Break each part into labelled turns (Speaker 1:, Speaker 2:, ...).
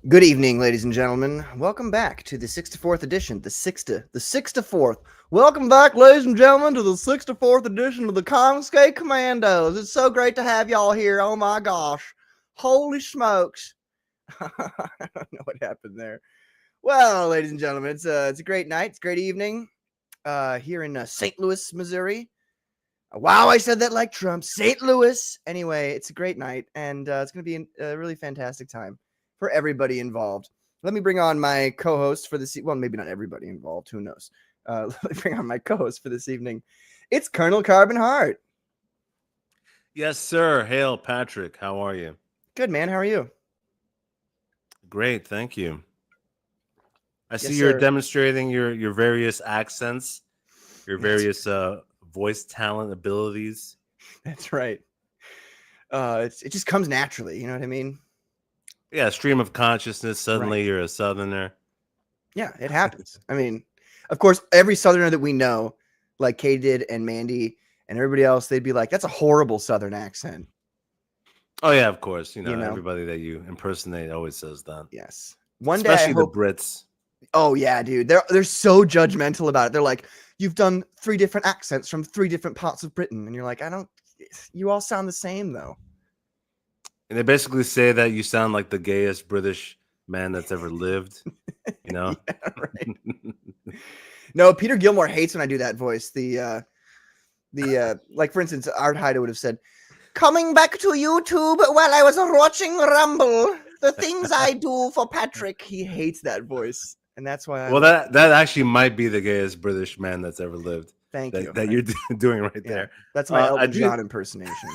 Speaker 1: Good evening, ladies and gentlemen. Welcome back to the 64th edition, the 64th. Welcome back, ladies and gentlemen, to the 64th edition of the Comicsgate Commandos. It's so great to have y'all here. Oh my gosh. Holy smokes. I don't know what happened there. Well, ladies and gentlemen, it's a great night. It's a great evening here in St. Louis, Missouri. Wow, I said that like Trump. St. Louis. Anyway, it's a great night, and it's going to be a really fantastic time for everybody involved. Let me bring on my co-host for this. Well, maybe not everybody involved. Who knows? Let me bring on my co-host for this evening. It's Colonel Carbon Heart.
Speaker 2: Yes, sir. Hail, Patrick. How are you?
Speaker 1: Good, man. How are you?
Speaker 2: Great, thank you. I see
Speaker 1: Yes,
Speaker 2: you're
Speaker 1: sir.
Speaker 2: demonstrating your various accents, your various voice talent abilities.
Speaker 1: That's right. It just comes naturally. You know what I mean?
Speaker 2: Yeah, stream of consciousness. Suddenly you're a Southerner.
Speaker 1: Yeah, it happens. I mean, of course, every Southerner that we know, like Kay did and Mandy and everybody else, they'd be like, that's a horrible Southern accent.
Speaker 2: Oh, yeah, of course. You know,
Speaker 1: You know?
Speaker 2: everybody that you impersonate always says that.
Speaker 1: Yes. One
Speaker 2: Especially
Speaker 1: day I hope...
Speaker 2: the Brits.
Speaker 1: Oh, yeah, dude. They're so judgmental about it. They're like, you've done 3 different accents from 3 different parts of Britain. And you're like, you all sound the same, though.
Speaker 2: And they basically say that you sound like the gayest British man that's ever lived. You know?
Speaker 1: Yeah, right. No, Peter Gilmore hates when I do that voice. Like, for instance, Art Hyde would have said, coming back to YouTube while I was watching Rumble, the things I do for Patrick. He hates that voice. And that's why
Speaker 2: that actually might be the gayest British man that's ever lived.
Speaker 1: Thank you.
Speaker 2: That you're doing right there.
Speaker 1: That's my Elton John impersonation.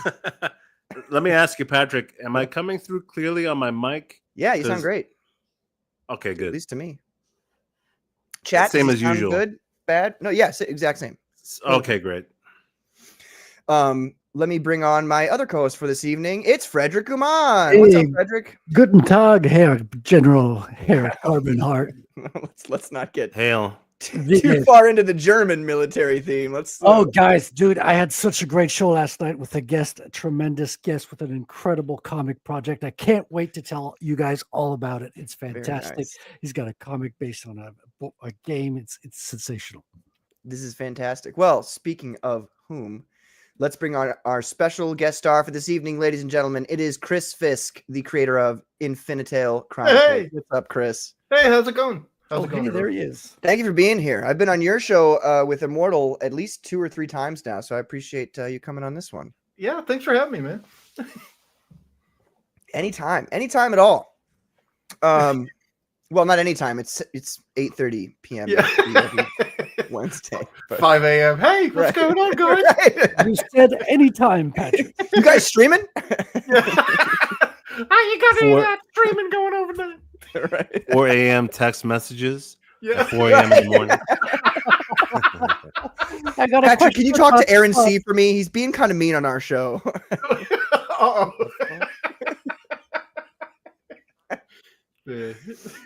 Speaker 2: Let me ask you, Patrick, am I coming through clearly on my mic?
Speaker 1: Yeah, you sound great.
Speaker 2: Okay, good.
Speaker 1: At least to me. Chat,
Speaker 2: same as usual.
Speaker 1: Good? Bad? No, yes, exact same.
Speaker 2: Okay, great.
Speaker 1: Let me bring on my other co-host for this evening. It's Frederick Guman.
Speaker 3: Hey,
Speaker 1: what's up, Frederick?
Speaker 3: Guten Tag, Herr General Herr Carbon Heart.
Speaker 1: let's not get
Speaker 2: hail
Speaker 1: too far into the German military theme.
Speaker 3: Oh, guys, dude, I had such a great show last night with a tremendous guest with an incredible comic project. I can't wait to tell you guys all about it. It's fantastic.
Speaker 1: Nice.
Speaker 3: He's got a comic based on a game. It's sensational.
Speaker 1: This is fantastic. Well, speaking of whom, let's bring on our special guest star for this evening, ladies and gentlemen. It is Chris Fisk, the creator of Infinitale Chronicles.
Speaker 4: Hey.
Speaker 1: What's up, Chris?
Speaker 4: Hey, how's it going? How's it
Speaker 3: Hey,
Speaker 4: going?
Speaker 3: there he is.
Speaker 1: Thank you for being here. I've been on your show with Immortal at least 2 or 3 times now, so I appreciate you coming on this one.
Speaker 4: Yeah, thanks for having me, man.
Speaker 1: Anytime at all. Well, not anytime. It's 8:30 p.m.
Speaker 4: Yeah.
Speaker 1: Wednesday. But...
Speaker 4: 5 a.m. Hey, what's going on, guys?
Speaker 1: Right.
Speaker 3: You said anytime, Patrick.
Speaker 1: You guys streaming?
Speaker 4: Yeah. You got any streaming going over there?
Speaker 1: Right.
Speaker 2: 4 a.m. text messages.
Speaker 4: Yeah.
Speaker 2: At 4 a.m. in the morning.
Speaker 3: I got
Speaker 1: Patrick, can you talk to Aaron C for me? He's being kind of mean on our show.
Speaker 4: Uh-oh. Yeah.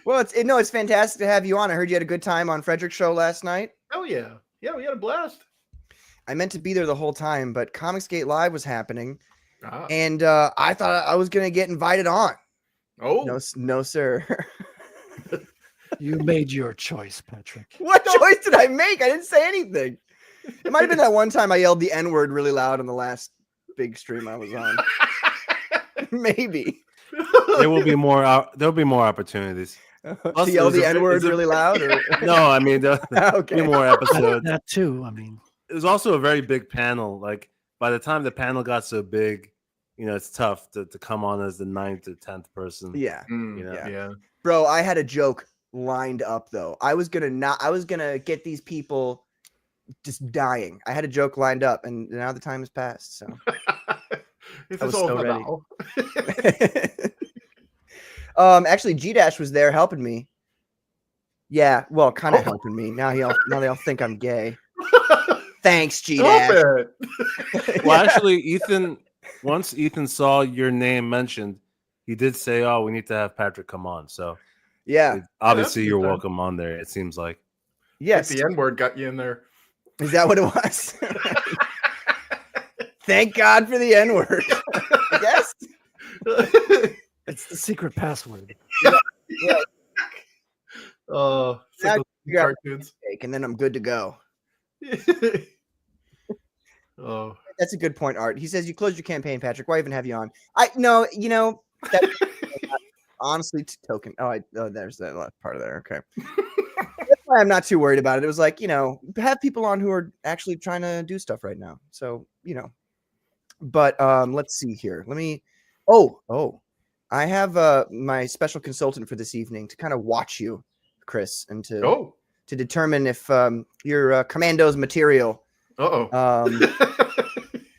Speaker 1: Well, it's fantastic to have you on. I heard you had a good time on Frederick's show last night.
Speaker 4: Oh, yeah. Yeah, we had a blast.
Speaker 1: I meant to be there the whole time, but Comicsgate Live was happening,
Speaker 4: Ah.
Speaker 1: and I thought I was going to get invited on.
Speaker 4: Oh.
Speaker 1: No, sir.
Speaker 3: You made your choice, Patrick.
Speaker 1: What choice did I make? I didn't say anything. It might have been that one time I yelled the N-word really loud on the last big stream I was on. Maybe.
Speaker 2: There will be more. There'll be more opportunities.
Speaker 1: To yell the N-word really loud? Or...
Speaker 2: No, I mean there'll
Speaker 1: Okay.
Speaker 2: be more episodes.
Speaker 3: That too. I mean,
Speaker 2: It was also a very big panel. Like by the time the panel got so big, you know, it's tough to come on as the 9th or 10th person.
Speaker 1: Yeah.
Speaker 2: You know?
Speaker 4: Yeah.
Speaker 1: Bro, I had a joke lined up though. I was gonna get these people just dying. I had a joke lined up, and now the time has passed. So
Speaker 4: This
Speaker 1: I
Speaker 4: is
Speaker 1: was
Speaker 4: all
Speaker 1: so
Speaker 4: about.
Speaker 1: Actually, G-Dash was there helping me. Yeah, well, kind of helping me. Now they all think I'm gay. Thanks, G-Dash.
Speaker 4: Stop it.
Speaker 2: Well, actually, once Ethan saw your name mentioned, he did say, "Oh, we need to have Patrick come on." So
Speaker 1: Yeah.
Speaker 2: obviously
Speaker 4: that's
Speaker 2: you're
Speaker 4: good.
Speaker 2: welcome on there. It seems like.
Speaker 1: Yes.
Speaker 4: The N-word got you in there.
Speaker 1: Is that what it was? Thank God for the N-word. I guess.
Speaker 3: it's the secret password.
Speaker 5: Oh, it's
Speaker 1: Now
Speaker 5: like
Speaker 1: you
Speaker 5: those
Speaker 1: got
Speaker 5: cartoons.
Speaker 1: cake, and then I'm good to go.
Speaker 5: Oh,
Speaker 1: That's a good point, Art. He says you closed your campaign, Patrick. Why even have you on? I no, that's honestly token. There's that last part of there. Okay. That's why I'm not too worried about it. It was like, have people on who are actually trying to do stuff right now. So, but let's see here. Let me I have my special consultant for this evening to kind of watch you, Chris, and to determine if you're Commandos material.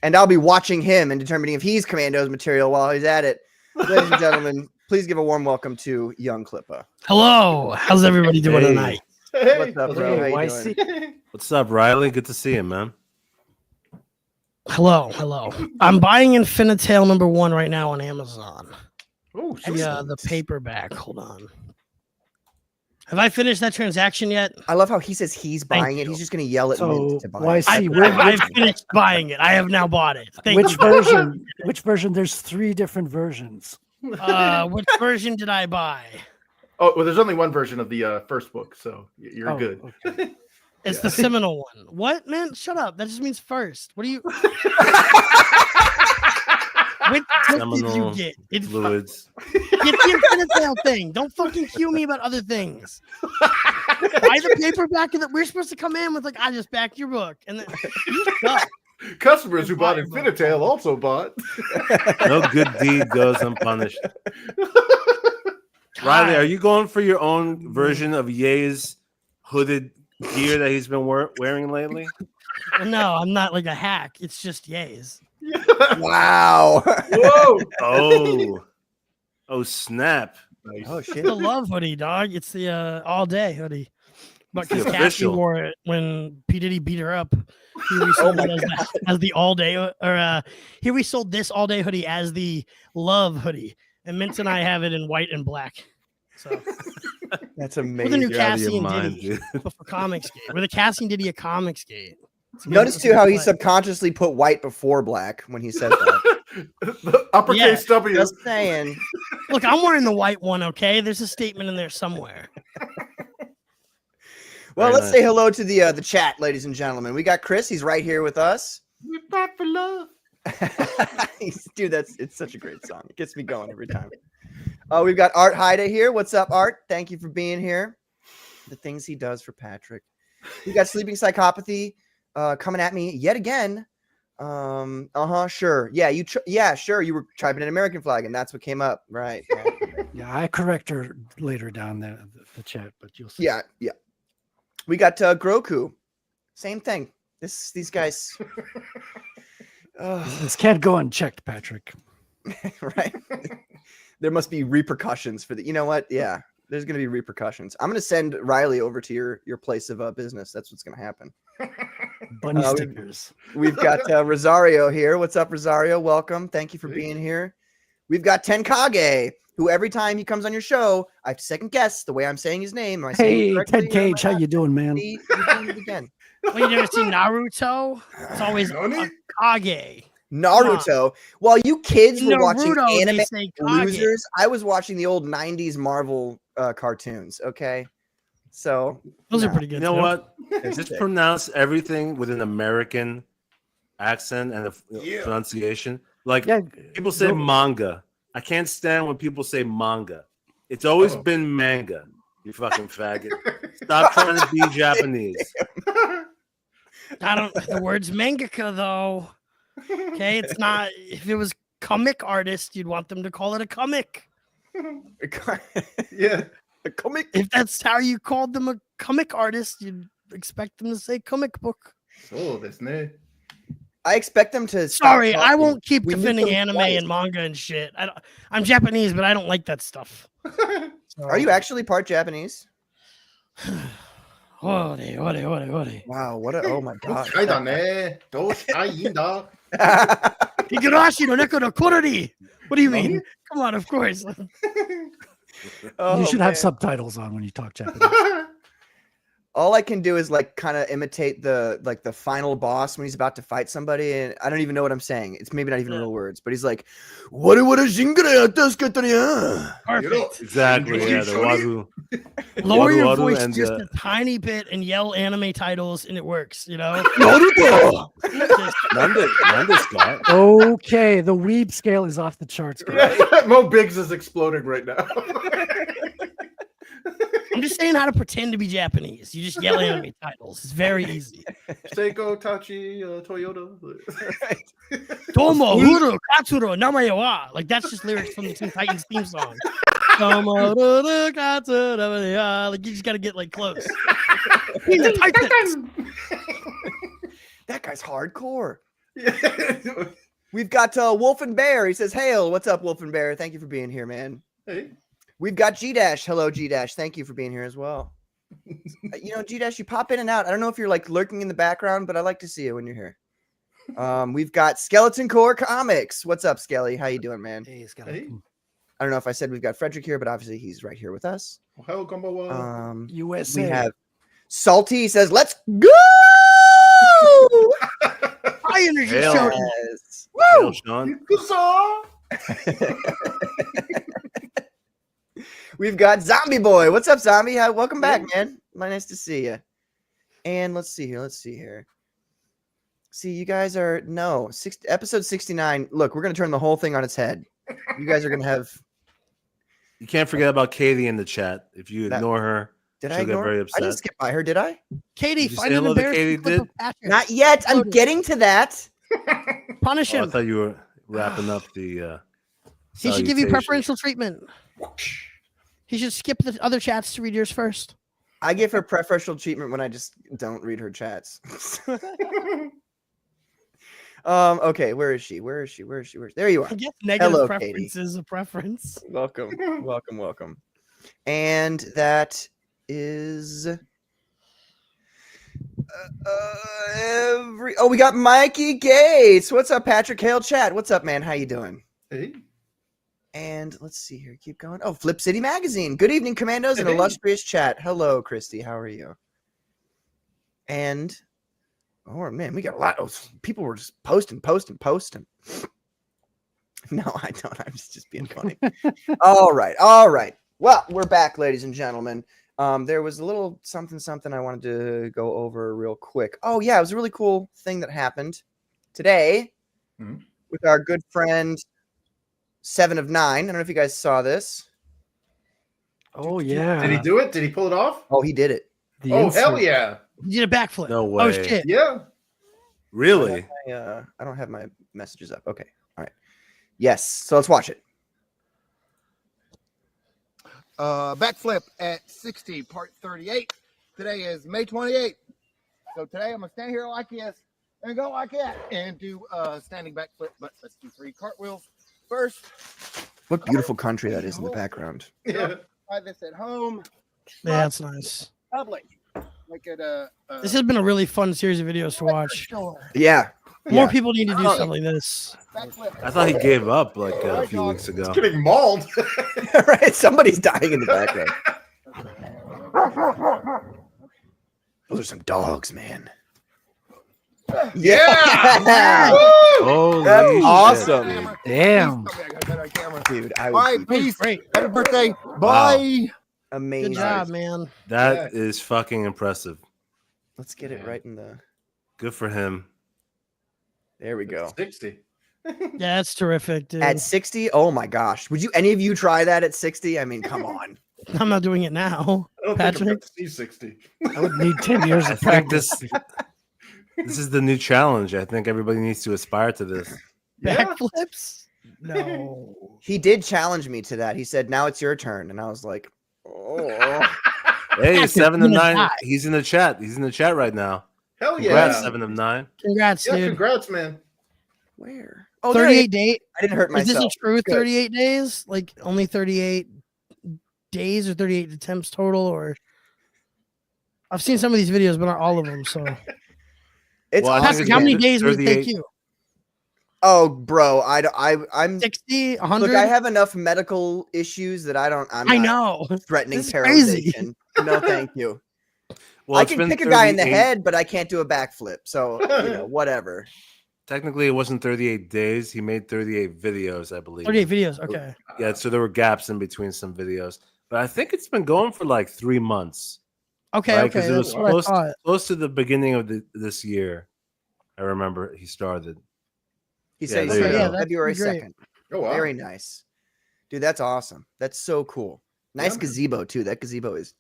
Speaker 1: And I'll be watching him and determining if he's Commandos material while he's at it. Ladies and gentlemen, please give a warm welcome to young Klippa.
Speaker 6: Hello. How's everybody doing tonight?
Speaker 1: What's up, bro?
Speaker 3: Hey,
Speaker 1: How you
Speaker 3: YC.
Speaker 1: doing?
Speaker 2: What's up, Riley? Good to see you, man.
Speaker 6: Hello. I'm buying Infinitale #1 right now on Amazon.
Speaker 5: Oh,
Speaker 6: The paperback. Hold on. Have I finished that transaction yet?
Speaker 1: I love how he says he's
Speaker 6: Thank
Speaker 1: buying it.
Speaker 6: you.
Speaker 1: He's just going to yell at Mint to buy
Speaker 3: YC,
Speaker 1: it.
Speaker 6: I've finished buying it. I have now bought it. Thank
Speaker 3: which
Speaker 6: you.
Speaker 3: version? Which version? There's 3 different versions.
Speaker 6: Which version did I buy?
Speaker 5: Oh, well, there's only one version of the first book, so you're
Speaker 3: Oh,
Speaker 5: good.
Speaker 3: okay.
Speaker 6: It's the seminal one. What, man? Shut up. That just means first. What do you? Which book did you
Speaker 2: Seminal
Speaker 6: get?
Speaker 2: Fluids.
Speaker 6: Get the Infinitale thing. Don't fucking cue me about other things. Buy the paperback that we're supposed to come in with. Like, I just backed your book, and then you suck.
Speaker 5: Customers who bought Infinitale also bought.
Speaker 2: No good deed goes unpunished. Riley, are you going for your own version of Ye's hooded gear that he's been wearing lately?
Speaker 6: No, I'm not like a hack. It's just yays.
Speaker 1: Wow.
Speaker 5: Whoa.
Speaker 2: Oh, snap.
Speaker 5: Nice.
Speaker 1: Oh, shit.
Speaker 6: The love hoodie, dog. It's the all day hoodie. But
Speaker 2: It's the
Speaker 6: because Cassie
Speaker 2: official.
Speaker 6: wore it when P. Diddy beat her up, he resold it as the all day, or he resold this all day hoodie as the love hoodie. And Mint and I have it in white and black. So
Speaker 1: That's
Speaker 6: with
Speaker 1: amazing.
Speaker 6: the new
Speaker 2: You're out of
Speaker 6: Cassie
Speaker 2: your
Speaker 6: and
Speaker 2: mind,
Speaker 6: Diddy
Speaker 2: dude.
Speaker 6: for Comicsgate. With a Cassie and Diddy at Comicsgate.
Speaker 1: Notice too how he subconsciously put white before black when he said that.
Speaker 5: The uppercase W.
Speaker 1: Just saying.
Speaker 6: Look, I'm wearing the white one, okay? There's a statement in there somewhere.
Speaker 1: Well,
Speaker 2: Very
Speaker 1: let's
Speaker 2: nice.
Speaker 1: say hello to the chat, ladies and gentlemen. We got Chris. He's right here with us.
Speaker 5: We fight for love.
Speaker 1: Dude, it's such a great song. It gets me going every time. We've got Art Haida here. What's up, Art? Thank you for being here. The things he does for Patrick. We got Sleeping Psychopathy coming at me yet again. Sure. Yeah, sure. You were typing an American flag, and that's what came up. Right.
Speaker 3: Yeah, I correct her later down the chat, but you'll see.
Speaker 1: Yeah. We got Groku. Same thing. These guys.
Speaker 3: This can't go unchecked, Patrick.
Speaker 1: Right. There must be repercussions for the. You know what? Yeah, there's going to be repercussions. I'm going to send Riley over to your place of business. That's what's going to happen.
Speaker 3: Bunny stickers.
Speaker 1: We've got Rosario here. What's up, Rosario? Welcome. Thank you for being here. We've got Tenkage, who every time he comes on your show, I have to second guess the way I'm saying his name. Am I saying it
Speaker 3: Hey,
Speaker 1: correctly,
Speaker 3: Ted
Speaker 1: or am
Speaker 3: Cage,
Speaker 1: I
Speaker 3: how
Speaker 1: not?
Speaker 3: you doing, man?
Speaker 1: See, you're doing it again.
Speaker 6: Well, you never seen Naruto? It's always
Speaker 5: Nani?
Speaker 6: Kage.
Speaker 1: Naruto. While you kids were watching
Speaker 6: Naruto, they
Speaker 1: anime
Speaker 6: say Kage.
Speaker 1: losers, I was watching the old 90s Marvel cartoons. Okay. So
Speaker 6: Those are
Speaker 1: nah.
Speaker 6: pretty good.
Speaker 2: You know
Speaker 6: too.
Speaker 2: what?
Speaker 1: It's
Speaker 2: Just
Speaker 1: sick.
Speaker 2: pronounce everything with an American accent and a pronunciation. Like
Speaker 3: Yeah,
Speaker 2: people say
Speaker 3: go-
Speaker 2: manga. I can't stand when people say manga. It's always
Speaker 5: Uh-oh.
Speaker 2: been manga. You fucking faggot. Stop trying to be Japanese.
Speaker 6: The word's mangaka though. Okay, it's not. If it was comic artist, you'd want them to call it a comic.
Speaker 5: Yeah.
Speaker 1: A comic.
Speaker 6: If that's how you called them a comic artist, you'd expect them to say comic book.
Speaker 5: So this ne.
Speaker 1: I expect them to. stop
Speaker 6: Sorry, I
Speaker 1: talking.
Speaker 6: won't keep
Speaker 1: We moved
Speaker 6: defending
Speaker 1: them
Speaker 6: anime
Speaker 1: twice.
Speaker 6: and manga and shit. I'm Japanese, but I don't like that stuff.
Speaker 1: Are you actually part Japanese?
Speaker 6: Ore.
Speaker 1: Wow. What a. Oh my god.
Speaker 5: はいだね。どうしたいんだ
Speaker 6: Higurashi no neko no korori. What do you mean? Come on, of course.
Speaker 1: Oh,
Speaker 3: you should have
Speaker 1: man.
Speaker 3: subtitles on when you talk Japanese.
Speaker 1: all I can do is like kind of imitate the final boss when he's about to fight somebody, and I don't even know what I'm saying. It's maybe not even real words, but he's like, "What
Speaker 6: Perfect.
Speaker 2: Exactly. Yeah, the Wazoo.
Speaker 6: Lower your
Speaker 2: Wadu
Speaker 6: voice
Speaker 2: and,
Speaker 6: just a tiny bit and yell anime titles, and it works. You know.
Speaker 2: Nanda Scott.
Speaker 3: Okay, the weeb scale is off the charts, guys.
Speaker 5: Mo Biggs is exploding right now.
Speaker 6: I'm just saying how to pretend to be Japanese. You just yell anime titles. It's very easy.
Speaker 5: Seiko Tachi Toyota.
Speaker 6: Tomo Huru Katsuro Namae wa. Like that's just lyrics from the Teen Titans theme song. Tomo Huru Katsuro Namae wa. Like you just gotta get like close. He's a Titan.
Speaker 1: That guy's hardcore. We've got Wolf and Bear. He says, "Hail, what's up, Wolf and Bear? Thank you for being here, man."
Speaker 5: Hey.
Speaker 1: We've got G-Dash. Hello, G-Dash. Thank you for being here as well. G-Dash, you pop in and out. I don't know if you're like lurking in the background, but I like to see you when you're here. We've got Skeleton Core Comics. What's up, Skelly? How you doing, man?
Speaker 3: Hey,
Speaker 5: Hey.
Speaker 1: I don't know if I said we've got Frederick here, but obviously he's right here with us.
Speaker 5: Ohio Gumbo.
Speaker 3: USA.
Speaker 1: We have Salty. He says, "Let's go!"
Speaker 6: High energy
Speaker 2: Hail.
Speaker 6: show.
Speaker 1: Yes.
Speaker 2: Hail, Sean.
Speaker 1: We've got Zombie Boy. What's up, Zombie? Welcome back, man. Nice to see you. And let's see here. See, you guys are episode 69. Look, we're gonna turn the whole thing on its head. You guys are gonna have.
Speaker 2: You can't forget about Katie in the chat. If you ignore her,
Speaker 1: Did
Speaker 2: she'll
Speaker 1: I
Speaker 2: get
Speaker 1: ignore?
Speaker 2: very
Speaker 1: I
Speaker 2: upset.
Speaker 1: didn't skip by her, did I?
Speaker 6: Katie,
Speaker 2: Did you
Speaker 6: find
Speaker 2: say
Speaker 6: an
Speaker 2: hello to
Speaker 6: embarrassing
Speaker 2: Katie,
Speaker 6: clip of
Speaker 2: did?
Speaker 6: Patrick.
Speaker 1: Not yet. I'm getting to that.
Speaker 6: Punish
Speaker 2: Oh, I
Speaker 6: him.
Speaker 2: thought you were wrapping up the.
Speaker 6: He should give you
Speaker 2: salutation.
Speaker 6: preferential treatment. He should skip the other chats to read yours first.
Speaker 1: I give her preferential treatment when I just don't read her chats. Okay, where is she? There you are.
Speaker 6: I guess negative
Speaker 1: Hello,
Speaker 6: preference
Speaker 1: Katie.
Speaker 6: is a preference.
Speaker 1: Welcome. And that is we got Mikey Gates. What's up, Patrick? Hail chat. What's up, man? How you doing?
Speaker 5: Hey.
Speaker 1: And let's see here. Keep going. Oh, Flip City Magazine. Good evening, Commandos and
Speaker 5: Hey.
Speaker 1: illustrious chat. Hello, Christy. How are you? And oh man, we got a lot of people were just posting. No, I don't. I'm just being funny. All right. Well, we're back, ladies and gentlemen. There was a little something I wanted to go over real quick. Oh yeah, it was a really cool thing that happened today with our good friend 7 of 9. I don't know if you guys saw this.
Speaker 3: Oh yeah.
Speaker 5: Did he do it? Did he pull it off?
Speaker 1: Oh, he did it.
Speaker 3: The
Speaker 5: Oh,
Speaker 3: insert.
Speaker 5: hell yeah.
Speaker 6: He did a backflip.
Speaker 2: No
Speaker 6: Oh
Speaker 2: way.
Speaker 6: shit.
Speaker 5: Yeah.
Speaker 2: Really?
Speaker 1: I don't have my messages up. Okay. All right. Yes. So let's watch it.
Speaker 7: Backflip at 60, part 38. Today is May 28th. So today I'm going to stand here like this and go like that and do standing backflip. But let's do 3 cartwheels first.
Speaker 1: What beautiful country that is in the background.
Speaker 5: Yeah.
Speaker 7: Try this at home.
Speaker 6: Yeah, that's nice.
Speaker 7: Public. Like at a
Speaker 6: This has been a really fun series of videos to watch.
Speaker 7: store.
Speaker 1: Yeah.
Speaker 6: More people need to do stuff like this.
Speaker 7: Backflip.
Speaker 2: I thought he gave up like a few weeks ago.
Speaker 5: Getting mauled.
Speaker 1: Right. Somebody's dying in the background. Those are some dogs, man.
Speaker 5: Yeah.
Speaker 2: Holy
Speaker 1: That's
Speaker 2: shit.
Speaker 1: awesome.
Speaker 3: Damn.
Speaker 7: Please tell me I got that on camera.
Speaker 1: Dude, I
Speaker 7: All
Speaker 1: would
Speaker 7: right,
Speaker 1: be
Speaker 7: peace.
Speaker 6: Great.
Speaker 7: Happy birthday. Bye.
Speaker 1: amazing.
Speaker 6: Good job, man.
Speaker 2: That is fucking impressive.
Speaker 1: Let's get it right in the.
Speaker 2: Good for him.
Speaker 1: There we go.
Speaker 5: 60.
Speaker 6: Yeah, that's terrific, dude.
Speaker 1: At 60, oh my gosh. Would any of you try that at 60? I mean, come on.
Speaker 6: I'm not doing it now.
Speaker 5: I don't think I'm
Speaker 6: Patrick?
Speaker 5: going to see 60.
Speaker 3: I would need 10 years
Speaker 2: I
Speaker 3: of
Speaker 2: think
Speaker 3: practice.
Speaker 2: this is the new challenge. I think everybody needs to aspire to this.
Speaker 5: Yeah.
Speaker 6: Backflips? No.
Speaker 1: He did challenge me to that. He said, "Now it's your turn." And I was like, oh.
Speaker 2: Hey,
Speaker 6: Patrick,
Speaker 2: 7 of
Speaker 6: you're gonna
Speaker 2: 9.
Speaker 6: die.
Speaker 2: He's in the chat. He's in the chat right now.
Speaker 5: Hell yeah.
Speaker 2: Congrats, 7 of 9.
Speaker 6: Congrats,
Speaker 5: Yeah,
Speaker 6: dude.
Speaker 5: congrats, man.
Speaker 1: Where? Oh, there he
Speaker 6: 38
Speaker 1: is.
Speaker 6: days.
Speaker 1: I didn't hurt
Speaker 6: Is this
Speaker 1: myself.
Speaker 6: a true
Speaker 1: Good.
Speaker 6: 38 days? Like only 38 days or 38 attempts total? Or I've seen some of these videos, but not all of them. So,
Speaker 1: It's
Speaker 2: Well, I think
Speaker 1: awesome.
Speaker 6: Patrick,
Speaker 2: it's
Speaker 6: how many
Speaker 2: good.
Speaker 6: days would it take
Speaker 2: 38.
Speaker 6: you?
Speaker 1: Oh, bro, I'm
Speaker 6: 60, 100?
Speaker 1: look. I have enough medical issues that I'm
Speaker 6: I
Speaker 1: not
Speaker 6: know.
Speaker 1: threatening
Speaker 6: This is crazy.
Speaker 1: paralyzation. No, thank you.
Speaker 2: Well,
Speaker 1: I
Speaker 2: it's
Speaker 1: can
Speaker 2: been
Speaker 1: kick a guy in the
Speaker 2: 38
Speaker 1: head, but I can't do a backflip. So, whatever.
Speaker 2: Technically, it wasn't 38 days. He made 38 videos, I believe.
Speaker 6: 38 videos. Okay.
Speaker 2: Yeah, so there were gaps in between some videos. But I think it's been going for like 3 months.
Speaker 6: Okay.
Speaker 2: Right?
Speaker 6: Okay.
Speaker 2: Because it was
Speaker 6: That's what I thought.
Speaker 2: close to the beginning of this year. I remember he started.
Speaker 1: He
Speaker 2: Yeah,
Speaker 1: said
Speaker 2: there you go.
Speaker 6: that's
Speaker 1: February
Speaker 6: great.
Speaker 1: 2nd.
Speaker 5: Oh wow.
Speaker 1: Very nice. Dude, that's awesome. That's so cool. Nice
Speaker 5: Yeah, man.
Speaker 1: gazebo, too. That gazebo is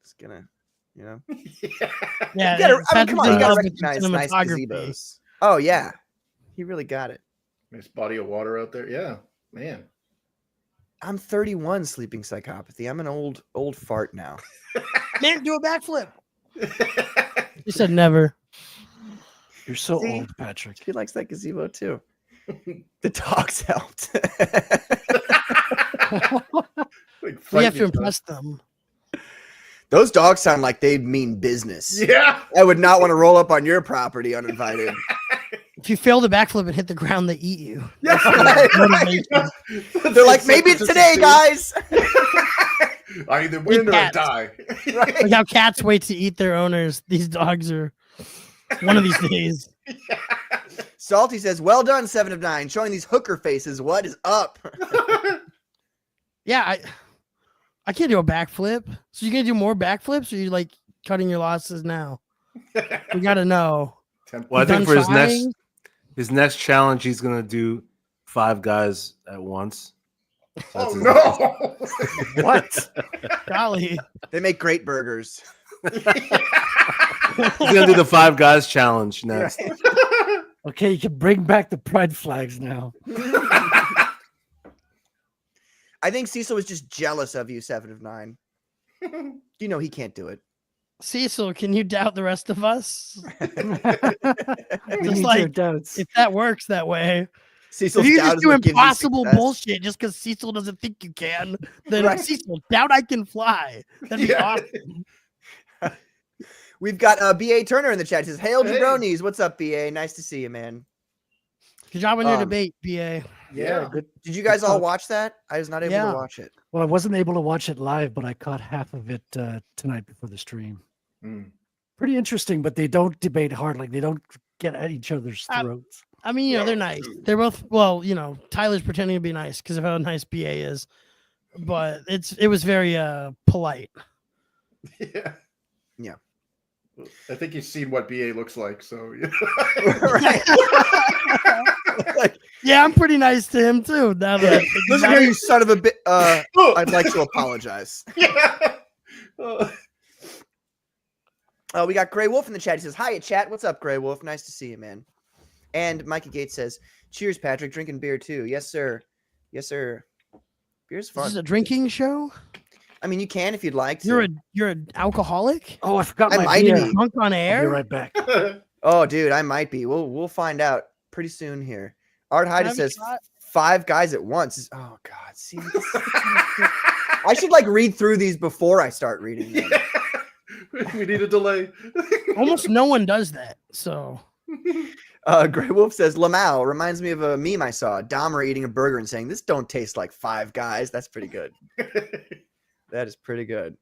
Speaker 1: just gonna, you know.
Speaker 6: Yeah.
Speaker 1: You gotta, I mean,
Speaker 6: Patrick
Speaker 1: come on, you
Speaker 6: did
Speaker 1: gotta
Speaker 6: love with
Speaker 1: recognize nice
Speaker 6: cinematography.
Speaker 1: gazebos. Oh, yeah. He really got it.
Speaker 5: Nice body of water out there. Yeah, man.
Speaker 1: I'm 31, sleeping psychopathy. I'm an old fart now.
Speaker 6: Man, do a backflip. You said never.
Speaker 3: You're so
Speaker 1: See?
Speaker 3: old, Patrick.
Speaker 1: He likes that gazebo, too. The dogs helped.
Speaker 5: Like
Speaker 6: We have to
Speaker 5: frightening
Speaker 6: impress them.
Speaker 1: Those dogs sound like they mean business.
Speaker 5: stuff. Yeah.
Speaker 1: I would not want to roll up on your property uninvited.
Speaker 6: If you fail the backflip and hit the ground, they eat you.
Speaker 5: Yeah.
Speaker 6: Motivation.
Speaker 1: They're like, maybe it's today, guys.
Speaker 5: I either win or I
Speaker 6: cats.
Speaker 5: die.
Speaker 1: Right?
Speaker 6: Like how cats wait to eat their owners. These dogs are one of these days.
Speaker 1: Salty says, well done, 7 of 9, showing these hooker faces. What is up?
Speaker 6: Yeah, I can't do a backflip. So you gonna do more backflips, or you like cutting your losses now? We gotta know.
Speaker 2: Well, I
Speaker 6: You
Speaker 2: think
Speaker 6: done
Speaker 2: for
Speaker 6: trying?
Speaker 2: his next challenge, he's gonna do 5 guys at once. So
Speaker 5: Oh
Speaker 2: that's his
Speaker 5: no.
Speaker 1: What?
Speaker 6: Golly.
Speaker 1: They make great burgers.
Speaker 2: He's gonna do the 5 guys challenge next.
Speaker 1: Right?
Speaker 3: Okay, you can bring back the pride flags now.
Speaker 1: I think Cecil was just jealous of you, 7 of 9. You know he can't do it.
Speaker 6: Cecil, can you doubt the rest of us?
Speaker 3: We
Speaker 6: Just
Speaker 3: need your
Speaker 6: like,
Speaker 3: doubts.
Speaker 6: If that works that way.
Speaker 1: Cecil's
Speaker 6: If you
Speaker 1: doubt
Speaker 6: just
Speaker 1: is
Speaker 6: do
Speaker 1: what gives you
Speaker 6: impossible
Speaker 1: success.
Speaker 6: bullshit just because Cecil doesn't think you can, then
Speaker 1: Right.
Speaker 6: Cecil, doubt I can fly. That'd be
Speaker 5: Yeah.
Speaker 6: awesome.
Speaker 1: We've got B.A. Turner in the chat. He says, hail
Speaker 5: Hey.
Speaker 1: jabronis. What's up, B.A.? Nice to see you, man.
Speaker 6: Good job on your
Speaker 1: Um,
Speaker 6: debate, BA.
Speaker 5: Yeah.
Speaker 3: Good.
Speaker 1: Did you guys
Speaker 3: Good
Speaker 1: all
Speaker 3: talk.
Speaker 1: watch that? I was not able
Speaker 6: Yeah.
Speaker 1: to watch it.
Speaker 3: Well, I wasn't able to watch it live, but I caught half of it tonight before the stream.
Speaker 5: Mm.
Speaker 3: Pretty interesting, but they don't debate hard. Like they don't get at each other's throats.
Speaker 6: I mean, you know, they're nice. They're both, well, you know, Tyler's pretending to be nice because of how nice BA is. But it was very polite.
Speaker 5: Yeah.
Speaker 1: Yeah.
Speaker 5: I think you've seen what BA looks like, so
Speaker 1: Right. Like,
Speaker 6: Yeah, I'm pretty nice to him too. Now that I think
Speaker 1: listen
Speaker 6: about
Speaker 1: here,
Speaker 6: it.
Speaker 1: you son of a bit. I'd like to apologize.
Speaker 5: yeah.
Speaker 1: We got Gray Wolf in the chat. He says, hi, chat. What's up, Gray Wolf? Nice to see you, man. And Mikey Gates says, cheers, Patrick. Drinking beer, too. Yes, sir. Yes, sir. Beer's
Speaker 6: Is
Speaker 1: fun.
Speaker 6: this a drinking show?
Speaker 1: I mean, you can if you'd like to.
Speaker 6: You're an alcoholic?
Speaker 3: Oh, I forgot
Speaker 1: I
Speaker 3: my
Speaker 1: might
Speaker 3: beer.
Speaker 1: be.
Speaker 6: Drunk on
Speaker 3: I'll be
Speaker 6: air?
Speaker 3: right back.
Speaker 1: Oh, dude, I might be. We'll find out pretty soon here. Art
Speaker 6: Can I
Speaker 1: Hyde
Speaker 6: have a
Speaker 1: says,
Speaker 6: shot?
Speaker 1: 5 guys at once. Oh, God. See, this is I should like read through these before I start reading them.
Speaker 5: We need a delay.
Speaker 6: Almost no one does that. So
Speaker 1: Grey Wolf says, Lamau reminds me of a meme I saw. Dahmer eating a burger and saying, this don't taste like 5 guys. That's pretty good. That is pretty good.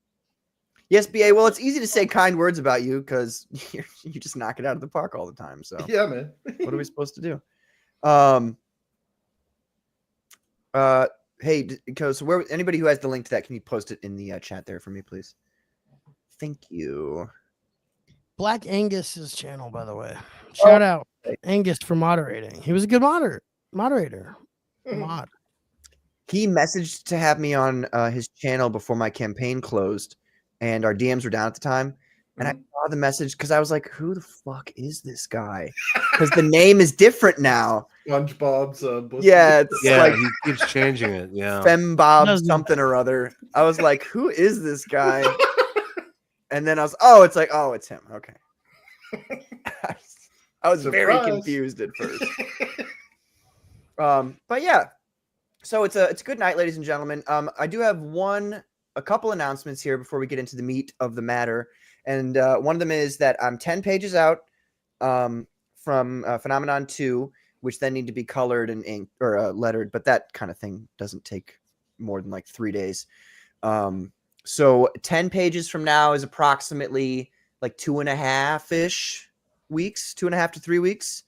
Speaker 1: Yes, BA. Well, it's easy to say kind words about you because you just knock it out of the park all the time. So
Speaker 5: Yeah, man.
Speaker 1: what are we supposed to do? Hey, so where anybody who has the link to that, can you post it in the chat there for me, please? Thank you.
Speaker 6: Black Angus's channel, by the way. Shout out Angus for moderating. He was a good moderator. Mod.
Speaker 1: He messaged to have me on his channel before my campaign closed, and our DMs were down at the time. And I saw the message because I was like, who the fuck is this guy? Because the name is different now.
Speaker 5: SpongeBob's book.
Speaker 1: Yeah, it's
Speaker 2: Yeah,
Speaker 1: like
Speaker 2: he keeps changing it. Yeah.
Speaker 1: Fembob
Speaker 6: Doesn't-
Speaker 1: something or other. I was like, who is this guy? And then I was, it's him. Okay. I was very
Speaker 5: Surprise.
Speaker 1: confused at first. But yeah. So it's a good night, ladies and gentlemen. I do have a couple announcements here before we get into the meat of the matter. And one of them is that I'm 10 pages out from Phenomenon 2, which then need to be colored and inked or lettered, but that kind of thing doesn't take more than like 3 days. So 10 pages from now is approximately like 2.5-ish weeks, 2.5 to 3 weeks.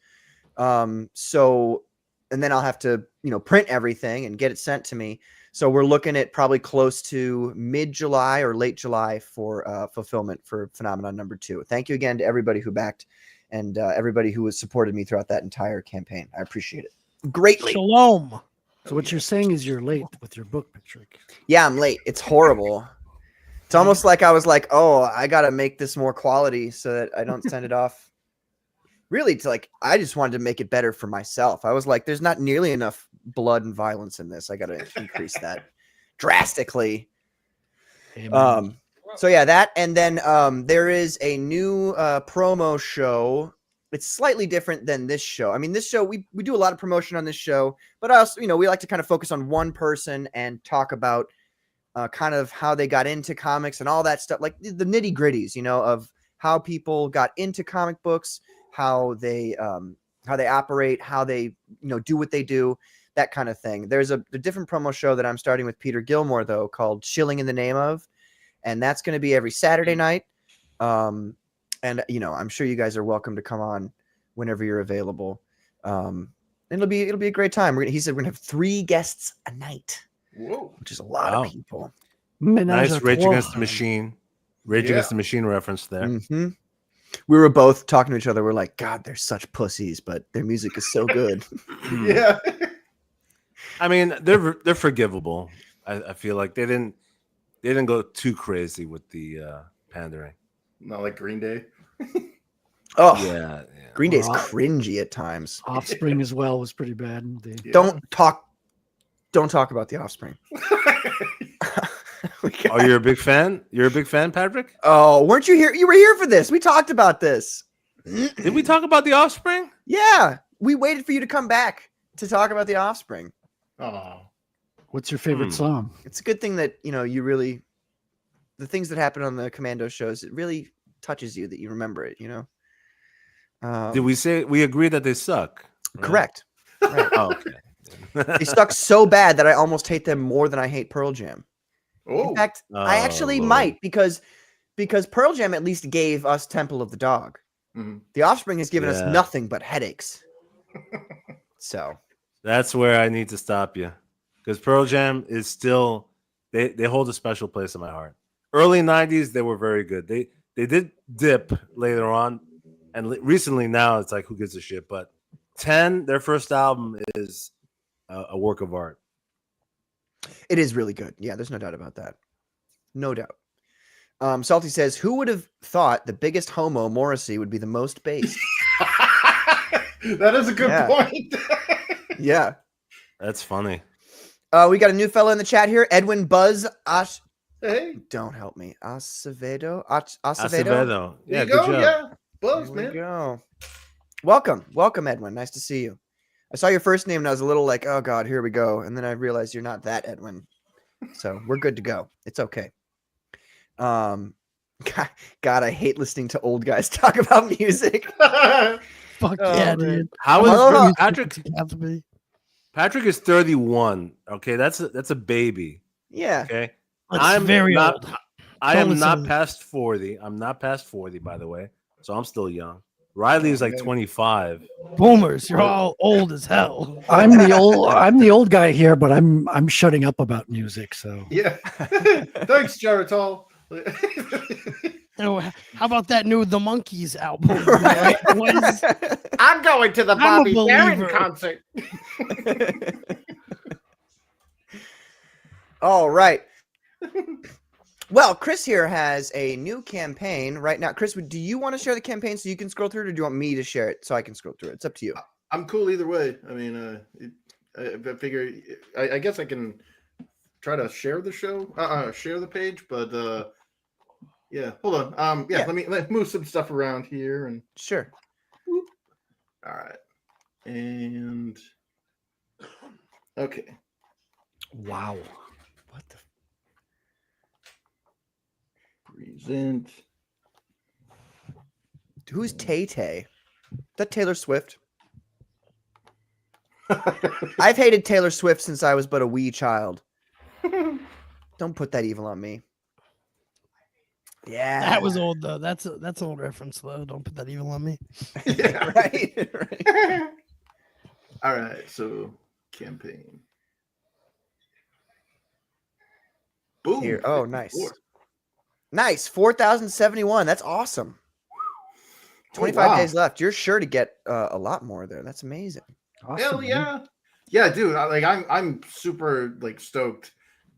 Speaker 1: So, and then I'll have to, print everything and get it sent to me. So we're looking at probably close to mid-July or late July for fulfillment for Phenomenon #2. Thank you again to everybody who backed and everybody who has supported me throughout that entire campaign. I appreciate it greatly.
Speaker 6: Shalom.
Speaker 3: So what you're saying is you're late with your book, Patrick.
Speaker 1: Yeah, I'm late. It's horrible. It's almost like I was like, oh, I got to make this more quality so that I don't send it off. Really, it's like, I just wanted to make it better for myself. I was like, there's not nearly enough blood and violence in this. I got to increase that drastically.
Speaker 3: Amen.
Speaker 1: So yeah, that. And then there is a new promo show. It's slightly different than this show. I mean, this show, we do a lot of promotion on this show, but also, we like to kind of focus on one person and talk about kind of how they got into comics and all that stuff, like the nitty gritties, of how people got into comic books, how they operate, how they, do what they do, that kind of thing. There's a different promo show that I'm starting with Peter Gilmore, though, called Shilling in the Name of, and that's going to be every Saturday night. And, I'm sure you guys are welcome to come on whenever you're available. It'll be a great time. He said we're going to have 3 guests a night,
Speaker 5: Whoa.
Speaker 1: which is a lot of people.
Speaker 2: Nice Rage Against the Machine. Rage Against the Machine reference there.
Speaker 1: Mm-hmm. We were both talking to each other. We're like, God, they're such pussies, but their music is so good.
Speaker 5: Yeah.
Speaker 2: I mean, they're forgivable. I feel like they didn't go too crazy with the pandering.
Speaker 5: Not like Green Day.
Speaker 1: Oh,
Speaker 2: Yeah.
Speaker 1: Green Day's
Speaker 3: Wow.
Speaker 1: cringy at times.
Speaker 3: Offspring as well was pretty bad.
Speaker 5: Yeah.
Speaker 1: Don't talk about the Offspring.
Speaker 2: Oh, you're a big fan? You're a big fan, Patrick?
Speaker 1: Oh, weren't you here? You were here for this. We talked about this.
Speaker 2: Did we talk about the Offspring?
Speaker 1: Yeah, we waited for you to come back to talk about the Offspring.
Speaker 5: Oh.
Speaker 3: What's your favorite song?
Speaker 1: It's a good thing that you really, the things that happen on the Commando shows, it really touches you that you remember it.
Speaker 2: Did we say we agree that they suck? Right?
Speaker 1: Correct. Right.
Speaker 2: Oh, okay.
Speaker 1: They suck so bad that I almost hate them more than I hate Pearl Jam.
Speaker 5: Oh.
Speaker 1: In fact, I actually
Speaker 2: Lord.
Speaker 1: might because Pearl Jam at least gave us Temple of the Dog.
Speaker 5: Mhm.
Speaker 1: The Offspring has given us
Speaker 2: Yeah.
Speaker 1: nothing but headaches. So
Speaker 2: That's where I need to stop you, because Pearl Jam is still they hold a special place in my heart. Early '90s, they were very good. They did dip later on, and recently now it's like who gives a shit. But 10, their first album, is a work of art.
Speaker 1: it is really good. Yeah, there's no doubt about that. No doubt. Salty says, who would have thought the biggest homo, Morrissey, would be the most based?
Speaker 5: That is a good
Speaker 1: Yeah.
Speaker 5: point.
Speaker 1: Yeah.
Speaker 2: That's funny.
Speaker 1: We got a new fellow in the chat here, Edwin Buzz
Speaker 5: Hey,
Speaker 1: don't help me. Acevedo?
Speaker 2: Acevedo.
Speaker 5: there
Speaker 2: Yeah,
Speaker 5: you
Speaker 2: good
Speaker 5: go.
Speaker 2: job.
Speaker 5: Yeah. Buzz,
Speaker 1: Here we
Speaker 5: man.
Speaker 1: go. Welcome, Edwin. Nice to see you. I saw your first name and I was a little like, oh God, here we go. And then I realized you're not that Edwin. So we're good to go. It's okay. God, I hate listening to old guys talk about music.
Speaker 6: Fuck
Speaker 1: Oh,
Speaker 6: yeah,
Speaker 1: man.
Speaker 6: dude.
Speaker 2: How
Speaker 1: Oh,
Speaker 2: is Patrick?
Speaker 6: Have to be.
Speaker 2: Patrick is 31. Okay, that's a baby.
Speaker 1: Yeah.
Speaker 2: Okay,
Speaker 6: That's
Speaker 2: I'm
Speaker 6: very
Speaker 2: not.
Speaker 6: old.
Speaker 2: I
Speaker 6: Don't
Speaker 2: am
Speaker 6: listen
Speaker 2: not
Speaker 6: to-
Speaker 2: past 40. I'm not past 40, by the way. So I'm still young. Riley is like
Speaker 5: man.
Speaker 2: 25.
Speaker 6: Boomers, you're all old as hell.
Speaker 3: I'm the old guy here, but I'm shutting up about music. So
Speaker 5: Yeah. Thanks, Geritol.
Speaker 6: Oh, how about that new The Monkees album? Right, boys?
Speaker 4: I'm going to the
Speaker 6: I'm a
Speaker 4: Bobby Darin
Speaker 6: believer.
Speaker 4: concert.
Speaker 1: All right. Well, Chris here has a new campaign right now. Chris, do you want to share the campaign so you can scroll through it, or do you want me to share it so I can scroll through it? It's up to you.
Speaker 5: I'm cool either way. I mean, I figure I guess I can try to share the show, share the page, but yeah. Hold on. Yeah.
Speaker 1: Yeah.
Speaker 5: Let me move some stuff around here and
Speaker 1: Sure.
Speaker 5: all right. And okay.
Speaker 3: wow.
Speaker 1: What the?
Speaker 5: Present.
Speaker 1: Who's Tay Tay? That Taylor Swift. I've hated Taylor Swift since I was but a wee child. Don't put that evil on me. Yeah.
Speaker 6: That was old though. That's an old reference though. Don't put that evil on me.
Speaker 5: Yeah.
Speaker 1: right. Right.
Speaker 5: All right, so campaign. Boom.
Speaker 1: Here. Oh,
Speaker 5: 54.
Speaker 1: nice. Nice. 4,071. That's awesome.
Speaker 5: Oh,
Speaker 1: 25
Speaker 5: wow.
Speaker 1: days left. You're sure to get a lot more there. That's amazing.
Speaker 3: Awesome,
Speaker 5: Hell
Speaker 3: man.
Speaker 5: yeah. Yeah, dude. I'm super like stoked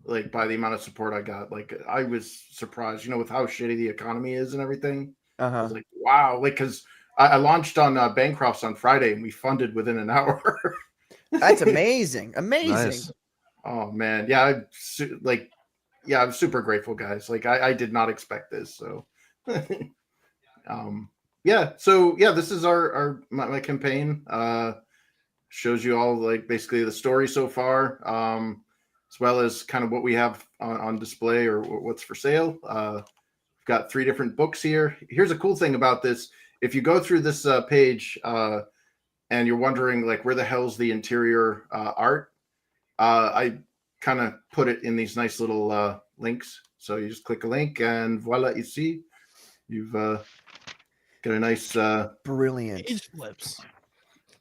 Speaker 5: like by the amount of support I got. Like I was surprised, with how shitty the economy is and everything. I
Speaker 1: Uh-huh.
Speaker 5: was like, wow, like because I launched on Bancrofts on Friday and we funded within an hour.
Speaker 1: That's amazing. Amazing.
Speaker 2: Nice.
Speaker 5: Oh man, yeah, I'm super grateful, guys. Like I did not expect this, so this is my campaign. Shows you all like basically the story so far, as well as kind of what we have on display or what's for sale. We've got 3 different books here. Here's a cool thing about this: if you go through this page and you're wondering like where the hell's the interior art, I kind of put it in these nice little links. So you just click a link and voila, you see you've got a nice
Speaker 1: Brilliant.
Speaker 6: Page flips.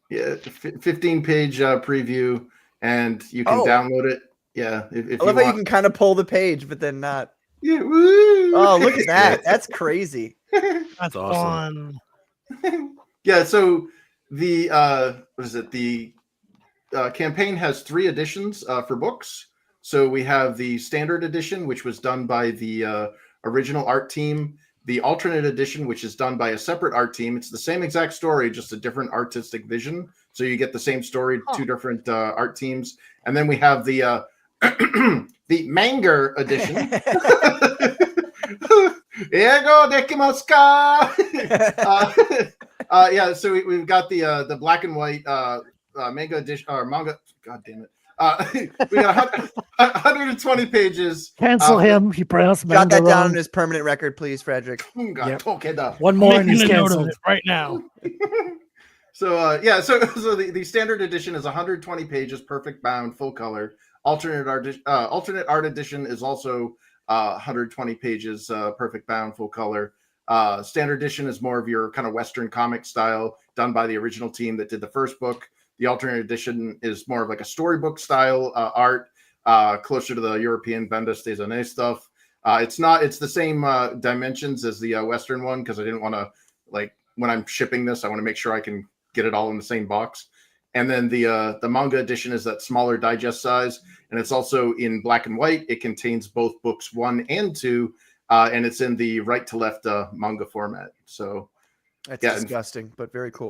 Speaker 5: 15-page preview, and you can download it. Yeah, if
Speaker 1: I love
Speaker 5: you
Speaker 1: how you
Speaker 5: want.
Speaker 1: can kind of pull the page, but then not.
Speaker 5: Yeah, woo!
Speaker 1: Oh, look at that. That's crazy.
Speaker 6: That's
Speaker 2: awesome.
Speaker 6: fun.
Speaker 5: Yeah, so the the campaign has 3 editions for books. So we have the standard edition, which was done by the original art team. The alternate edition, which is done by a separate art team. It's the same exact story, just a different artistic vision. So you get the same story, 2 different art teams. And then we have the the manga edition. Ego dekimasu ka? So we've got the black and white manga edition or manga. God damn it! We got 120 pages.
Speaker 3: Cancel him. He pronounced
Speaker 1: Jot
Speaker 3: manga
Speaker 1: that down
Speaker 3: wrong.
Speaker 1: on his permanent record, please, Frederick.
Speaker 3: Yep. One more and he's
Speaker 6: Making a note of
Speaker 3: canceled.
Speaker 6: it right now.
Speaker 5: So the standard edition is 120 pages, perfect bound, full color. Alternate art edition is also 120 pages, perfect bound, full color. Standard edition is more of your kind of Western comic style, done by the original team that did the first book. The alternate edition is more of like a storybook style art, closer to the European banda staisonné stuff. It's the same dimensions as the Western one because I didn't want to, like, when I'm shipping this, I want to make sure I can get it all in the same box. And then the manga edition is that smaller digest size, and it's also in black and white. It contains both books 1 and 2, and it's in the right to left manga format. So
Speaker 1: That's disgusting, but very cool.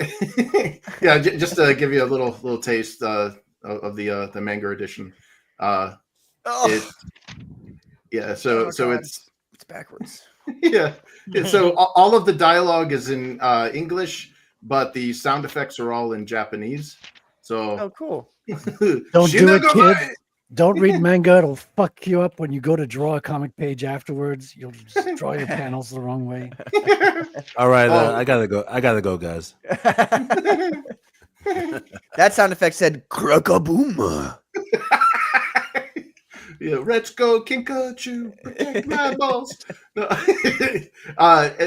Speaker 5: yeah, just to give you a little taste of the manga edition. So it's
Speaker 1: backwards.
Speaker 5: Yeah. So all of the dialogue is in English, but the sound effects are all in Japanese. So
Speaker 1: cool.
Speaker 3: Don't do it, kid. Don't read manga. It'll fuck you up when you go to draw a comic page afterwards. You'll just draw your panels the wrong way.
Speaker 2: All right, I gotta go, guys.
Speaker 1: That sound effect said "Krakaboom."
Speaker 5: Yeah, let's go, Kinkachu, protect my balls. No.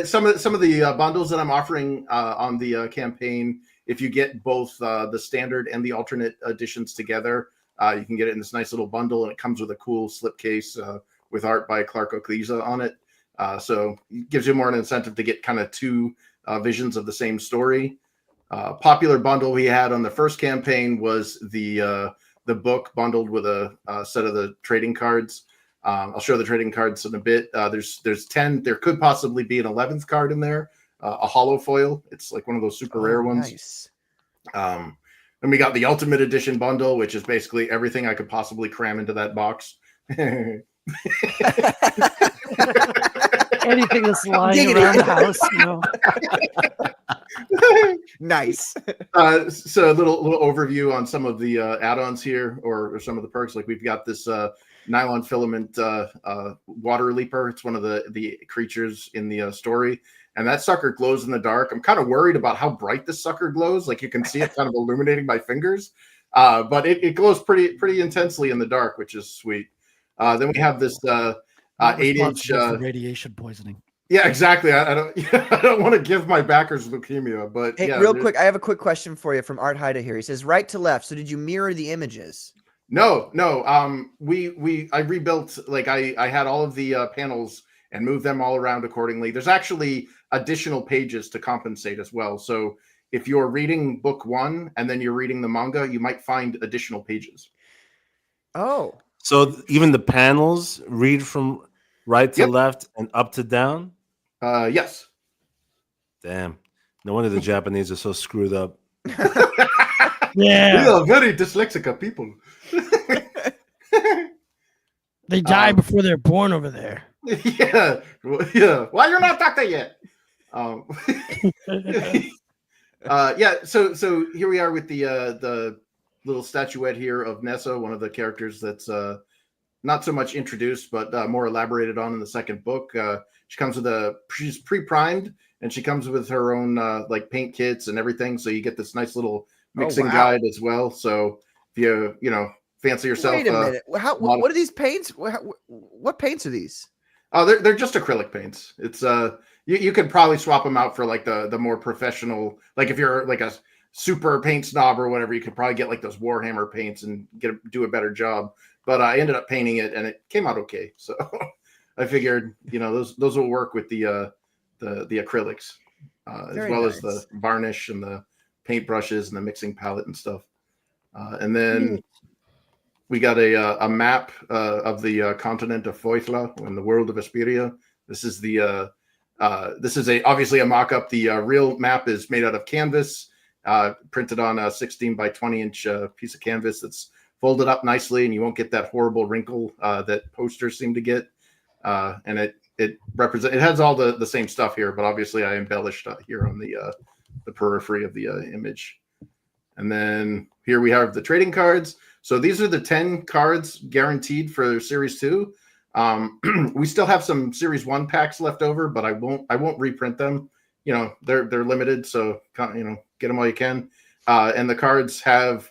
Speaker 5: Some of the bundles that I'm offering on the campaign, if you get both the standard and the alternate editions together, you can get it in this nice little bundle, and it comes with a cool slipcase with art by Clark Ocliza on it. So it gives you more an incentive to get kind of 2 visions of the same story. Popular bundle we had on the first campaign was the book bundled with a set of the trading cards. I'll show the trading cards in a bit. There's 10. There could possibly be an 11th card in there, a hollow foil. It's like one of those super rare ones.
Speaker 1: Nice.
Speaker 5: And we got the Ultimate Edition bundle, which is basically everything I could possibly cram into that box.
Speaker 3: Anything that's lying around the house,
Speaker 1: Nice.
Speaker 5: So a little overview on some of the add-ons here, or some of the perks. Like we've got this nylon filament water leaper. It's one of the creatures in the story, and that sucker glows in the dark. I'm kind of worried about how bright this sucker glows. Like you can see it kind of illuminating my fingers, but it glows pretty intensely in the dark, which is sweet. Then we have this 8-inch
Speaker 3: radiation poisoning.
Speaker 5: Yeah, exactly. I don't. I don't want to give my backers leukemia, but
Speaker 1: Hey,
Speaker 5: yeah,
Speaker 1: real quick, I have a quick question for you from Art Haida here. He says right to left. So did you mirror the images?
Speaker 5: No. I rebuilt, like, I had all of the panels and moved them all around accordingly. There's actually additional pages to compensate as well. So if you're reading book 1 and then you're reading the manga, you might find additional pages.
Speaker 1: Oh,
Speaker 2: So even the panels read from right to
Speaker 5: Yep.
Speaker 2: left and up to down.
Speaker 5: Yes.
Speaker 2: Damn. No wonder the Japanese are so screwed up.
Speaker 5: We
Speaker 6: Yeah,
Speaker 5: are very dyslexic people.
Speaker 6: they die before they're born over there.
Speaker 5: Yeah. Why you're not doctor yet? Yeah. So here we are with the little statuette here of Nessa, one of the characters that's not so much introduced, but more elaborated on in the second book. She's pre-primed, and she comes with her own like paint kits and everything. So you get this nice little mixing
Speaker 1: wow.
Speaker 5: guide as well. So if you fancy yourself,
Speaker 1: wait a minute. What are these paints? What paints are these?
Speaker 5: oh, they're just acrylic paints. It's you could probably swap them out for like the more professional, like if you're like a super paint snob or whatever, you could probably get like those Warhammer paints and do a better job. But I ended up painting it and it came out okay. So I figured, those will work with the acrylics, as well as the varnish and the paint brushes and the mixing palette and stuff. And then we got a map of the continent of Foithla and the world of Asperia. This is obviously a mock-up. The real map is made out of canvas, printed on a 16 by 20 inch piece of canvas that's folded up nicely, and you won't get that horrible wrinkle that posters seem to get. And it has all the same stuff here, but obviously I embellished here on the periphery of the image. And then here we have the trading cards. So these are the 10 cards guaranteed for Series 2. We still have some Series 1 packs left over, but I won't reprint them. They're limited, so get them while you can. And the cards have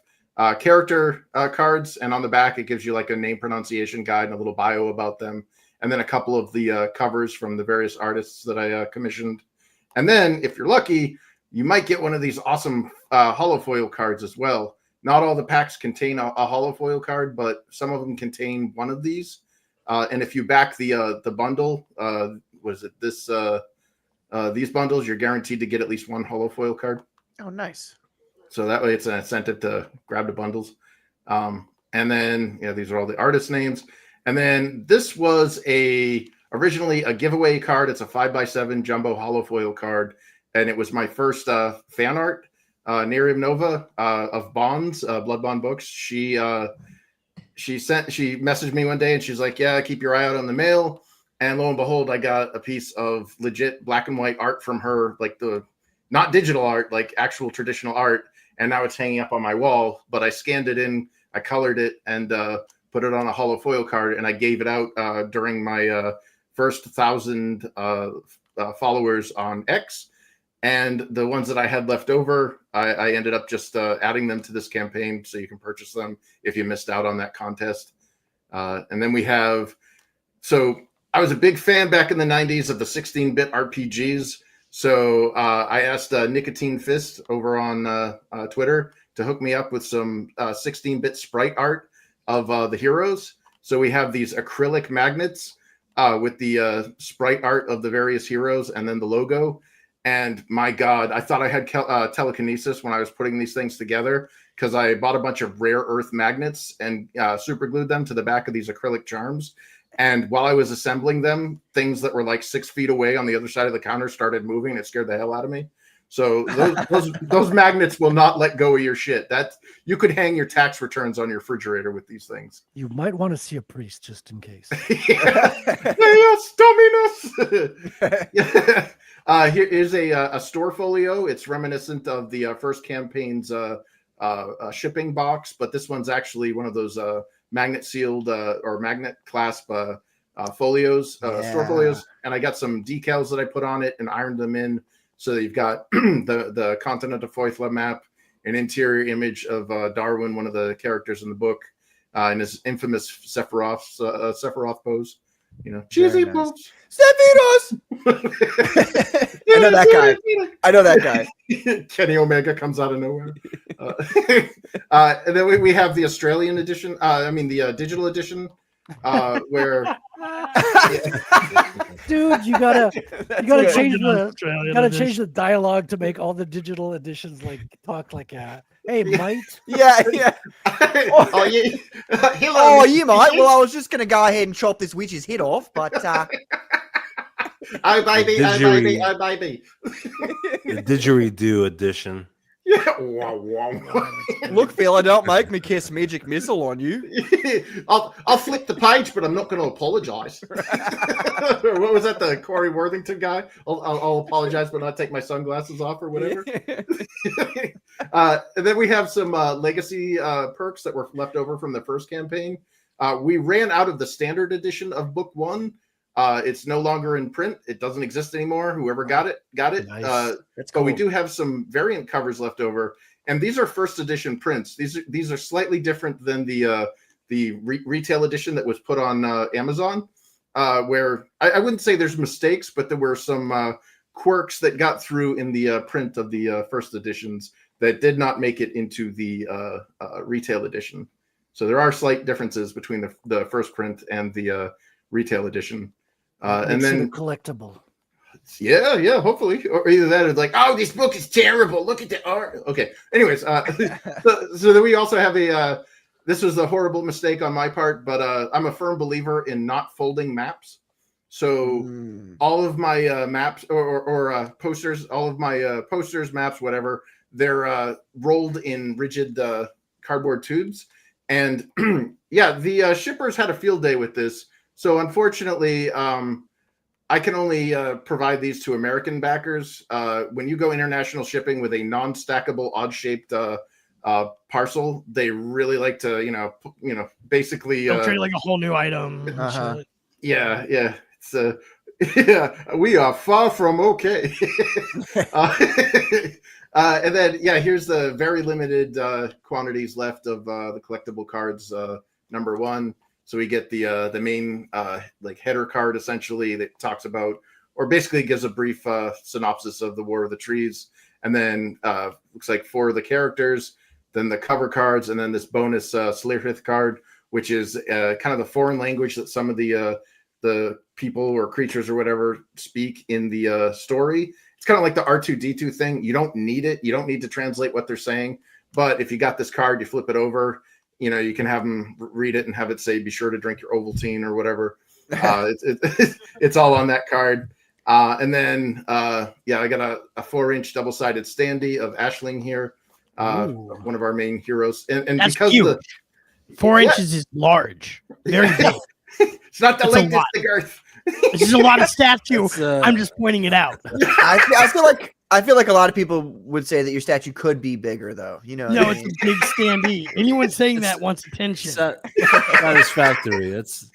Speaker 5: character cards, and on the back it gives you like a name pronunciation guide and a little bio about them, and then a couple of the covers from the various artists that I commissioned. And then if you're lucky, you might get one of these awesome holofoil cards as well. Not all the packs contain a holofoil card, but some of them contain one of these. And if you back the bundle, these bundles, you're guaranteed to get at least one holofoil card.
Speaker 1: Oh, nice.
Speaker 5: So that way it's an incentive to grab the bundles. And then these are all the artist names. And then this was originally a giveaway card. It's a 5x7 jumbo holofoil card. And it was my first fan art. Nerium Nova of Bonds, Blood Bond Books. She messaged me one day and she's like, yeah, keep your eye out on the mail. And lo and behold, I got a piece of legit black and white art from her, like not digital art, like actual traditional art. And now it's hanging up on my wall, but I scanned it in, I colored it, and put it on a holofoil card, and I gave it out during my first 1,000 followers on X. And the ones that I had left over, I ended up just adding them to this campaign, so you can purchase them if you missed out on that contest. And then so I was a big fan back in the 90s of the 16-bit RPGs. So I asked Nicotine Fist over on Twitter to hook me up with some 16-bit sprite art of the heroes. So we have these acrylic magnets with the sprite art of the various heroes and then the logo. And my God, I thought I had telekinesis when I was putting these things together, because I bought a bunch of rare earth magnets and super glued them to the back of these acrylic charms. And while I was assembling them, things that were like 6 feet away on the other side of the counter started moving. It scared the hell out of me. So those magnets will not let go of your shit. You could hang your tax returns on your refrigerator with these things.
Speaker 3: You might want to see a priest just in case.
Speaker 5: Here is a store folio. It's reminiscent of the first campaign's shipping box, but this one's actually one of those magnet sealed or magnet clasp folios, store folios. And I got some decals that I put on it and ironed them in. So you've got the continent of Foithla map, an interior image of Darwin, one of the characters in the book, in his infamous Sephiroth pose. You know,
Speaker 1: Very
Speaker 5: cheesy
Speaker 1: nice.
Speaker 5: balls.
Speaker 1: Stevitos! I know that guy. I know that guy.
Speaker 5: Kenny Omega comes out of nowhere. And then we have the Australian edition. The digital edition, where
Speaker 3: Dude, you gotta
Speaker 1: That's
Speaker 3: gotta
Speaker 1: good.
Speaker 3: change the
Speaker 6: Australian
Speaker 3: gotta
Speaker 6: edition.
Speaker 3: change the dialogue to make all the digital editions like talk like hey mate.
Speaker 1: Yeah, yeah.
Speaker 5: oh yeah, hello.
Speaker 1: Oh,
Speaker 5: Mr.
Speaker 1: you might.
Speaker 5: Fisher.
Speaker 1: Well, I was just gonna go ahead and chop this witch's head off, but
Speaker 5: Oh baby, oh baby,
Speaker 2: Didgeridoo.
Speaker 5: oh baby.
Speaker 2: The didgeridoo edition.
Speaker 5: Yeah. Wow, wow.
Speaker 1: look, fella, don't make me cast magic missile on you.
Speaker 5: I'll flip the page, but I'm not going to apologize. What was that? The Corey Worthington guy? I'll apologize, but not take my sunglasses off or whatever. And then we have some legacy perks that were left over from the first campaign. We ran out of the standard edition of book 1. It's no longer in print. It doesn't exist anymore. Whoever got it.
Speaker 3: Nice.
Speaker 1: That's
Speaker 5: But we do have some variant covers left over, and these are first edition prints. These are slightly different than the retail edition that was put on Amazon, where I wouldn't say there's mistakes, but there were some quirks that got through in the print of the first editions that did not make it into the retail edition. So there are slight differences between the first print and the retail edition. And
Speaker 3: Makes it a
Speaker 5: then
Speaker 3: collectible.
Speaker 5: yeah, hopefully, or either that or like, oh, this book is terrible. Look at the art. Okay. Anyways, so then we also have this was a horrible mistake on my part, but I'm a firm believer in not folding maps. So all of my maps or posters, all of my posters, maps, whatever, they're rolled in rigid cardboard tubes. And yeah, the shippers had a field day with this. So unfortunately, I can only provide these to American backers. When you go international shipping with a non-stackable, odd-shaped parcel, they really like to, basically.
Speaker 6: They'll create like a whole new item. and
Speaker 1: Uh-huh.
Speaker 6: shit.
Speaker 5: Yeah. It's yeah. We are far from okay. And then here's the very limited quantities left of the collectible cards. Number 1. So we get the main like header card essentially that talks about, or basically gives a brief synopsis of the War of the Trees, and then looks like 4 of the characters, then the cover cards, and then this bonus Slirith card, which is kind of the foreign language that some of the people or creatures or whatever speak in the story. It's kind of like the R2D2 thing. You don't need it. You don't need to translate what they're saying. But if you got this card, you flip it over. You can have them read it and have it say, be sure to drink your Ovaltine or whatever. It's all on that card. And then, I got a 4-inch double-sided standee of Ashling here, one of our main heroes. And
Speaker 6: That's
Speaker 5: because
Speaker 6: huge. 4 inches is large. Very big.
Speaker 5: it's not the
Speaker 6: That's a
Speaker 5: length,
Speaker 6: lot.
Speaker 5: it's the girth.
Speaker 6: This is a lot of statue.
Speaker 2: It's,
Speaker 6: I'm just pointing it out.
Speaker 1: I feel like a lot of people would say that your statue could be bigger, though. You know, what
Speaker 6: No,
Speaker 1: I
Speaker 6: it's
Speaker 1: mean?
Speaker 6: a big standee. Anyone saying that wants attention.
Speaker 2: Satisfactory. It's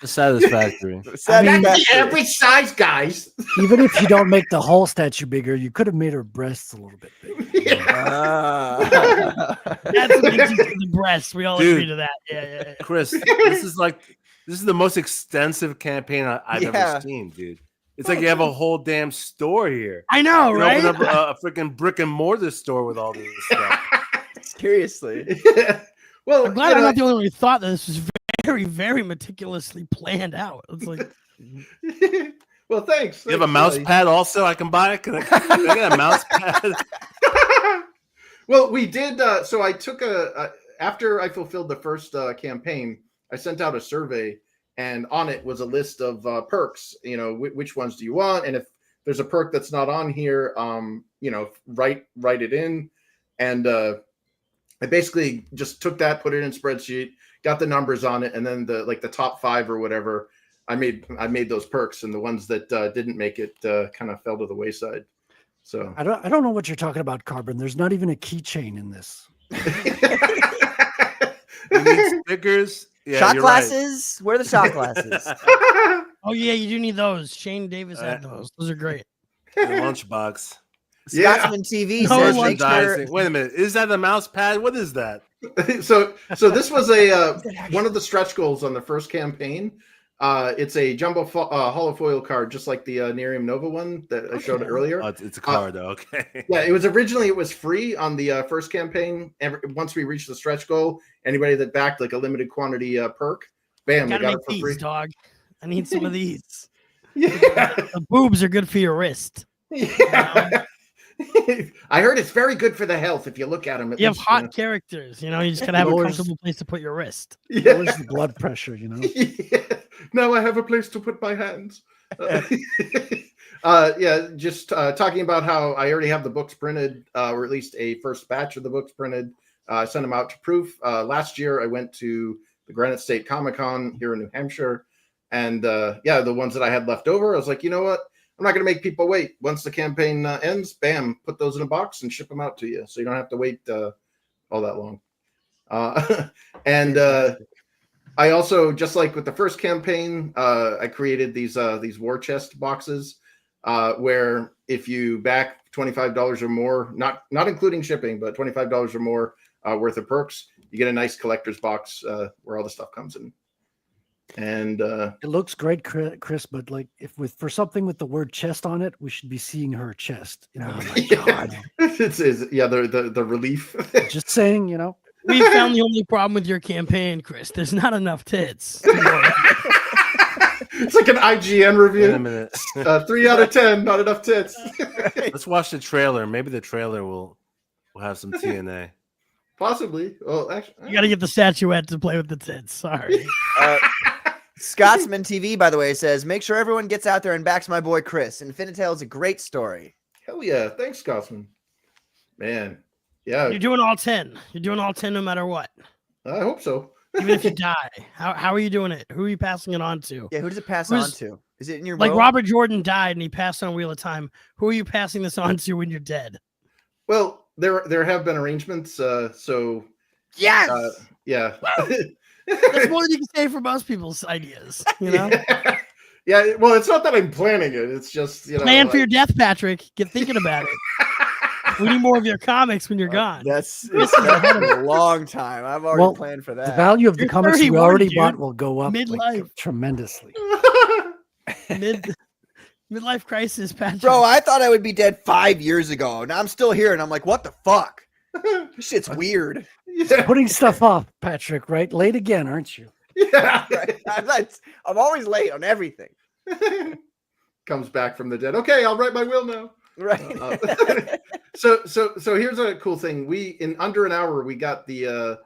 Speaker 2: satisfactory.
Speaker 1: Satisfactory.
Speaker 5: Average size, guys.
Speaker 3: Even if you don't make the whole statue bigger, you could have made her breasts a little bit bigger.
Speaker 6: That's what makes you to the breasts. We all
Speaker 2: Dude.
Speaker 6: agree to that. Yeah.
Speaker 2: Chris, this is the most extensive campaign I've
Speaker 1: Yeah.
Speaker 2: ever seen, dude. It's like you have a whole damn store here.
Speaker 6: I know,
Speaker 2: You
Speaker 6: right?
Speaker 2: open up a freaking brick and mortar store with all this stuff.
Speaker 1: Seriously.
Speaker 5: Well,
Speaker 6: I'm glad I'm not the only one who thought that this was very, very meticulously planned out. It's like,
Speaker 5: well, thanks.
Speaker 2: You have a mouse pad also I can buy? Can I get a mouse pad?
Speaker 5: Well, we did. So I took after I fulfilled the first campaign, I sent out a survey, and on it was a list of perks. Which ones do you want? And if there's a perk that's not on here, write it in. And I basically just took that, put it in a spreadsheet, got the numbers on it, and then the top 5 or whatever, I made those perks, and the ones that didn't make it kind of fell to the wayside. So
Speaker 3: I don't know what you're talking about, Carbon. There's not even a keychain in this.
Speaker 2: You need stickers. Yeah,
Speaker 1: shot
Speaker 2: you're right.
Speaker 1: glasses? Where are the shot glasses?
Speaker 6: oh yeah, you do need those. Shane Davis had those. Those are great.
Speaker 2: The lunchbox.
Speaker 5: Yeah.
Speaker 1: Scotsman TV
Speaker 6: No
Speaker 1: says
Speaker 6: lunch
Speaker 1: make sure.
Speaker 2: Merchandising. Wait a minute. Is that the mouse pad? What is that?
Speaker 5: so this was one of the stretch goals on the first campaign. It's a jumbo hollow foil card, just like the Nerium Nova one that I showed earlier.
Speaker 2: Oh, it's a card, though. Okay.
Speaker 5: Yeah, it was free on the first campaign. Once we reached the stretch goal, anybody that backed like a limited quantity perk, bam, they
Speaker 6: Gotta
Speaker 5: got
Speaker 6: make
Speaker 5: it for
Speaker 6: these,
Speaker 5: free.
Speaker 6: dog. I need some of these.
Speaker 5: Yeah.
Speaker 6: The boobs are good for your wrist.
Speaker 5: Yeah. I heard it's very good for the health if you look at them.
Speaker 6: You have hot characters, you just gotta have a
Speaker 3: Lowers-
Speaker 6: comfortable place to put your wrist.
Speaker 5: Yeah.
Speaker 3: Lowers the blood pressure,
Speaker 5: Yeah. Now I have a place to put my hands. Just talking about how I already have the books printed, or at least a first batch of the books printed. I sent them out to proof. Last year, I went to the Granite State Comic-Con here in New Hampshire. And the ones that I had left over, I was like, you know what? I'm not going to make people wait. Once the campaign ends, bam, put those in a box and ship them out to you. So you don't have to wait all that long. I also, just like with the first campaign, I created these war chest boxes where if you back $25 or more, not including shipping, but $25 or more worth of perks, you get a nice collector's box where all the stuff comes in. And
Speaker 3: it looks great, Chris. But like, for something with the word chest on it, we should be seeing her chest. Oh my god!
Speaker 5: the relief.
Speaker 3: Just saying,
Speaker 6: We found the only problem with your campaign, Chris. There's not enough tits.
Speaker 5: It's like an IGN review.
Speaker 2: Wait a minute.
Speaker 5: 3 out of 10, not enough tits.
Speaker 2: Let's watch the trailer. Maybe the trailer will have some TNA.
Speaker 5: Possibly. Well, actually,
Speaker 6: You got to get the statuette to play with the tits. Sorry.
Speaker 1: Scotsman TV, by the way, says, make sure everyone gets out there and backs my boy Chris. Infinitale is a great story.
Speaker 5: hell yeah. Thanks, Scotsman. Man. Yeah.
Speaker 6: You're doing all 10. You're doing all 10 no matter what.
Speaker 5: I hope so.
Speaker 6: Even if you die. How are you doing it? Who are you passing it on to?
Speaker 1: Yeah, who does it pass on to? Is it in your
Speaker 6: Like
Speaker 1: will?
Speaker 6: Robert Jordan died and he passed on Wheel of Time. Who are you passing this on to when you're dead?
Speaker 5: Well, there have been arrangements. So
Speaker 6: Yes.
Speaker 5: yeah.
Speaker 6: That's more than you can say for most people's ideas.
Speaker 5: Yeah. Yeah. Well, it's not that I'm planning it. It's just
Speaker 6: Plan for your death, Patrick. Get thinking about it. We need more of your comics when you're gone.
Speaker 1: That's a long time. I've already planned for that.
Speaker 3: The value of the
Speaker 6: You're
Speaker 3: comics we
Speaker 6: 31,
Speaker 3: already
Speaker 6: dude.
Speaker 3: bought will go up
Speaker 6: Midlife.
Speaker 3: tremendously.
Speaker 6: Midlife crisis, Patrick.
Speaker 1: Bro, I thought I would be dead 5 years ago. Now I'm still here, and I'm like, what the fuck? This shit's weird.
Speaker 5: Yeah.
Speaker 3: Putting stuff off, Patrick, right? Late again, aren't you?
Speaker 5: Yeah.
Speaker 1: Right? I'm always late on everything.
Speaker 5: Comes back from the dead. Okay, I'll write my will now.
Speaker 1: Right.
Speaker 5: So here's a cool thing. We in under an hour we got the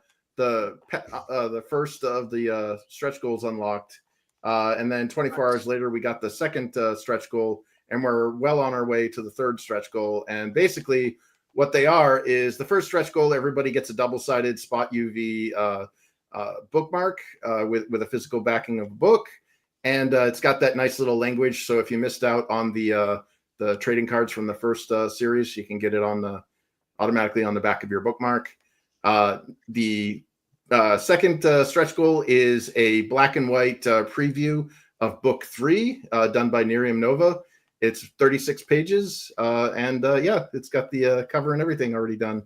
Speaker 5: first of the stretch goals unlocked, and then 24 hours later we got the second stretch goal, and we're well on our way to the third stretch goal. And basically, what they are is the first stretch goal. Everybody gets a double-sided spot UV bookmark with a physical backing of a book, and it's got that nice little language. So if you missed out on the trading cards from the first series, you can get it automatically on the back of your bookmark. The second stretch goal is a black and white preview of book 3 done by Nerium Nova. It's 36 pages, and it's got the cover and everything already done.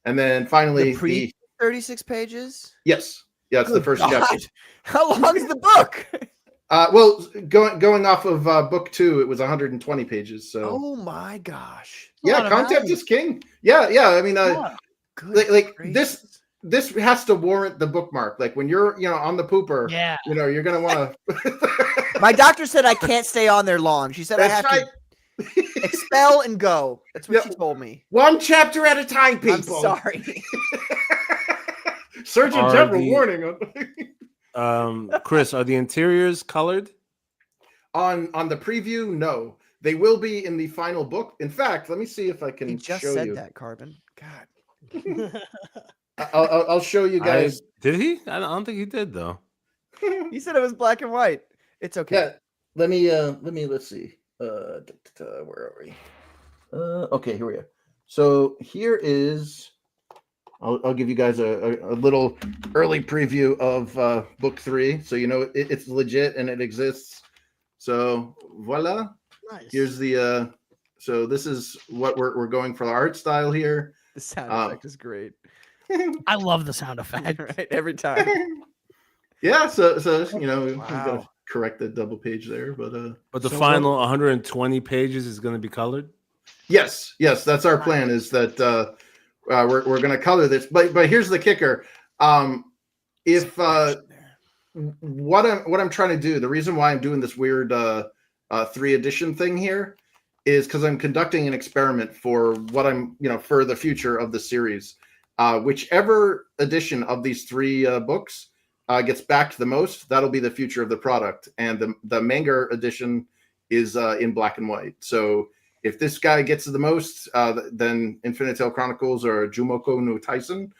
Speaker 5: And then finally,
Speaker 1: 36 pages?
Speaker 5: Yes. Yeah, it's the first chapter.
Speaker 1: How long is the book?
Speaker 5: Well, going off of book 2, it was 120 pages. So,
Speaker 1: oh my gosh!
Speaker 5: Yeah, content is king. Yeah. I mean, like
Speaker 1: gracious.
Speaker 5: this has to warrant the bookmark. Like when you're, on the pooper,
Speaker 6: Yeah.
Speaker 5: you're gonna want to.
Speaker 1: My doctor said I can't stay on there long. She said I have
Speaker 5: That's
Speaker 1: to expel and go. That's what
Speaker 5: Yeah.
Speaker 1: she told me.
Speaker 5: One chapter at a time, people.
Speaker 1: I'm sorry.
Speaker 5: Surgeon General warning.
Speaker 2: Chris, are the interiors colored?
Speaker 5: On the preview, no. They will be in the final book. In fact, let me see if I can
Speaker 1: He just
Speaker 5: show
Speaker 1: said
Speaker 5: you.
Speaker 1: that, Carbon. God.
Speaker 5: I'll show you guys.
Speaker 2: Did he? I don't think he did though.
Speaker 1: He said it was black and white. It's okay.
Speaker 5: Yeah. Let's see. Where are we? Okay, here we are. So here is. I'll give you guys a little early preview of book 3, so it's legit and it exists. So voila.
Speaker 6: Nice.
Speaker 5: Here's the. So this is what we're going for the art style here.
Speaker 1: The sound effect is great.
Speaker 6: I love the sound effect.
Speaker 1: Right, every time.
Speaker 5: Yeah. So
Speaker 1: Wow.
Speaker 5: correct the double page there, but
Speaker 2: But the
Speaker 3: So
Speaker 2: final 120 pages is going to be colored.
Speaker 5: yes, that's our plan. Is that we're going to color this, but here's the kicker. If what I'm trying to do, the reason why I'm doing this weird 3 edition thing here is because I'm conducting an experiment for what I'm for the future of the series. Whichever edition of these 3 books gets backed the most, that'll be the future of the product. And the manga edition is in black and white. So if this guy gets the most, then Infinitale Chronicles or Jumoko no Taisen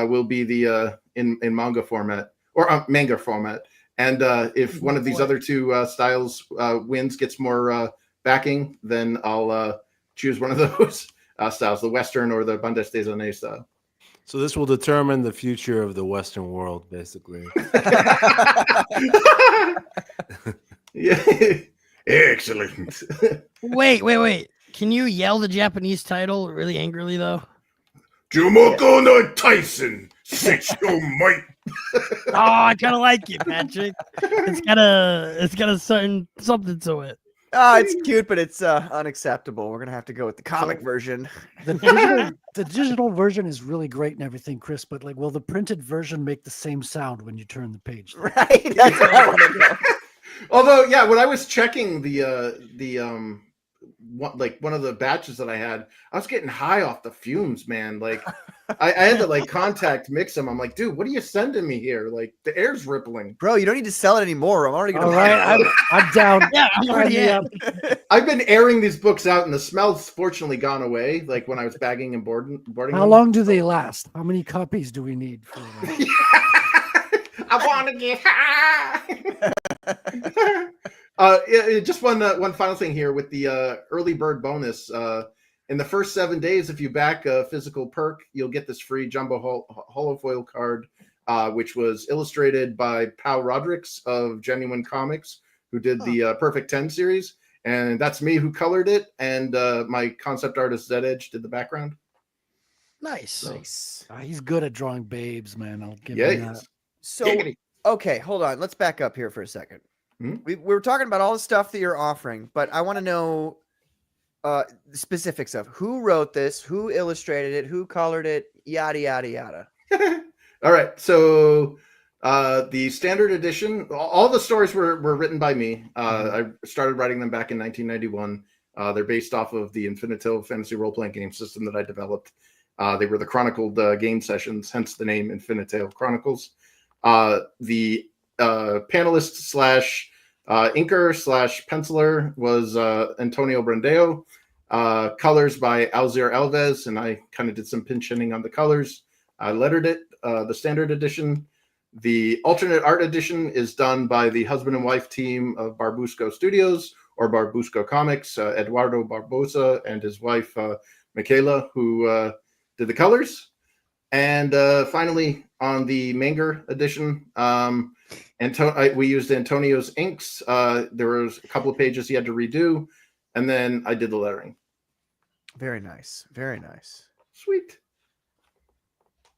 Speaker 5: will be the in manga format or manga format. And if one of these other 2 styles wins, gets more backing, then I'll choose one of those styles, the Western or the bandes des années style.
Speaker 2: So this will determine the future of the Western world, basically.
Speaker 5: Yeah, excellent.
Speaker 6: Wait. Can you yell the Japanese title really angrily though?
Speaker 5: Jumoko no Taisen, sexual might.
Speaker 6: Oh, I kind of like it, Patrick. It's got a certain something to it.
Speaker 1: It's cute, but it's unacceptable. We're gonna have to go with the comic version.
Speaker 3: The digital version is really great and everything, Chris. But like, will the printed version make the same sound when you turn the page?
Speaker 1: Right? That's what I want to know.
Speaker 5: Although, yeah, when I was checking one of the batches that I had, I was getting high off the fumes, man. Like, I had to like contact Mixum. I'm like, dude, what are you sending me here? Like, the air's rippling.
Speaker 1: Bro, you don't need to sell it anymore. I'm already gonna.
Speaker 3: All right, I'm down.
Speaker 6: Yeah, I'm already
Speaker 3: Sign me
Speaker 6: in.
Speaker 3: up.
Speaker 5: I've been airing these books out, and the smell's fortunately gone away. Like when I was bagging and boarding
Speaker 3: How
Speaker 5: them.
Speaker 3: long do they last? How many copies do we need for that?
Speaker 5: I want to get high. Just one final thing here with the early bird bonus. In the first 7 days, if you back a physical perk, you'll get this free jumbo holofoil card, which was illustrated by Pal Rodricks of Genuine Comics, who did the Perfect 10 series. And that's me who colored it. And my concept artist, Zed Edge, did the background.
Speaker 6: Nice.
Speaker 1: Nice.
Speaker 3: He's good at drawing babes, man. I'll give
Speaker 5: Yeah,
Speaker 3: him
Speaker 5: he
Speaker 3: that.
Speaker 5: is.
Speaker 1: So,
Speaker 5: Giggity.
Speaker 1: okay, hold on. Let's back up here for a second.
Speaker 5: Hmm?
Speaker 1: We were talking about all the stuff that you're offering, but I want to know the specifics of who wrote this, who illustrated it, who colored it, yada, yada, yada.
Speaker 5: All right. So the standard edition, all the stories were written by me. I started writing them back in 1991. They're based off of the Infinitale fantasy role-playing game system that I developed. They were the chronicled game sessions, hence the name Infinitale Chronicles. The panelist slash inker slash penciler was Antonio Brandeo. Colors by Alzir Alves, and I kind of did some pinch-hitting on the colors. I lettered it, the standard edition. The alternate art edition is done by the husband and wife team of Barbusco Studios or Barbusco Comics, Eduardo Barbosa and his wife, Michaela, who did the colors. And finally, on the manga edition, we used Antonio's inks. There was a couple of pages he had to redo, and then I did the lettering.
Speaker 1: Very nice. Very nice.
Speaker 5: Sweet.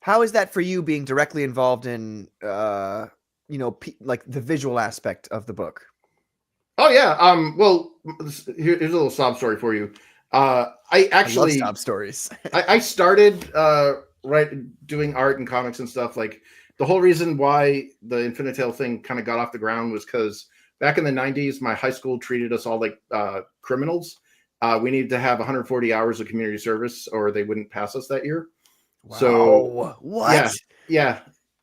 Speaker 1: How is that for you being directly involved in, like the visual aspect of the book?
Speaker 5: Oh yeah. Well, here's a little sob story for you. I actually
Speaker 1: I love sob stories.
Speaker 5: I started doing art and comics and stuff. Like the whole reason why the Infinitale thing kind of got off the ground was because back in the 90s, my high school treated us all like criminals. We needed to have 140 hours of community service or they wouldn't pass us that year.
Speaker 1: Wow.
Speaker 5: So
Speaker 1: what?
Speaker 5: Yeah,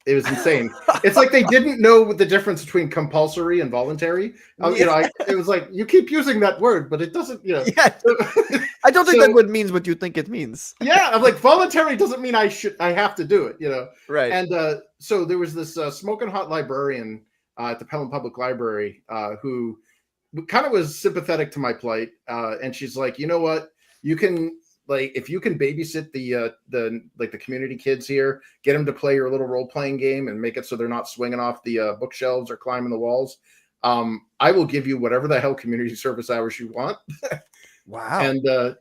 Speaker 5: it was insane. It's like they didn't know the difference between compulsory and voluntary. It was like, you keep using that word, but it doesn't,
Speaker 1: Yeah. I don't think that word means what you think it means.
Speaker 5: Yeah, I'm like, voluntary doesn't mean I have to do it,
Speaker 1: Right.
Speaker 5: And so there was this smoking hot librarian at the Pelham Public Library who kind of was sympathetic to my plight, and she's like, you know what, you can, like, if you can babysit the community kids here, get them to play your little role-playing game and make it so they're not swinging off the bookshelves or climbing the walls, I will give you whatever the hell community service hours you want.
Speaker 1: Wow.
Speaker 5: And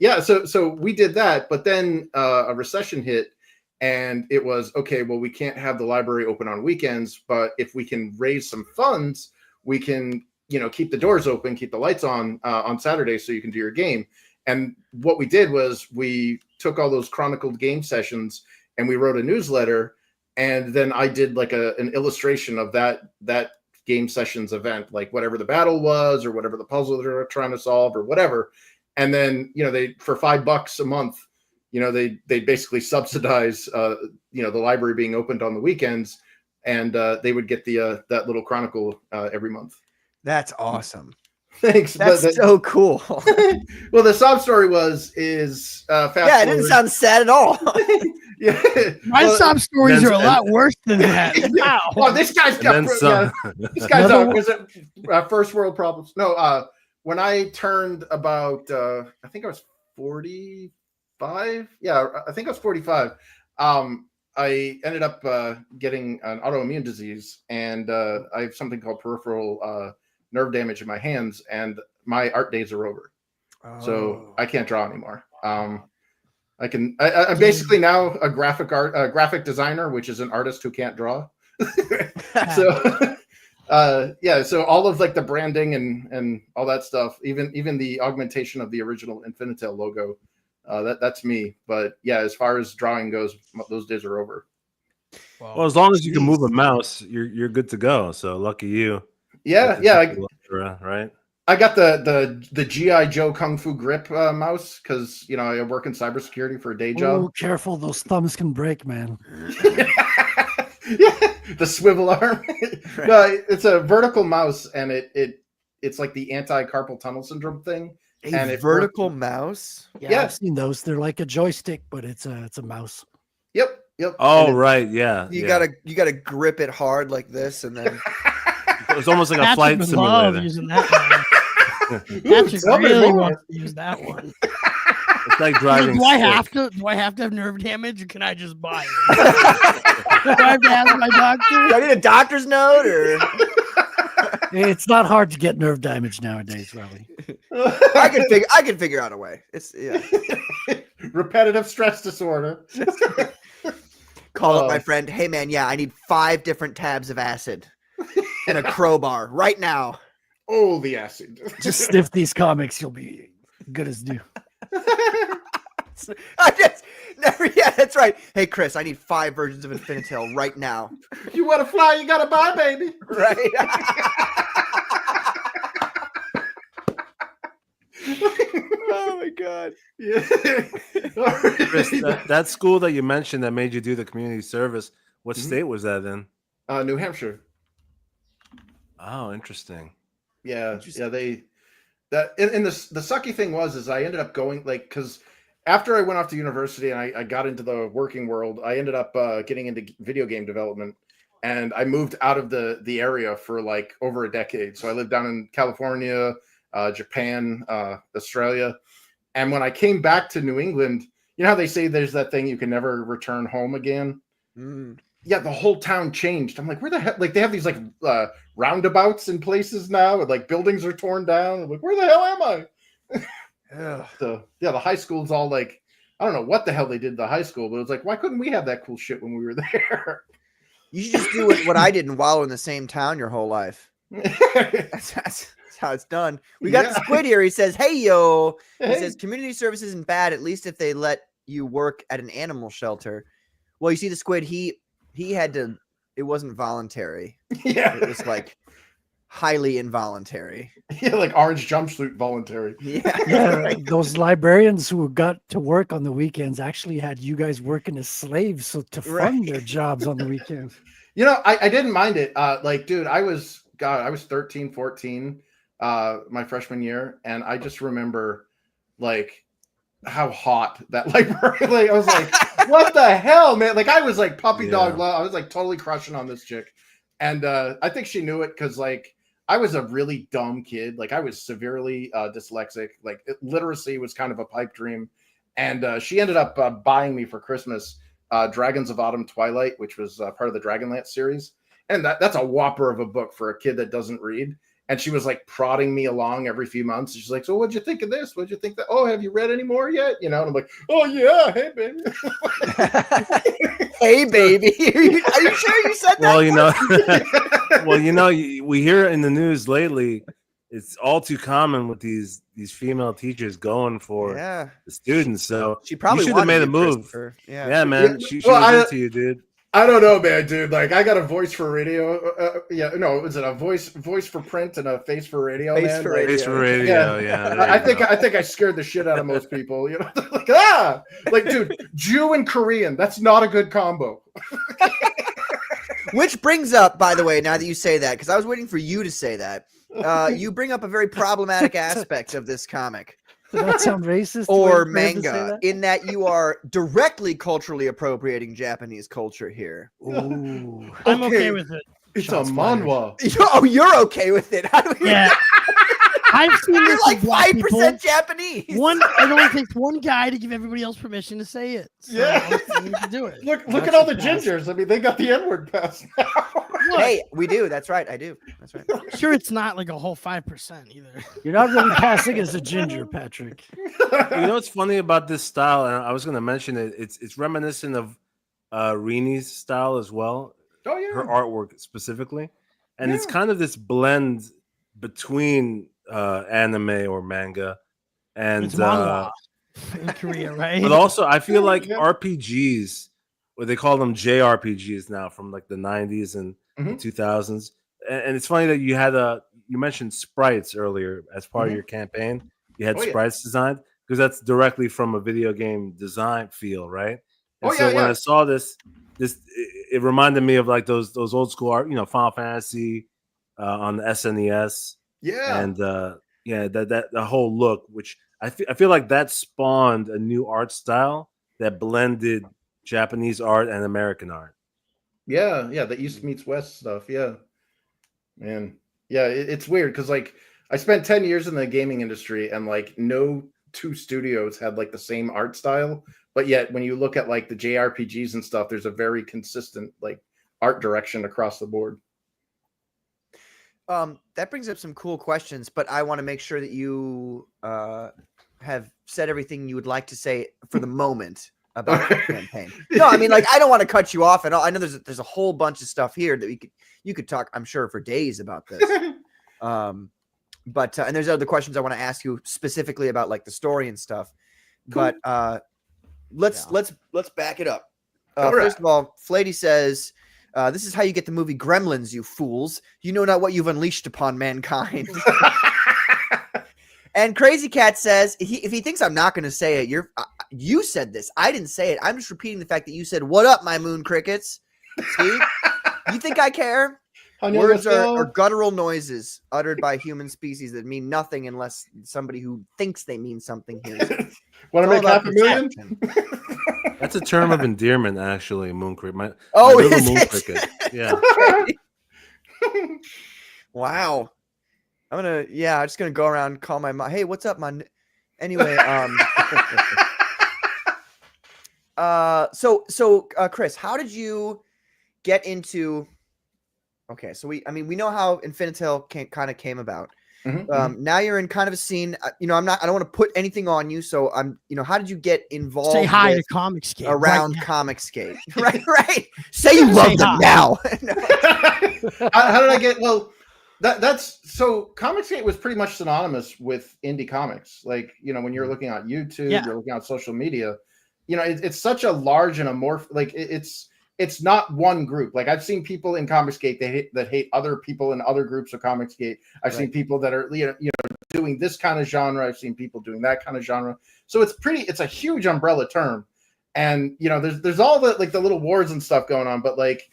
Speaker 5: so we did that, but then a recession hit, and it was okay. Well, we can't have the library open on weekends, but if we can raise some funds, we can, keep the doors open, keep the lights on Saturday so you can do your game. And what we did was we took all those chronicled game sessions and we wrote a newsletter. And then I did like an illustration of that game sessions event, like whatever the battle was or whatever the puzzle they were trying to solve or whatever. And then, they, for $5 a month, they basically subsidize, the library being opened on the weekends, and they would get that little chronicle every month.
Speaker 1: That's awesome.
Speaker 5: Thanks.
Speaker 1: That's so cool.
Speaker 5: Well, the sob story is fast.
Speaker 1: Yeah, it didn't sound sad at all.
Speaker 5: Yeah.
Speaker 6: My sob stories are a lot worse than that. Wow.
Speaker 5: Oh, this guy's got this guy's was it first world problems. No, when I turned about I think I was 45. Yeah, I think I was 45. I ended up getting an autoimmune disease, and I have something called peripheral nerve damage in my hands, and my art days are over. So I can't draw anymore. I'm basically now a graphic designer, which is an artist who can't draw. So so all of like the branding and all that stuff, even the augmentation of the original Infinitale logo, that's me. But yeah, as far as drawing goes, those days are over.
Speaker 2: Well, as long as you can move a mouse, you're good to go. So lucky you.
Speaker 5: Yeah.
Speaker 2: Right.
Speaker 5: I got the G.I. Joe Kung Fu Grip mouse because I work in cybersecurity for a day job.
Speaker 3: Oh, careful! Those thumbs can break, man.
Speaker 5: Yeah, the swivel arm. Right. No, it's a vertical mouse, and it's like the anti-carpal tunnel syndrome thing.
Speaker 1: A vertical mouse.
Speaker 3: Yeah, I've seen those. They're like a joystick, but it's a mouse.
Speaker 5: Yep.
Speaker 2: Oh, right. Yeah.
Speaker 1: You gotta grip it hard like this, and then
Speaker 2: it's almost like a flight simulator.
Speaker 6: Using that one. Patrick really wants to use that one.
Speaker 2: It's like driving.
Speaker 6: Do I have to have nerve damage, or can I just buy it? Do I have to ask my doctor?
Speaker 1: Do I need a doctor's note, or
Speaker 3: it's not hard to get nerve damage nowadays, Riley.
Speaker 1: I can figure out a way. It's
Speaker 5: repetitive stress disorder.
Speaker 1: Call up my friend. Hey man, I need 5 different tabs of acid and a crowbar right now.
Speaker 5: Oh, the acid.
Speaker 3: Just sniff these comics, you'll be good as new.
Speaker 1: That's right. Hey Chris, I need 5 versions of Infinitale right now.
Speaker 5: You want to fly? You gotta buy, baby.
Speaker 1: Right. Oh my god.
Speaker 5: Yeah.
Speaker 2: Chris, that school that you mentioned that made you do the community service, what state was that in?
Speaker 5: New Hampshire.
Speaker 2: Oh, interesting.
Speaker 5: Yeah. The sucky thing was I ended up going because after I went off to university and I got into the working world, I ended up getting into video game development, and I moved out of the area for like over a decade. So I lived down in California, Japan, Australia. And when I came back to New England, you know how they say there's that thing you can never return home again?
Speaker 1: Mm.
Speaker 5: Yeah, the whole town changed. I'm like, where the hell? Like, they have these like roundabouts in places now, and like buildings are torn down. I'm like, where the hell am I? So yeah, the high school's all like, I don't know what the hell they did to the high school, but it was like, why couldn't we have that cool shit when we were there?
Speaker 1: You should just do what I did and wallow in the same town your whole life. That's how it's done. We got the Squid here. He says, hey, yo. He says, community service isn't bad, at least if they let you work at an animal shelter. Well, you see, the Squid, he had to, it wasn't voluntary.
Speaker 5: Yeah.
Speaker 1: It was like highly involuntary.
Speaker 5: Yeah, like orange jumpsuit voluntary.
Speaker 3: Yeah, those librarians who got to work on the weekends actually had you guys working as slaves to fund their jobs on the weekends.
Speaker 5: I didn't mind it. Like, dude, I was 13, 14 my freshman year, and I just remember like how hot that library. Like, I was like, what the hell, man? Like, I was like puppy dog love. I was like totally crushing on this chick, and I think she knew it because like I was a really dumb kid. Like, I was severely dyslexic. Like, literacy was kind of a pipe dream, and she ended up buying me for Christmas Dragons of Autumn Twilight, which was part of the Dragonlance series. And that's a whopper of a book for a kid that doesn't read. and she was like prodding me along every few months. She's like, "So what'd you think of this? What'd you think that? Oh, have you read any more yet?" You know, and I'm like, "Oh yeah, hey baby."
Speaker 1: Hey, baby. Are you sure you said that?
Speaker 2: Well, you know, we hear in the news lately, it's all too common with these female teachers going for
Speaker 1: Yeah.
Speaker 2: the students. So
Speaker 1: She probably
Speaker 2: you should have
Speaker 1: wanted
Speaker 2: made a
Speaker 1: you,
Speaker 2: move.
Speaker 1: Christopher.
Speaker 2: Yeah, man.
Speaker 5: Yeah,
Speaker 2: She
Speaker 5: well,
Speaker 2: was into you, dude.
Speaker 5: I don't know, man, dude. Like, I got a voice for radio. Was it a voice for print and a face for radio?
Speaker 1: Face
Speaker 5: man?
Speaker 1: for
Speaker 5: Like,
Speaker 1: radio.
Speaker 2: Face for radio, yeah. there
Speaker 5: I
Speaker 2: you
Speaker 5: think
Speaker 2: go.
Speaker 5: I think I scared the shit out of most people. You know, like, dude, Jew and Korean. That's not a good combo.
Speaker 1: Which brings up, by the way, now that you say that, because I was waiting for you to say that, you bring up a very problematic aspect of this comic.
Speaker 3: Does that sound racist?
Speaker 1: Or
Speaker 3: for him to say
Speaker 1: manga,
Speaker 3: that?
Speaker 1: in that you are directly culturally appropriating Japanese culture here.
Speaker 3: Ooh.
Speaker 6: I'm
Speaker 5: Okay.
Speaker 6: okay with it.
Speaker 5: It's
Speaker 3: Shots
Speaker 5: a
Speaker 3: fired.
Speaker 5: manhwa.
Speaker 1: Oh, you're okay with it. How do we
Speaker 6: Yeah. I've seen
Speaker 1: You're
Speaker 6: this
Speaker 1: like
Speaker 6: with black people.
Speaker 1: 5% Japanese.
Speaker 6: It only takes one guy to give everybody else permission to say it. So
Speaker 5: Yeah.
Speaker 6: I'm going to do it.
Speaker 5: Look
Speaker 3: That's
Speaker 5: at all the
Speaker 3: the pass.
Speaker 5: gingers. I mean, they got the N-word pass now.
Speaker 6: Look,
Speaker 1: Hey, we do. That's right. I do. That's right.
Speaker 6: sure, it's not like a whole 5% either.
Speaker 3: You're not really passing as a ginger, Patrick.
Speaker 2: You know what's funny about this style, and I was going to mention it. It's reminiscent of Rini's style as well.
Speaker 5: Oh yeah.
Speaker 2: Her artwork specifically, and it's
Speaker 5: Yeah.
Speaker 2: kind of this blend between anime or manga and
Speaker 6: It's manhwa in Korea, right?
Speaker 2: but also I feel like
Speaker 5: Yeah.
Speaker 2: RPGs, or they call them JRPGs now, from like the 90s and
Speaker 5: Mhm.
Speaker 2: 2000s. And it's funny that you mentioned sprites earlier as part of your campaign. You had
Speaker 5: Oh, yeah.
Speaker 2: sprites designed, because that's directly from a video game design feel, right? And
Speaker 5: Oh,
Speaker 2: so
Speaker 5: yeah,
Speaker 2: when
Speaker 5: yeah.
Speaker 2: I saw this it reminded me of like those old school art, Final Fantasy on the SNES.
Speaker 5: Yeah.
Speaker 2: And that the whole look, which I feel like that spawned a new art style that blended Japanese art and American art.
Speaker 5: Yeah, the East meets West stuff. Yeah, man. Yeah, it's weird because like I spent 10 years in the gaming industry, and like no two studios had like the same art style, but yet when you look at like the JRPGs and stuff, there's a very consistent like art direction across the board.
Speaker 1: That brings up some cool questions, but I want to make sure that you have said everything you would like to say for the moment about the campaign. No, I mean, like, I don't want to cut you off at all. I know there's a whole bunch of stuff here that you could talk, I'm sure, for days about this. But and there's other questions I want to ask you specifically about like the story and stuff.
Speaker 5: Cool.
Speaker 1: But let's back it up.
Speaker 5: All right.
Speaker 1: First of all, Flady says, this is how you get the movie Gremlins, you fools. You know not what you've unleashed upon mankind. And Crazy Cat says, if he thinks I'm not going to say it, you said this. I didn't say it. I'm just repeating the fact that you said, "What up, my moon crickets?" See? You think I care? Words are guttural noises uttered by human species that mean nothing unless somebody who thinks they mean something hears it.
Speaker 5: Want to make
Speaker 1: It's all about
Speaker 5: $500,000?
Speaker 1: perception.
Speaker 2: That's a term of endearment, actually. Moon cricket.
Speaker 1: Oh,
Speaker 2: my little
Speaker 1: is
Speaker 2: moon
Speaker 1: it?
Speaker 2: cricket. Yeah.
Speaker 1: Wow. I'm just gonna go around and call my mom. Hey, what's up, man? Anyway, so Chris, how did you get into? Okay, so we know how Infinitale came about.
Speaker 5: Mhm,
Speaker 1: Now you're in kind of a scene. I don't want to put anything on you, so how did you get involved?
Speaker 6: Say hi to
Speaker 1: with
Speaker 6: Comicsgate
Speaker 1: around
Speaker 6: right now.
Speaker 1: Comicsgate, right? Say you love them
Speaker 6: hi.
Speaker 1: now.
Speaker 5: How did I get? Well, that's so. Comicsgate was pretty much synonymous with indie comics. Like, when you're looking at YouTube,
Speaker 6: Yeah.
Speaker 5: you're looking at social media. It's such a large and amorphous. Like, it's not one group. Like, I've seen people in Comicsgate that hate other people in other groups of Comicsgate. I've seen people that are doing this kind of genre. I've seen people doing that kind of genre. So it's a huge umbrella term. And there's all the like the little wars and stuff going on, but like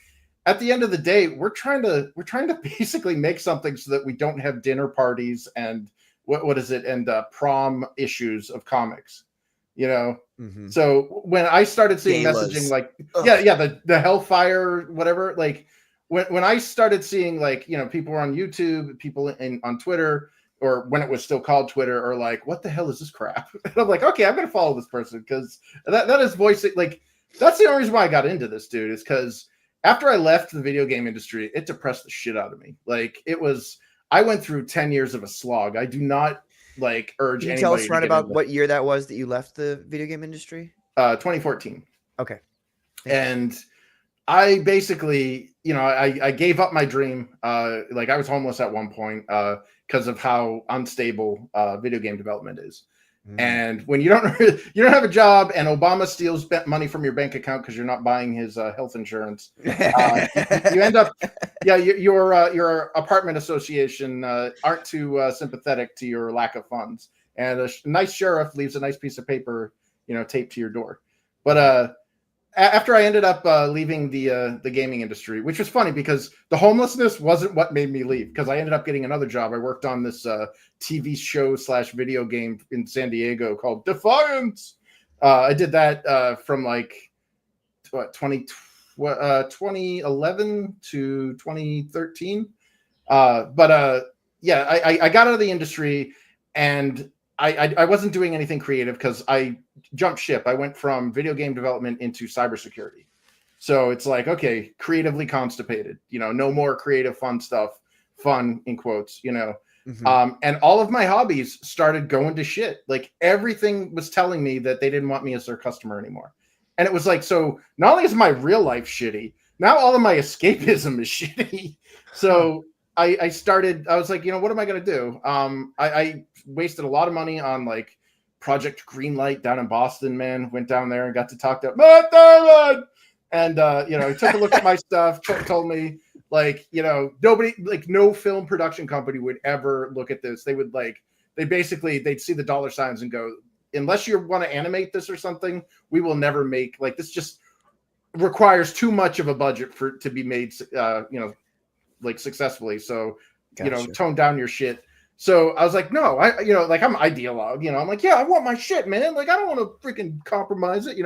Speaker 5: at the end of the day, we're trying to basically make something so that we don't have dinner parties and what is it, and prom issues of comics.
Speaker 1: Mhm.
Speaker 5: So when I started seeing
Speaker 1: Galas.
Speaker 5: messaging like
Speaker 1: Ugh.
Speaker 5: the Hellfire, whatever, like when I started seeing like people on YouTube, people on Twitter, or when it was still called Twitter, are like, what the hell is this crap? And I'm like, okay, I'm gonna follow this person because that is voicing, like, that's the only reason why I got into this, dude, is because after I left the video game industry, it depressed the shit out of me. Like, I went through 10 years of a slog. I do not like urge
Speaker 1: Can you
Speaker 5: anybody
Speaker 1: tell us
Speaker 5: to
Speaker 1: right
Speaker 5: get
Speaker 1: about
Speaker 5: into
Speaker 1: what year that was that you left the video game industry?
Speaker 5: 2014.
Speaker 1: Okay. Thank you.
Speaker 5: And I basically, I gave up my dream. Like I was homeless at one point because of how unstable video game development is. And when you don't have a job and Obama steals money from your bank account because you're not buying his health insurance, you end up, your apartment association aren't too sympathetic to your lack of funds, and a nice sheriff leaves a nice piece of paper, taped to your door. But after I ended up leaving the gaming industry, which was funny because the homelessness wasn't what made me leave, because I ended up getting another job. I worked on this TV show / video game in San Diego called Defiance. I did that from like 2011 to 2013. I got out of the industry, and I wasn't doing anything creative because I jumped ship. I went from video game development into cybersecurity. So it's like, okay, creatively constipated, no more creative fun stuff, fun in quotes, and all of my hobbies started going to shit. Like everything was telling me that they didn't want me as their customer anymore. And it was like, so not only is my real life shitty, now all of my escapism is shitty. So I was like, what am I going to do? I wasted a lot of money on like Project Greenlight down in Boston, man. Went down there and got to talk to Matt Damon. And, he took a look at my stuff, told me like, nobody, like no film production company would ever look at this. They would they'd see the dollar signs and go, unless you want to animate this or something, we will never make, like, this just requires too much of a budget to be made, like successfully. So,
Speaker 1: Gotcha.
Speaker 5: Tone down your shit. So I was like, no, I'm an ideologue, I'm like, yeah, I want my shit, man. Like, I don't want to freaking compromise it,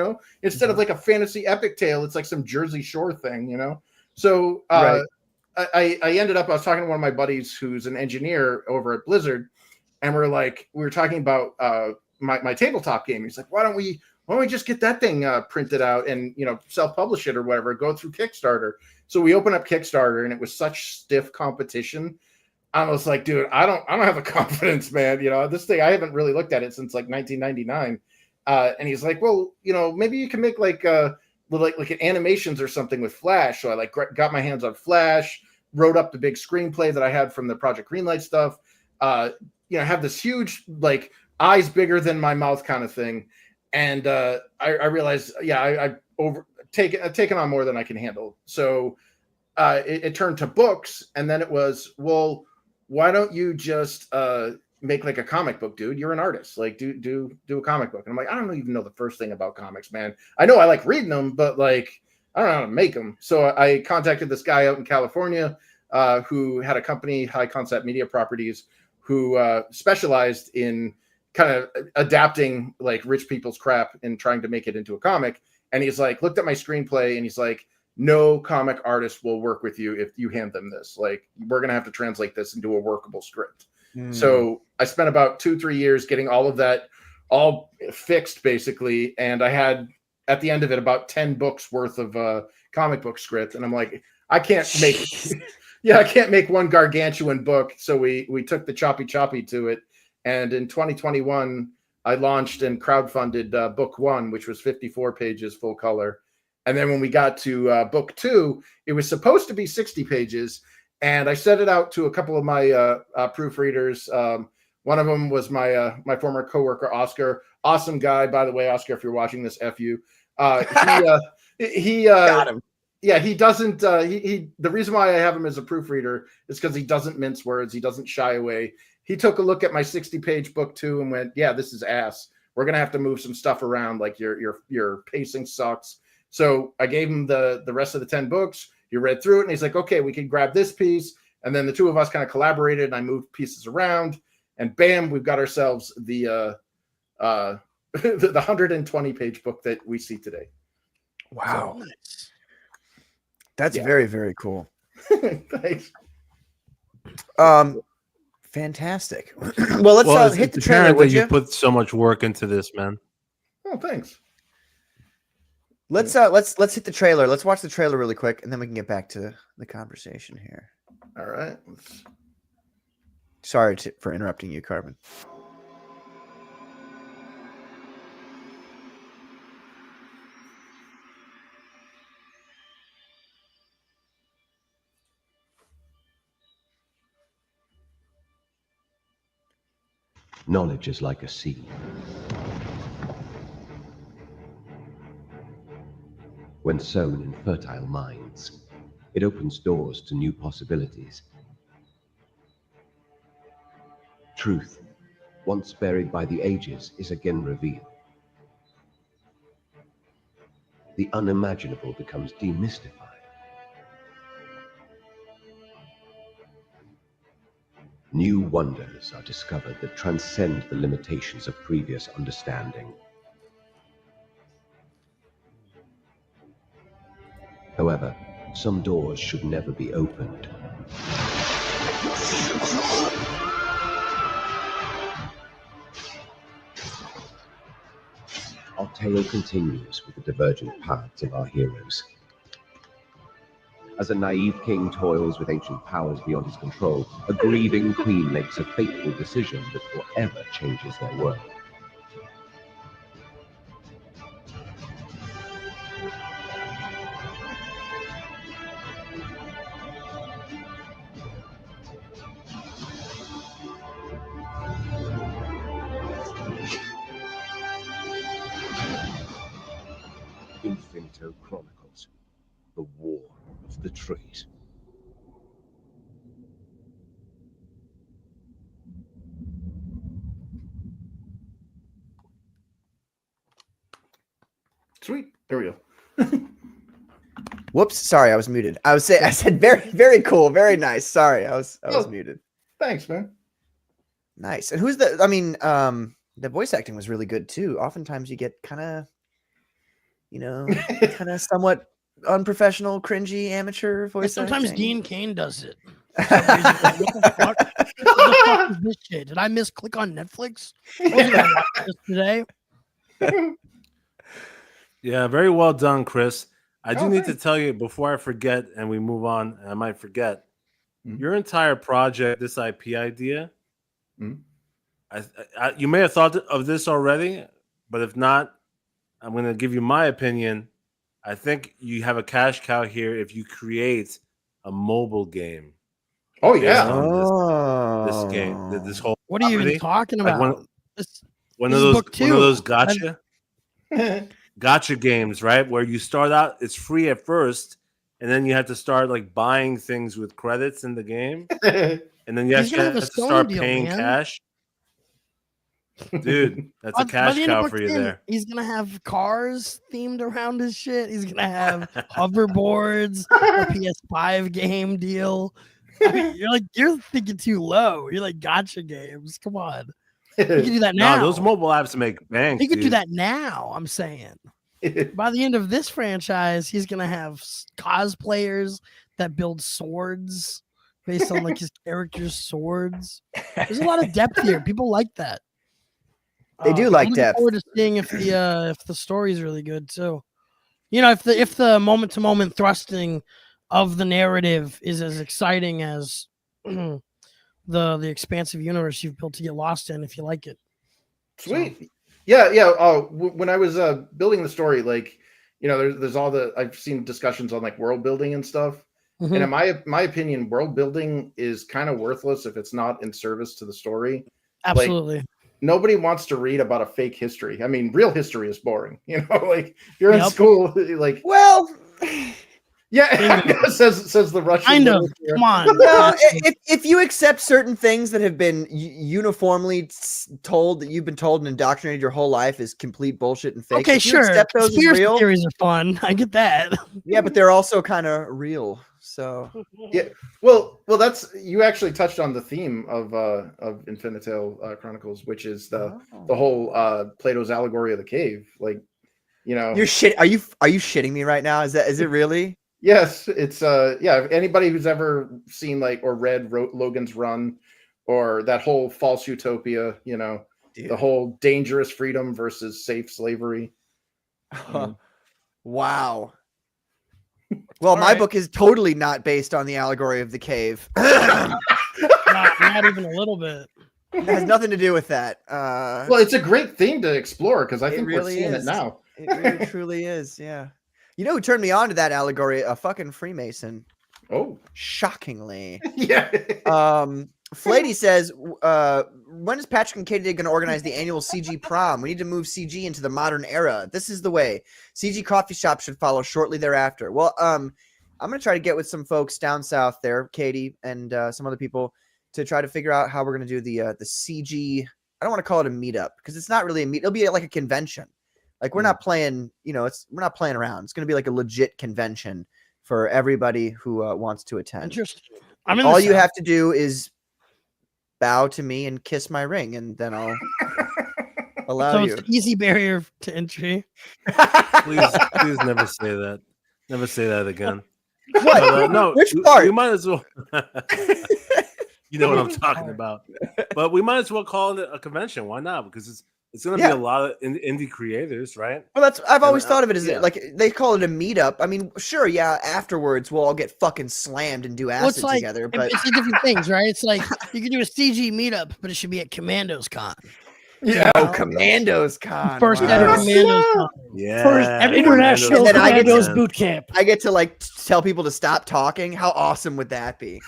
Speaker 5: instead of like a fantasy epic tale, it's like some Jersey Shore thing, So
Speaker 1: Right.
Speaker 5: I ended up, I was talking to one of my buddies who's an engineer over at Blizzard, and we were talking about my tabletop game. He's like, why don't we just get that thing printed out and, self-publish it or whatever, go through Kickstarter. So we opened up Kickstarter, and it was such stiff competition. I was like, dude, I don't have the confidence, man. This thing, I haven't really looked at it since like 1999. And he's like, well, maybe you can make like animations or something with Flash. So I got my hands on Flash, wrote up the big screenplay that I had from the Project Greenlight stuff. Have this huge, like, eyes bigger than my mouth kind of thing. And I realized, I've taken on more than I can handle. So it turned to books, and then it was, well, why don't you just make like a comic book, dude? You're an artist. Like, do a comic book. And I'm like, I don't even know the first thing about comics, man. I know I like reading them, but like, I don't know how to make them. So I contacted this guy out in California who had a company, High Concept Media Properties, who specialized in kind of adapting like rich people's crap and trying to make it into a comic. And he's like, looked at my screenplay, and he's like, no comic artist will work with you if you hand them this. Like, we're going to have to translate this into a workable script. So I spent about 2-3 years getting all of that all fixed, basically. And I had, at the end of it, about 10 books worth of comic book script. And I'm like, I can't make one gargantuan book. So we took the choppy to it. And in 2021, I launched and crowdfunded book 1, which was 54 pages full color. And then when we got to book 2, it was supposed to be 60 pages. And I sent it out to a couple of my proofreaders. One of them was my former coworker, Oscar. Awesome guy, by the way, Oscar, if you're watching this, F you. He
Speaker 1: Got him.
Speaker 5: Yeah, he doesn't. The reason why I have him as a proofreader is because he doesn't mince words. He doesn't shy away. He took a look at my 60-page book 2 and went, yeah, this is ass. We're going to have to move some stuff around. Like, your pacing sucks. So I gave him the rest of the 10 books. He read through it, and he's like, okay, we can grab this piece. And then the two of us kind of collaborated, and I moved pieces around, and bam, we've got ourselves the 120-page book that we see today.
Speaker 1: Wow. That's
Speaker 5: Yeah.
Speaker 1: very, very cool.
Speaker 5: Thanks.
Speaker 1: Fantastic. Well, let's hit the trailer,
Speaker 2: apparent
Speaker 1: would
Speaker 2: that
Speaker 1: you?
Speaker 2: you put so much work into this, man.
Speaker 5: Oh, thanks.
Speaker 1: Let's hit the trailer. Let's watch the trailer really quick, and then we can get back to the conversation here.
Speaker 5: All right.
Speaker 1: Sorry for interrupting you, Carbon.
Speaker 8: Knowledge is like a seed. When sown in fertile minds, it opens doors to new possibilities. Truth, once buried by the ages, is again revealed. The unimaginable becomes demystified. New wonders are discovered that transcend the limitations of previous understanding. However, some doors should never be opened. Our tale continues with the divergent paths of our heroes. As a naive king toils with ancient powers beyond his control, a grieving queen makes a fateful decision that forever changes their world. Infinitale Chronicles, the War of the Trees.
Speaker 5: Sweet. There we go.
Speaker 1: Whoops, sorry, I was muted. I said very, very cool, very nice. Sorry, I was
Speaker 5: Oh.
Speaker 1: muted.
Speaker 5: Thanks, man.
Speaker 1: Nice. And who's the? I mean, the voice acting was really good too. Oftentimes, you get kind of, kind of somewhat unprofessional, cringy, amateur voice
Speaker 6: Sometimes
Speaker 1: acting.
Speaker 6: Dean Cain does it. What the fuck? What the fuck is this shit? Did I click on Netflix? I wasn't gonna watch this today.
Speaker 2: Yeah, very well done, Chris. I do
Speaker 5: Oh,
Speaker 2: need to
Speaker 5: thanks.
Speaker 2: tell you before I forget and we move on, and I might forget,
Speaker 5: Mhm.
Speaker 2: your entire project, this IP idea,
Speaker 5: Mhm.
Speaker 2: you may have thought of this already, but if not, I'm going to give you my opinion. I think you have a cash cow here if you create a mobile game.
Speaker 5: Oh
Speaker 2: based
Speaker 5: yeah.
Speaker 2: on this game,
Speaker 1: Oh.
Speaker 2: this whole
Speaker 6: What are you even
Speaker 2: property.
Speaker 6: talking
Speaker 2: Like
Speaker 6: about? This
Speaker 2: one
Speaker 6: this
Speaker 2: of
Speaker 6: is
Speaker 2: those
Speaker 6: book
Speaker 2: one of those
Speaker 6: 2. I've-
Speaker 2: gotcha games, right? Where you start out, it's free at first, and then you have to start like buying things with credits in the game, and then you
Speaker 6: He's
Speaker 2: actually
Speaker 6: gonna have
Speaker 2: have
Speaker 6: a
Speaker 2: to
Speaker 6: Sony
Speaker 2: start
Speaker 6: deal,
Speaker 2: paying
Speaker 6: man.
Speaker 2: cash. Dude, that's a
Speaker 6: By
Speaker 2: cash
Speaker 6: the end of
Speaker 2: cow
Speaker 6: book
Speaker 2: for you
Speaker 6: 10,
Speaker 2: there.
Speaker 6: he's gonna have cars themed around his shit. He's gonna have hoverboards, a PS5 game deal. I mean, you're thinking too low. You're like gotcha games. Come on, he can do that now.
Speaker 2: No, those mobile apps make bank.
Speaker 6: He could do
Speaker 2: dude.
Speaker 6: that now. I'm saying by the end of this franchise, he's gonna have cosplayers that build swords based on like his character's swords. There's a lot of depth here. People like that.
Speaker 1: They do
Speaker 6: I'm
Speaker 1: like
Speaker 6: looking
Speaker 1: depth.
Speaker 6: forward to seeing if the story is really good too. If the moment to moment thrusting of the narrative is as exciting as the expansive universe you've built to get lost in, if you like it.
Speaker 5: Sweet. Yeah. When I was building the story, like, there's all I've seen discussions on like world building and stuff.
Speaker 6: Mhm.
Speaker 5: And in my opinion, world building is kind of worthless if it's not in service to the story.
Speaker 6: Absolutely.
Speaker 5: Nobody wants to read about a fake history. I mean, real history is boring. Like if you're in
Speaker 6: Yep.
Speaker 5: school, like
Speaker 1: Well,
Speaker 5: yeah, says the Russian.
Speaker 6: Kind of.
Speaker 5: literature.
Speaker 6: Come on.
Speaker 1: well, if you accept certain things that have been uniformly told, that you've been told and indoctrinated your whole life is complete bullshit and fake.
Speaker 6: Okay,
Speaker 1: if you
Speaker 6: sure.
Speaker 1: accept those as
Speaker 6: Conspiracy
Speaker 1: real,
Speaker 6: theories are fun. I get that.
Speaker 1: yeah, but they're also kind of real. So
Speaker 5: Yeah. Well, that's you actually touched on the theme of Infinitale Chronicles, which is the whole Plato's allegory of the cave. Like,
Speaker 1: you're shit. Are you shitting me right now? Is it really?
Speaker 5: Yes, it's if anybody who's ever seen like or read Logan's Run or that whole false utopia,
Speaker 1: Dude.
Speaker 5: the whole dangerous freedom versus safe slavery.
Speaker 1: Wow. Well,
Speaker 6: All
Speaker 1: my
Speaker 6: right.
Speaker 1: book is totally not based on the allegory of the cave.
Speaker 6: Nah, not even a little bit.
Speaker 1: It has nothing to do with that.
Speaker 5: Well, it's a great theme to explore because I
Speaker 1: It
Speaker 5: think
Speaker 1: really
Speaker 5: we're seeing
Speaker 1: is.
Speaker 5: it now.
Speaker 1: It really truly is. Yeah. You know who turned me on to that allegory? A fucking Freemason.
Speaker 5: Oh,
Speaker 1: Shockingly.
Speaker 5: yeah.
Speaker 1: Flady says, when is Patrick and Katie going to organize the annual CG prom? We need to move CG into the modern era. This is the way. CG coffee shop should follow shortly thereafter. Well, I'm going to try to get with some folks down south there, Katie, and some other people to try to figure out how we're going to do the CG. I don't want to call it a meetup because it's not really a meet. It'll be like a convention. Like we're not playing, we're not playing around. It's going to be like a legit convention for everybody who wants to attend.
Speaker 6: Interesting.
Speaker 1: All you have to do is bow to me and kiss my ring, and then I'll allow
Speaker 6: So
Speaker 1: you.
Speaker 6: it's an easy barrier to entry.
Speaker 2: Please never say that. Never say that again.
Speaker 1: What?
Speaker 2: But, no,
Speaker 1: Which part?
Speaker 2: You might as well. You know what I'm talking about. But we might as well call it a convention. Why not? Because it's going to be a lot of indie creators, right?
Speaker 1: Well, I've always thought of it as
Speaker 2: yeah.
Speaker 1: like they call it a meetup. I mean, sure, yeah. Afterwards, we'll all get fucking slammed and do acid together. But
Speaker 6: it's like different things, right? It's like you can do a CG meetup, but it should be at Commandos Con.
Speaker 1: yeah, Commandos Con.
Speaker 6: First
Speaker 1: wow.
Speaker 6: ever Commandos Con.
Speaker 2: Yeah.
Speaker 3: First international
Speaker 1: And then I get
Speaker 3: Commandos
Speaker 1: to-
Speaker 3: boot camp.
Speaker 1: I get to like tell people to stop talking. How awesome would that be?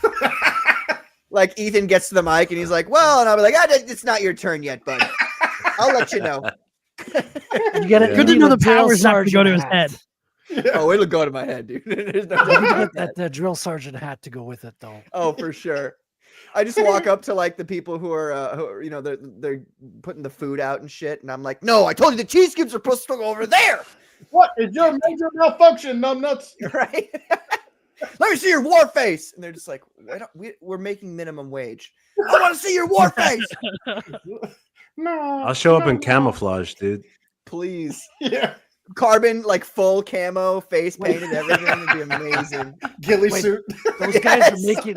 Speaker 1: Like Ethan gets to the mic and he's like, "Well," and I'll be like, "It's not your turn yet, bud. I'll let you know."
Speaker 3: You get it.
Speaker 6: Good to know the power's not going to go to his head.
Speaker 1: Oh, it'll go to my head, dude. There's no
Speaker 3: You
Speaker 1: doubt about
Speaker 3: get
Speaker 1: that.
Speaker 3: that drill sergeant hat to go with it, though.
Speaker 1: Oh, for sure. I just walk up to like the people who are they're putting the food out and shit, and I'm like, "No, I told you the cheese cubes are supposed to go over there."
Speaker 5: What is your major malfunction, numbnuts?
Speaker 1: Right? Let me see your war face. And they're just like, we're making minimum wage. I want to see your war face.
Speaker 5: No.
Speaker 2: I'll show up in camouflage, dude.
Speaker 1: Please.
Speaker 5: Yeah.
Speaker 1: Carbon, like full camo, face painted, everything would be amazing.
Speaker 5: Ghillie
Speaker 3: Wait,
Speaker 5: suit.
Speaker 3: Those guys are making.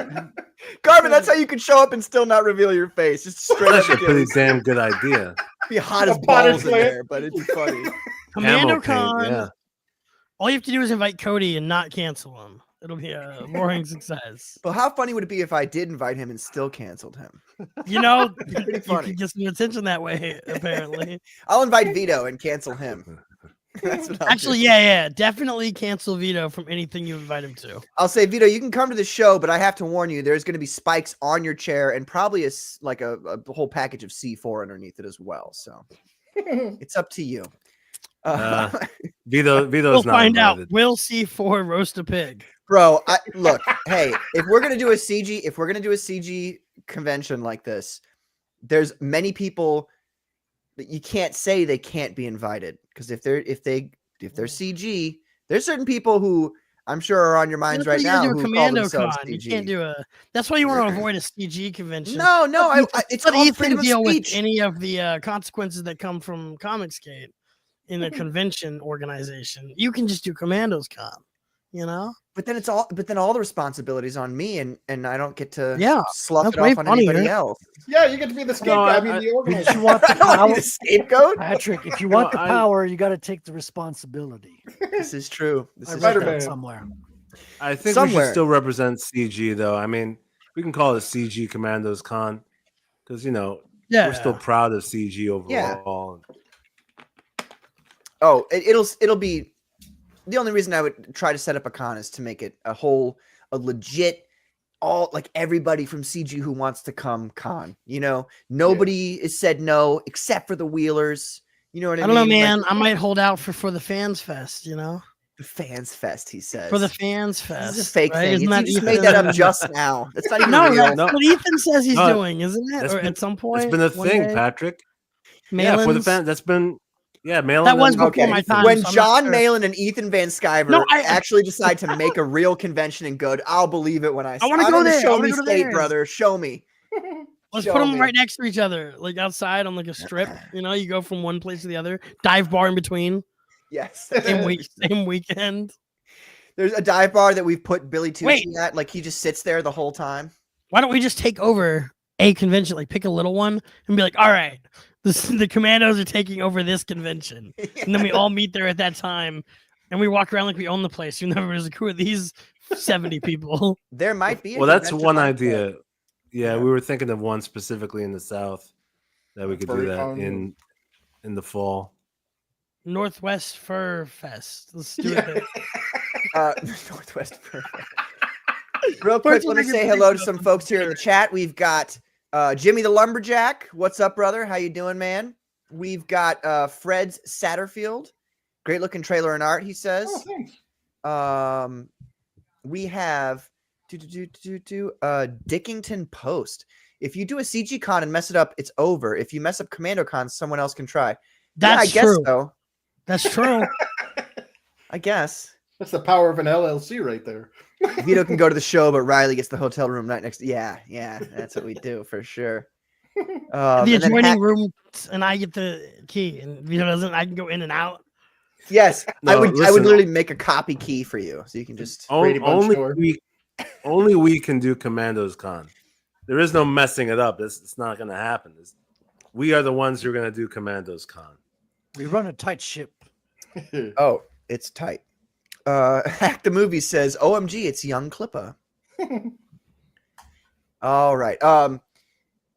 Speaker 1: Carbon, that's how you could show up and still not reveal your face. Just straight
Speaker 2: That's
Speaker 1: up
Speaker 2: a pretty
Speaker 1: Achilles.
Speaker 2: damn good idea.
Speaker 1: Be hot as
Speaker 5: A potted
Speaker 1: balls in
Speaker 5: plant.
Speaker 1: there, but it'd be funny.
Speaker 6: Commando
Speaker 2: Camo paint,
Speaker 6: Con.
Speaker 2: yeah.
Speaker 6: All you have to do is invite Cody and not cancel him. It'll be a roaring success.
Speaker 1: But how funny would it be if I did invite him and still canceled him?
Speaker 6: You know,
Speaker 1: Pretty
Speaker 6: you
Speaker 1: funny.
Speaker 6: can get some attention that way, apparently.
Speaker 1: I'll invite Vito and cancel him. That's what I'll
Speaker 6: Actually,
Speaker 1: do.
Speaker 6: yeah. Definitely cancel Vito from anything you invite him to.
Speaker 1: I'll say, Vito, you can come to the show, but I have to warn you, there's going to be spikes on your chair and probably a whole package of C4 underneath it as well. So it's up to you.
Speaker 2: Vito's
Speaker 6: We'll
Speaker 2: not
Speaker 6: find out.
Speaker 2: invited.
Speaker 6: Will C4 roast a pig?
Speaker 1: Bro, look, hey, if we're gonna do a CG convention like this, there's many people that you can't say they can't be invited because if they're CG, there's certain people who I'm sure are on your minds right now
Speaker 6: Do
Speaker 1: who
Speaker 6: a
Speaker 1: call
Speaker 6: Commando
Speaker 1: themselves
Speaker 6: Con.
Speaker 1: CG.
Speaker 6: You can't do a. That's why you want to avoid a CG convention.
Speaker 1: No, it's
Speaker 6: Let
Speaker 1: called
Speaker 6: Ethan
Speaker 1: freedom of
Speaker 6: deal with
Speaker 1: speech.
Speaker 6: any of the consequences that come from Comicsgate in a convention organization. You can just do Commandos Con. You know.
Speaker 1: But then all the responsibilities on me, and I don't get to slough
Speaker 6: that's
Speaker 1: it
Speaker 6: way
Speaker 1: off on anybody
Speaker 6: funnier.
Speaker 1: else.
Speaker 5: Yeah, you get to be the scapegoat. I mean, the
Speaker 3: If
Speaker 5: organizer.
Speaker 3: you want the
Speaker 1: I don't want to
Speaker 3: power,
Speaker 1: be the scapegoat.
Speaker 3: Patrick, if you want
Speaker 2: No,
Speaker 3: the
Speaker 2: I-
Speaker 3: power, you got to take the responsibility.
Speaker 1: This is true. This
Speaker 3: I
Speaker 1: is
Speaker 3: read
Speaker 1: true.
Speaker 3: that somewhere.
Speaker 2: I think we
Speaker 1: Somewhere.
Speaker 2: should still represent CG, though. I mean, we can call it CG Commandos Con because, we're still proud of CG overall.
Speaker 1: Oh, it'll be the only reason I would try to set up a con is to make it a legit, all like everybody from CG who wants to come con. Nobody is said no except for the Wheelers. You know what I
Speaker 6: I
Speaker 1: mean?
Speaker 6: don't know, man.
Speaker 1: Like,
Speaker 6: I might hold out for the Fans Fest. You know,
Speaker 1: the Fans Fest. He says
Speaker 6: for the Fans Fest.
Speaker 1: This is a fake
Speaker 6: right?
Speaker 1: thing.
Speaker 6: Isn't
Speaker 1: You just made that up just now. That's not even
Speaker 6: No,
Speaker 1: real.
Speaker 6: that's
Speaker 2: No.
Speaker 6: what Ethan says he's
Speaker 2: No,
Speaker 6: doing, isn't it?
Speaker 2: that's
Speaker 6: Or
Speaker 2: been-
Speaker 6: at some point,
Speaker 2: It's been a
Speaker 6: one
Speaker 2: thing,
Speaker 6: day?
Speaker 2: Patrick. Yeah, for the
Speaker 6: Malins?
Speaker 2: fan. That's been Malin.
Speaker 6: That was
Speaker 2: and-
Speaker 6: before my time.
Speaker 1: When
Speaker 6: so I'm not
Speaker 1: John
Speaker 6: sure.
Speaker 1: Malin and Ethan Van Sciver
Speaker 6: No, I-
Speaker 1: actually decide to make a real convention and good, I'll believe it when I see
Speaker 6: wanna
Speaker 1: I'm
Speaker 6: go
Speaker 1: in the
Speaker 6: there. I
Speaker 1: Show
Speaker 6: wanna
Speaker 1: me
Speaker 6: go to
Speaker 1: state,
Speaker 6: theirs.
Speaker 1: brother. Show me.
Speaker 6: Let's
Speaker 1: Show
Speaker 6: put them
Speaker 1: me.
Speaker 6: right next to each other, like outside on like a strip. You go from one place to the other. Dive bar in between.
Speaker 1: Yes.
Speaker 6: Same weekend.
Speaker 1: There's a dive bar that we've put Billy
Speaker 6: Wait.
Speaker 1: Tucci at. Like he just sits there the whole time.
Speaker 6: Why don't we just take over a convention? Like pick a little one and be like, all right, the Commandos are taking over this convention, and then we all meet there at that time, and we walk around like we own the place. You never was like, who are these 70 people?
Speaker 1: There might be. A
Speaker 2: Well, that's
Speaker 1: convention
Speaker 2: one
Speaker 1: like
Speaker 2: idea.
Speaker 1: that.
Speaker 2: Yeah, we were thinking of one specifically in the South that we could do
Speaker 5: Furry
Speaker 2: that
Speaker 5: Con.
Speaker 2: in the fall.
Speaker 6: Northwest Fur Fest. Let's do it there.
Speaker 1: Northwest Perfect. Real quick, let me say hello to some folks here in the chat. We've got Jimmy the Lumberjack. What's up, brother? How you doing, man? We've got Fred's Satterfield. Great looking trailer and art, he says.
Speaker 5: Oh, thanks.
Speaker 1: We have Dickington Post. If you do a CG con and mess it up, it's over. If you mess up Commando con, someone else can try.
Speaker 6: That's
Speaker 1: I guess
Speaker 6: true.
Speaker 1: so.
Speaker 6: That's true.
Speaker 1: I guess.
Speaker 5: That's the power of an LLC right there.
Speaker 1: Vito can go to the show, but Riley gets the hotel room right next. Yeah, that's what we do for sure.
Speaker 6: The
Speaker 1: And then
Speaker 6: adjoining room, and I get the key, and Vito doesn't. I can go in and out.
Speaker 1: Yes, I
Speaker 2: No,
Speaker 1: would
Speaker 2: listen.
Speaker 1: literally make a copy key for you, so you can just.
Speaker 5: Brady Bunch store.
Speaker 2: Only we can do Commandos Con. There is no messing it up. It's not going to happen. We are the ones who are going to do Commandos Con.
Speaker 3: We run a tight ship.
Speaker 1: Oh, it's tight. Hack the Movie says, "OMG, it's young Clippa." All right. All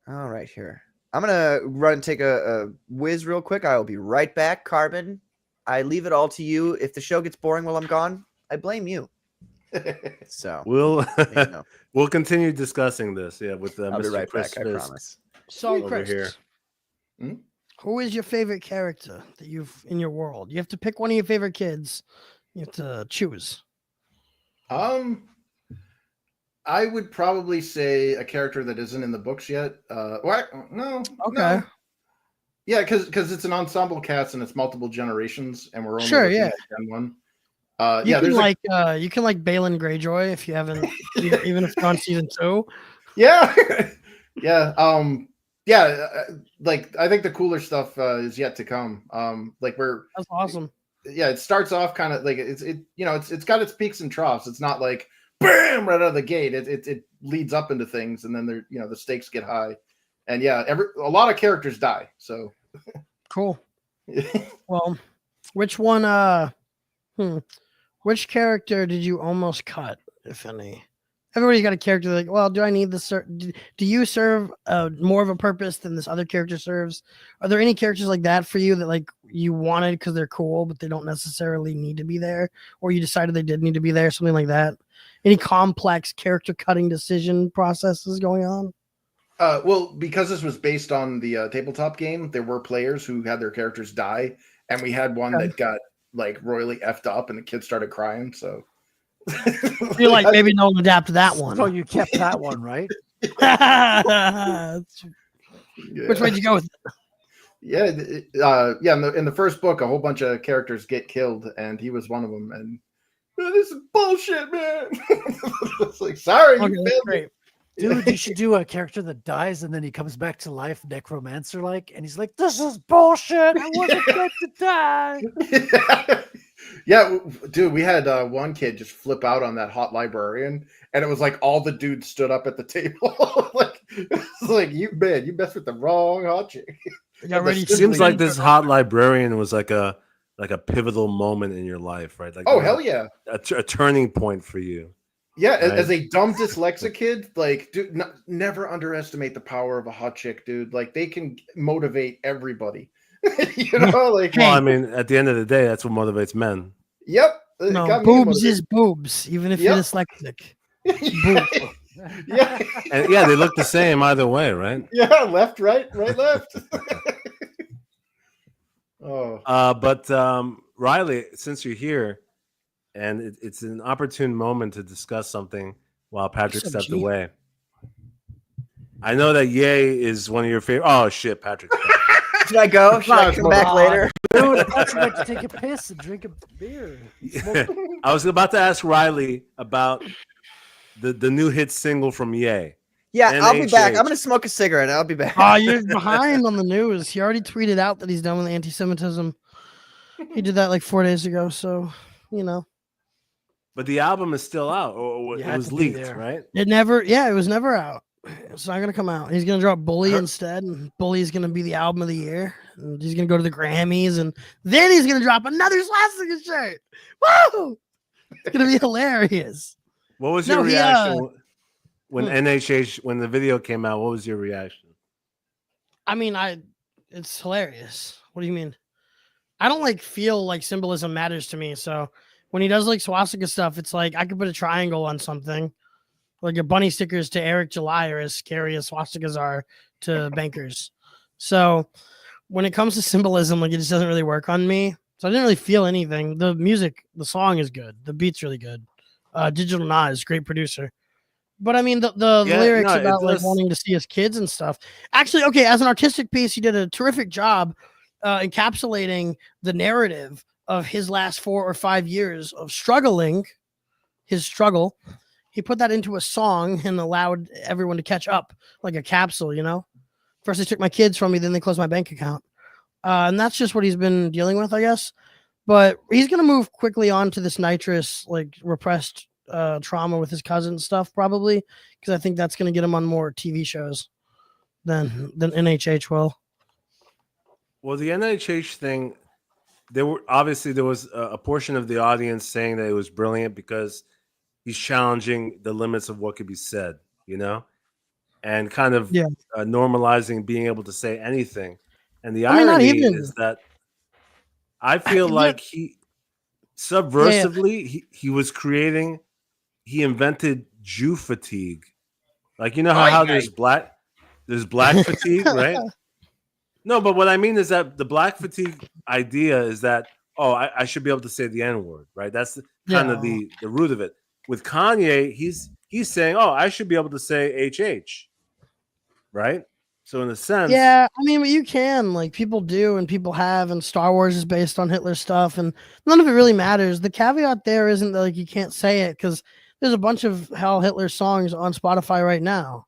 Speaker 1: right. Here, I'm gonna run and take a whiz real quick. I will be right back. Carbon, I leave it all to you. If the show gets boring while I'm gone, I blame you. So
Speaker 2: We'll
Speaker 1: you know.
Speaker 2: we'll continue discussing this. Yeah, with
Speaker 1: I'll be
Speaker 2: Mr.
Speaker 1: right
Speaker 2: Chris
Speaker 1: back. I
Speaker 2: Fisk.
Speaker 1: promise.
Speaker 6: So,
Speaker 2: Over
Speaker 6: Chris,
Speaker 2: here.
Speaker 6: who is your favorite character that you've in your world? You have to pick one of your favorite kids. You have to choose.
Speaker 5: I would probably say a character that isn't in the books yet. What? No.
Speaker 6: Okay.
Speaker 5: No. Yeah, because it's an ensemble cast and it's multiple generations, and we're only
Speaker 6: Sure,
Speaker 5: looking
Speaker 6: yeah.
Speaker 5: at Gen 1.
Speaker 6: You
Speaker 5: Yeah,
Speaker 6: can
Speaker 5: there's
Speaker 6: you can like Balin Greyjoy if you haven't, even if you're on season 2.
Speaker 5: yeah, yeah. Like I think the cooler stuff is yet to come. Like
Speaker 6: That's awesome.
Speaker 5: yeah, it starts off kind of like it's got its peaks and troughs. It's not like bam right out of the gate. It leads up into things, and then the stakes get high, and yeah, a lot of characters die. So
Speaker 6: Cool. Well, which one? Which character did you almost cut, if any? Everybody's got a character like, well, do I need this? Do you serve more of a purpose than this other character serves? Are there any characters like that for you that like you wanted because they're cool, but they don't necessarily need to be there, or you decided they did need to be there, something like that? Any complex character cutting decision processes going on?
Speaker 5: well, because this was based on the tabletop game, there were players who had their characters die, and we had one that got like royally effed up, and the kid started crying. So
Speaker 6: I feel like maybe no one adapt that one.
Speaker 3: So you kept that one, right?
Speaker 5: Yeah.
Speaker 6: Which way did you go with it?
Speaker 5: Yeah, in the first book, a whole bunch of characters get killed, and he was one of them. And this is bullshit, man. It's like, sorry,
Speaker 6: Okay,
Speaker 5: you
Speaker 6: that's
Speaker 5: failed me.
Speaker 6: great.
Speaker 3: Dude, you should do a character that dies and then he comes back to life, necromancer like, and he's like, "This is bullshit. I wasn't meant to die."
Speaker 5: Yeah, dude, we had one kid just flip out on that hot librarian, and it was like all the dudes stood up at the table. Like, it's like you messed with the wrong hot chick.
Speaker 6: Got ready
Speaker 2: It
Speaker 6: to
Speaker 2: seems
Speaker 6: win.
Speaker 2: like this hot librarian was like a pivotal moment in your life, right? Like
Speaker 5: Oh hell yeah.
Speaker 2: a turning point for you.
Speaker 5: Yeah,
Speaker 2: Right.
Speaker 5: as a dumb dyslexic kid, like, dude, never underestimate the power of a hot chick, dude. Like, they can motivate everybody. Like,
Speaker 2: Well, I mean, at the end of the day, that's what motivates men.
Speaker 5: yep. it
Speaker 6: No,
Speaker 5: got me
Speaker 6: boobs
Speaker 5: motivated.
Speaker 6: is boobs, even if
Speaker 5: Yep.
Speaker 6: you're dyslexic. Boobs.
Speaker 5: Yeah,
Speaker 2: And yeah, they look the same either way, right?
Speaker 5: yeah, left, right, left. Oh,
Speaker 2: But Riley, since you're here, and it's an opportune moment to discuss something while Patrick
Speaker 6: What's up,
Speaker 2: stepped
Speaker 6: G?
Speaker 2: away. I know that Ye is one of your favorite. Oh shit, Patrick.
Speaker 1: Should I go? Should I come back later?
Speaker 3: Dude, I thought you like to take a piss and drink a beer.
Speaker 2: I was about to ask Riley about the new hit single from Ye.
Speaker 1: Yeah, I'll be back.
Speaker 2: NHH.
Speaker 1: I'm gonna smoke a cigarette. I'll be back.
Speaker 6: Oh, you're behind on the news. He already tweeted out that he's done with anti-Semitism. He did that like 4 days ago, so you know.
Speaker 2: But the album is still out, or
Speaker 3: You
Speaker 2: it
Speaker 3: had
Speaker 2: was
Speaker 3: to be
Speaker 2: leaked,
Speaker 3: there.
Speaker 2: right?
Speaker 6: It was never out. It's not gonna come out. He's gonna drop Bully instead, and Bully is gonna be the album of the year. And he's gonna go to the Grammys, and then he's gonna drop another swastika shirt. Woo! It's gonna be hilarious.
Speaker 2: What was
Speaker 6: No,
Speaker 2: your
Speaker 6: he,
Speaker 2: reaction? when NHH when the video came out, what was your reaction?
Speaker 6: I mean, it's hilarious. What do you mean? I don't like feel like symbolism matters to me. So when he does like swastika stuff, it's like I could put a triangle on something. Like your bunny stickers to Eric July are as scary as swastikas are to bankers. So when it comes to symbolism, like it just doesn't really work on me. So I didn't really feel anything. The music, the song is good. The beat's really good. Digital Nas, great producer. But I mean, the lyrics about like wanting to see his kids and stuff. Actually, okay, as an artistic piece, he did a terrific job encapsulating the narrative of his last 4 or 5 years of struggling, his struggle. He put that into a song and allowed everyone to catch up like a capsule, you know? First, they took my kids from me, then they closed my bank account. And that's just what he's been dealing with, I guess. But he's going to move quickly on to this nitrous, like repressed trauma with his cousin stuff, probably, because I think that's going to get him on more TV shows than NHH will.
Speaker 2: Well, the NHH thing, there was a portion of the audience saying that it was brilliant because he's challenging the limits of what could be said, you know, and kind of normalizing being able to say anything. And the irony is that I feel like he subversively he was creating. He invented Jew fatigue, like you know how there's black fatigue, right? No, but what I mean is that the black fatigue idea is that I should be able to say the N-word, right? That's kind of the root of it. With Kanye, he's saying, I should be able to say HH, right? So in a sense,
Speaker 6: I mean, you can, like people do and people have, and Star Wars is based on Hitler stuff, and none of it really matters. The caveat there isn't that like you can't say it because there's a bunch of Hell Hitler songs on Spotify right now.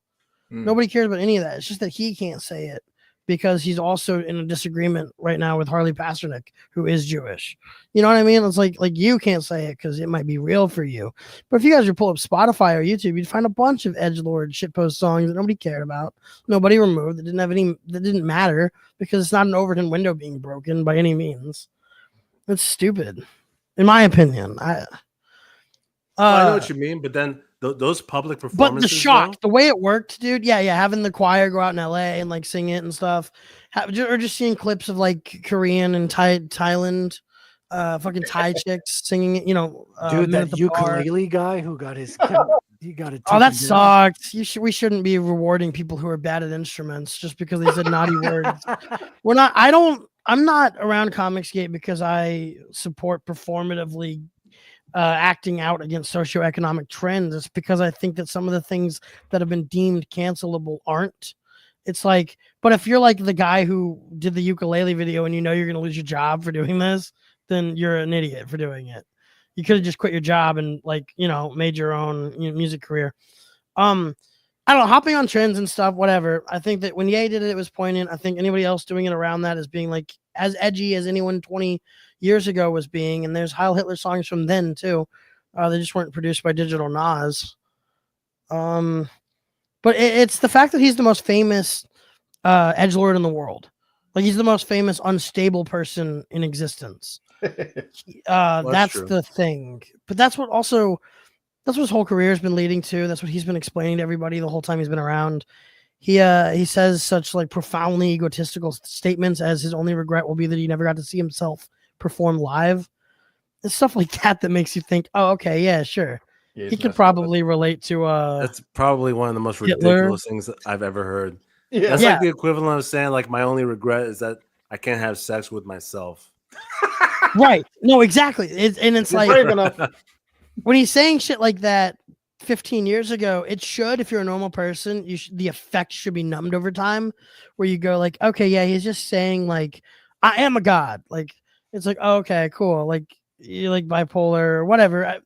Speaker 6: Nobody cares about any of that. It's just that he can't say it because he's also in a disagreement right now with Harley Pasternak, who is Jewish. You know what I mean? It's like you can't say it because it might be real for you. But if you guys would pull up Spotify or YouTube, you'd find a bunch of edgelord shitpost songs that nobody cared about, nobody removed, that didn't matter because it's not an Overton window being broken by any means. It's stupid, in my opinion.
Speaker 2: I know what you mean, but then those public performances.
Speaker 6: But the shock, the way it worked, dude. Yeah, having the choir go out in LA and like sing it and stuff, or just seeing clips of like Korean and Thailand, fucking Thai chicks singing it. You know,
Speaker 3: dude, that ukulele guy who got his, he got it.
Speaker 6: Oh, that sucked. We shouldn't be rewarding people who are bad at instruments just because they said naughty words. I'm not around Comicsgate because I support performatively acting out against socioeconomic trends. It's because I think that some of the things that have been deemed cancelable aren't. It's like, but if you're like the guy who did the ukulele video and you know you're going to lose your job for doing this, then you're an idiot for doing it. You could have just quit your job and like, made your own music career. I don't know, hopping on trends and stuff, whatever. I think that when Ye did it, it was poignant. I think anybody else doing it around that is being like as edgy as anyone 20 years ago was being, and there's Heil Hitler songs from then too. They just weren't produced by Digital Nas. But it's the fact that he's the most famous edgelord in the world. Like he's the most famous unstable person in existence. That's the thing. But that's what his whole career has been leading to. That's what he's been explaining to everybody the whole time he's been around. He says such like profoundly egotistical statements as his only regret will be that he never got to see himself perform live. It's stuff like that makes you think, oh, okay, yeah, sure. Yeah, he could probably relate to
Speaker 2: that's probably one of the most
Speaker 6: Hitler.
Speaker 2: Ridiculous things that I've ever heard. Yeah. That's like the equivalent of saying like my only regret is that I can't have sex with myself.
Speaker 6: Right. No, exactly. It's like brave enough. When he's saying shit like that 15 years ago, it should, if you're a normal person, the effect should be numbed over time, where you go like, okay, yeah, he's just saying like, I am a god. Like, it's like, oh, okay, cool. Like, you're like bipolar or whatever.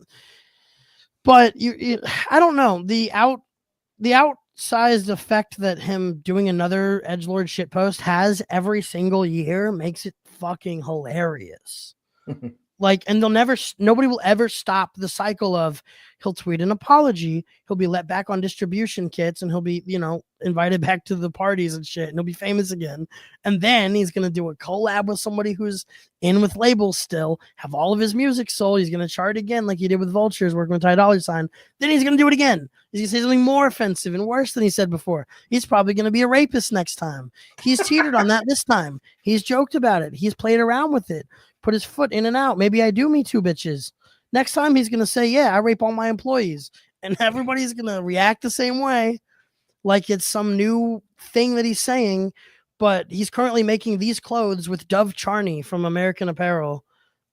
Speaker 6: But I don't know. The outsized effect that him doing another edgelord shitpost has every single year makes it fucking hilarious. Like, and nobody will ever stop the cycle of he'll tweet an apology, he'll be let back on distribution kits, and he'll be, invited back to the parties and shit, and he'll be famous again. And then he's going to do a collab with somebody who's in with labels still, have all of his music sold. He's going to chart again like he did with Vultures, working with Ty Dolla $ign. Then he's going to do it again. He's going to say something more offensive and worse than he said before. He's probably going to be a rapist next time. He's teetered on that this time. He's joked about it. He's played around with it. Put his foot in and out. Maybe I do Me Too bitches. Next time he's going to say, yeah, I rape all my employees. And everybody's going to react the same way. Like it's some new thing that he's saying. But he's currently making these clothes with Dove Charney from American Apparel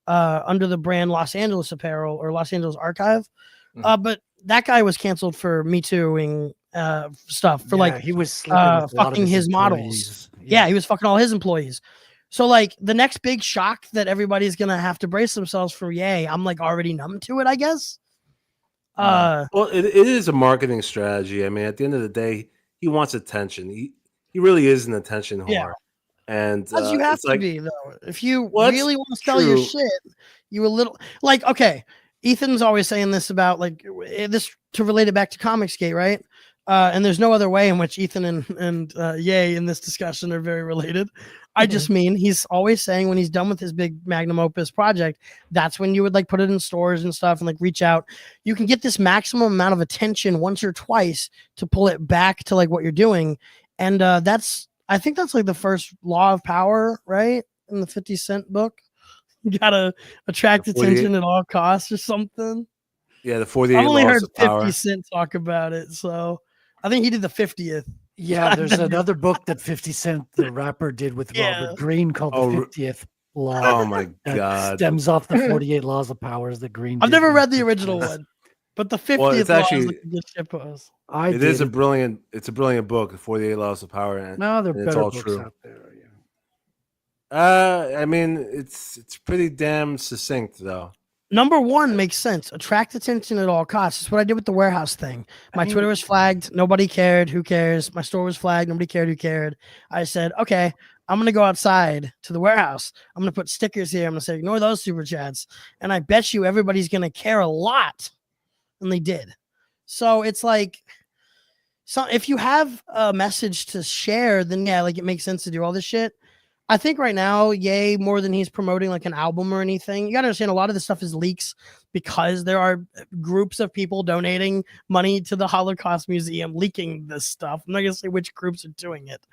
Speaker 6: under the brand Los Angeles Apparel or Los Angeles Archive. But that guy was canceled for Me Tooing stuff for
Speaker 3: he was sleeping with
Speaker 6: fucking his models. Yeah, he was fucking all his employees. So like the next big shock that everybody's gonna have to brace themselves for, I'm like already numb to it, I guess.
Speaker 2: Well, it is a marketing strategy. I mean, at the end of the day, he wants attention. He really is an attention whore.
Speaker 6: Yeah.
Speaker 2: And
Speaker 6: as you have to be though. If you really want to sell your shit, you a little like okay. Ethan's always saying this about like this to relate it back to Comicsgate, right? And there's no other way in which Ethan and Ye in this discussion are very related. I just mean he's always saying when he's done with his big magnum opus project, that's when you would like put it in stores and stuff and like reach out. You can get this maximum amount of attention once or twice to pull it back to like what you're doing. And I think that's like the first law of power, right? In the 50 Cent book. You gotta attract attention at all costs or something.
Speaker 2: Yeah, the 48
Speaker 6: I've only heard 50
Speaker 2: power.
Speaker 6: Cent talk about it, so I think he did the 50th.
Speaker 3: Yeah, there's another book that 50 Cent, the rapper, did with Robert Greene called the 50th Law.
Speaker 2: Oh my God.
Speaker 3: Stems off the 48 Laws of Powers that Greene
Speaker 6: I've
Speaker 3: did.
Speaker 6: never read the original one, but the 50th
Speaker 2: it's
Speaker 6: Law
Speaker 2: actually-
Speaker 6: is like a good shit post.
Speaker 2: It is a brilliant book, 48 Laws of Power. And,
Speaker 3: No, there are
Speaker 2: and
Speaker 3: better
Speaker 2: it's all
Speaker 3: books
Speaker 2: true.
Speaker 3: out there.
Speaker 2: I mean, it's pretty damn succinct though.
Speaker 6: Number one makes sense. Attract attention at all costs. It's what I did with the warehouse thing. My Twitter was flagged. Nobody cared. Who cares? My store was flagged. Nobody cared. Who cared? I said, okay, I'm going to go outside to the warehouse. I'm going to put stickers here. I'm going to say, ignore those super chats. And I bet you everybody's going to care a lot. And they did. So it's like, so if you have a message to share, then yeah, like it makes sense to do all this shit. I think right now, Ye, more than he's promoting like an album or anything, you got to understand a lot of this stuff is leaks because there are groups of people donating money to the Holocaust Museum leaking this stuff. I'm not going to say which groups are doing it,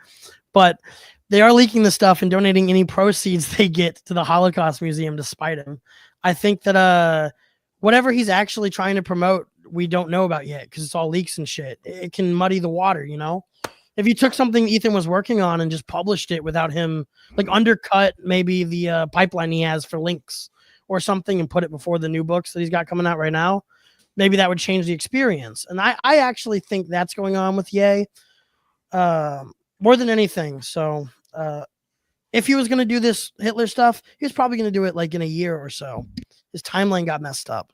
Speaker 6: but they are leaking the stuff and donating any proceeds they get to the Holocaust Museum to spite him. I think that whatever he's actually trying to promote, we don't know about yet because it's all leaks and shit. It can muddy the water, you know? If you took something Ethan was working on and just published it without him, like undercut maybe the pipeline he has for links or something and put it before the new books that he's got coming out right now, maybe that would change the experience. And I actually think that's going on with Ye more than anything. So if he was going to do this Hitler stuff, he was probably going to do it like in a year or so. His timeline got messed up.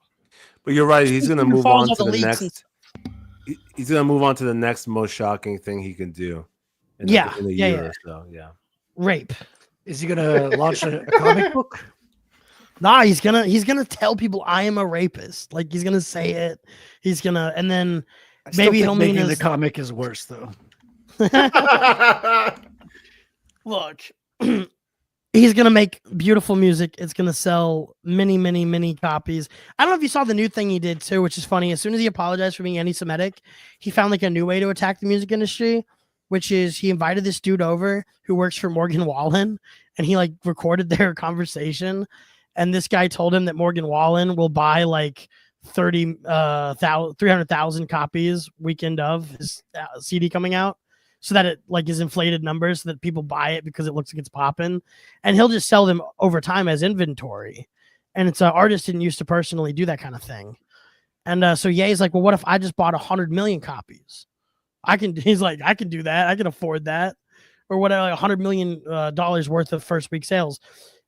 Speaker 2: But you're right. He's going to move on to the
Speaker 6: leaks
Speaker 2: next. He's going to move on to the next most shocking thing he can do. In a year or so. Yeah.
Speaker 6: Rape.
Speaker 3: Is he gonna launch a comic book?
Speaker 6: Nah, he's gonna tell people I am a rapist. Like he's gonna say it. He's gonna, and then maybe he'll mean
Speaker 3: the comic is worse though.
Speaker 6: Look, he's gonna make beautiful music. It's gonna sell many, many, many copies. I don't know if you saw the new thing he did too, which is funny. As soon as he apologized for being anti-Semitic, he found like a new way to attack the music industry, which is he invited this dude over who works for Morgan Wallen, and he like recorded their conversation. And this guy told him that Morgan Wallen will buy like 300,000 copies weekend of his CD coming out, so that it like is inflated numbers so that people buy it because it looks like it's popping, and he'll just sell them over time as inventory. And it's artists didn't used to personally do that kind of thing. And so Ye's like, well, what if I just bought 100 million copies? He's like, I can do that. I can afford that, or whatever, like $100 million worth of first week sales.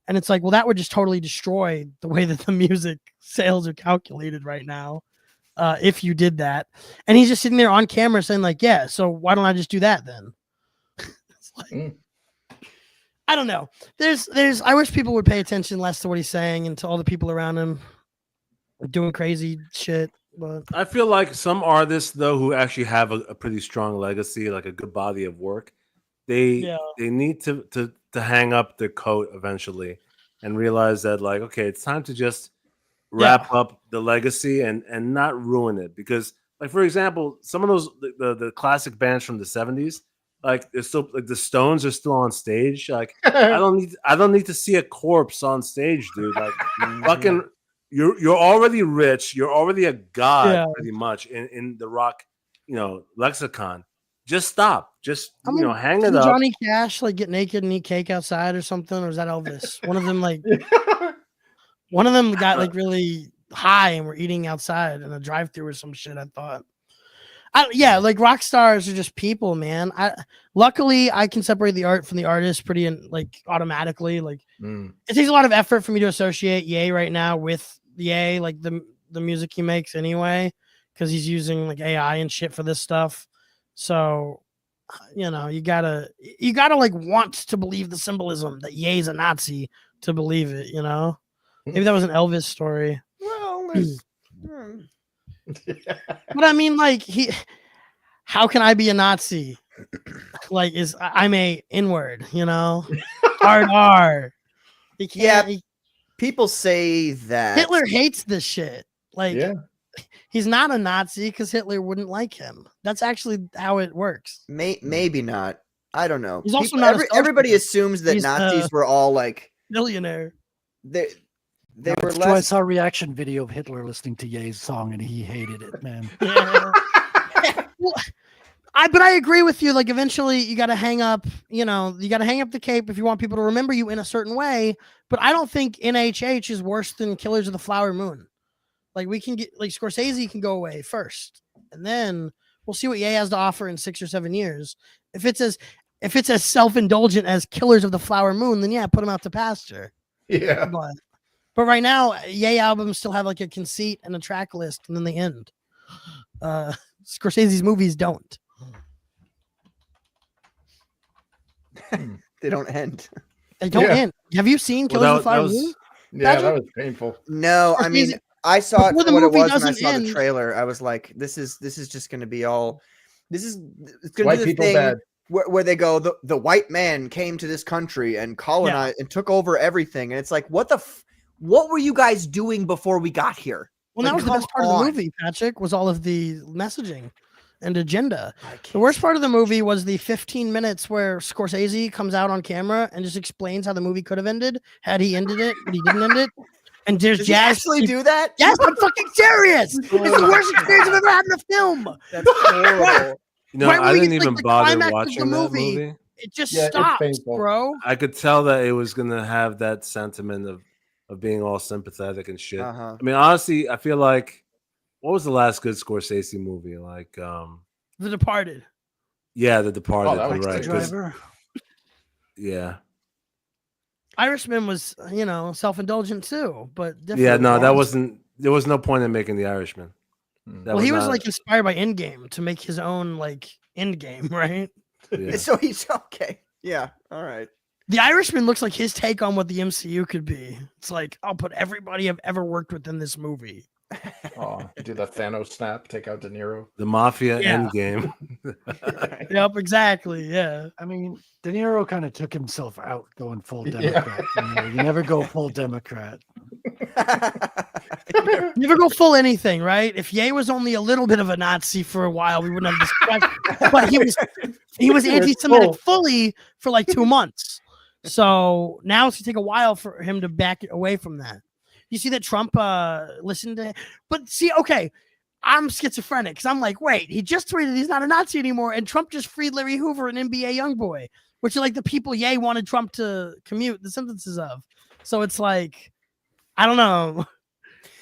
Speaker 6: And it's like, well, that would just totally destroy the way that the music sales are calculated right now. If you did that. And he's just sitting there on camera saying like, yeah, so why don't I just do that then? It's like, I don't know. I wish people would pay attention less to what he's saying and to all the people around him doing crazy shit. But
Speaker 2: I feel like some artists though who actually have a pretty strong legacy, like a good body of work, they need to hang up their coat eventually and realize that like, okay, it's time to just wrap up the legacy and not ruin it. Because like, for example, some of those the classic bands from the 70s, like it's still like the Stones are still on stage. Like I don't need to see a corpse on stage, dude. Like fucking you're already rich, you're already a god pretty much in the rock, lexicon. Just stop. Just hang it up.
Speaker 6: Johnny Cash like get naked and eat cake outside or something, or is that Elvis? One of them got like really high and were eating outside in a drive-thru or some shit. I thought. Like rock stars are just people, man. Luckily I can separate the art from the artist pretty like automatically. Like it takes a lot of effort for me to associate Ye right now with Ye, like the music he makes anyway, because he's using like AI and shit for this stuff. So you gotta like want to believe the symbolism that Ye's a Nazi to believe it. Maybe that was an Elvis story.
Speaker 1: Well,
Speaker 6: but I mean, like how can I be a Nazi? Like, I'm a N-word, hard R.
Speaker 1: People say that
Speaker 6: Hitler hates this shit. Like, he's not a Nazi because Hitler wouldn't like him. That's actually how it works.
Speaker 1: Maybe not. I don't know.
Speaker 6: He's also not
Speaker 1: everybody assumes that Nazis were all like
Speaker 6: millionaire.
Speaker 1: They were
Speaker 3: less. I saw a reaction video of Hitler listening to Ye's song and he hated it, man.
Speaker 6: But I agree with you. Like eventually you got to hang up, the cape if you want people to remember you in a certain way. But I don't think NHH is worse than Killers of the Flower Moon. Like we can get like Scorsese can go away first, and then we'll see what Ye has to offer in 6 or 7 years. If it's as self-indulgent as Killers of the Flower Moon, then put him out to pasture.
Speaker 5: Yeah.
Speaker 6: But right now, Ye albums still have like a conceit and a track list, and then they end. Scorsese's movies don't.
Speaker 1: They don't end.
Speaker 6: They don't end. Have you seen Killers of the Flower Moon?
Speaker 5: Yeah, that was painful.
Speaker 1: No, I mean, I saw it for what it was when I saw the trailer. I was like, this is just going to be all. It's going to be the thing where they go, the white man came to this country and colonized and took over everything, and it's like, what were you guys doing before we got here?
Speaker 6: Well, that was the best part of the movie, Patrick, was all of the messaging and agenda. The worst part of the movie was the 15 minutes where Scorsese comes out on camera and just explains how the movie could have ended had he ended it, but he didn't end it. And there's
Speaker 1: Does he actually do that?
Speaker 6: Yes, I'm fucking serious. It's the worst experience I've ever had in a film.
Speaker 1: That's horrible.
Speaker 2: I didn't even bother watching that movie.
Speaker 6: It just stops, bro.
Speaker 2: I could tell that it was gonna have that sentiment of being all sympathetic and shit. I mean, honestly, I feel like what was the last good Scorsese movie? Like
Speaker 6: The Departed.
Speaker 2: Yeah, The Departed.
Speaker 5: Oh, that was
Speaker 2: right.
Speaker 3: Driver.
Speaker 2: Yeah.
Speaker 6: Irishman was, self-indulgent too, but different.
Speaker 2: Yeah, no, that wasn't. There was no point in making The Irishman.
Speaker 6: He was like inspired by Endgame to make his own like Endgame, right?
Speaker 2: Yeah.
Speaker 1: So he's okay. Yeah. All right.
Speaker 6: The Irishman looks like his take on what the MCU could be. It's like, I'll put everybody I've ever worked with in this movie.
Speaker 5: Do the Thanos snap, take out De Niro.
Speaker 2: The Mafia Endgame.
Speaker 6: Yep, exactly. Yeah.
Speaker 3: I mean, De Niro kind of took himself out going full Democrat. You never go full Democrat.
Speaker 6: You never go full anything, right? If Ye was only a little bit of a Nazi for a while, we wouldn't have this question. But he was anti-Semitic fully for like 2 months. So now it's gonna take a while for him to back away from that. You see that Trump listened to him? But see, okay, I'm schizophrenic because I'm like, wait, he just tweeted he's not a Nazi anymore, and Trump just freed Larry Hoover and NBA Youngboy, which are like the people Ye wanted Trump to commute the sentences of. So it's like, I don't know.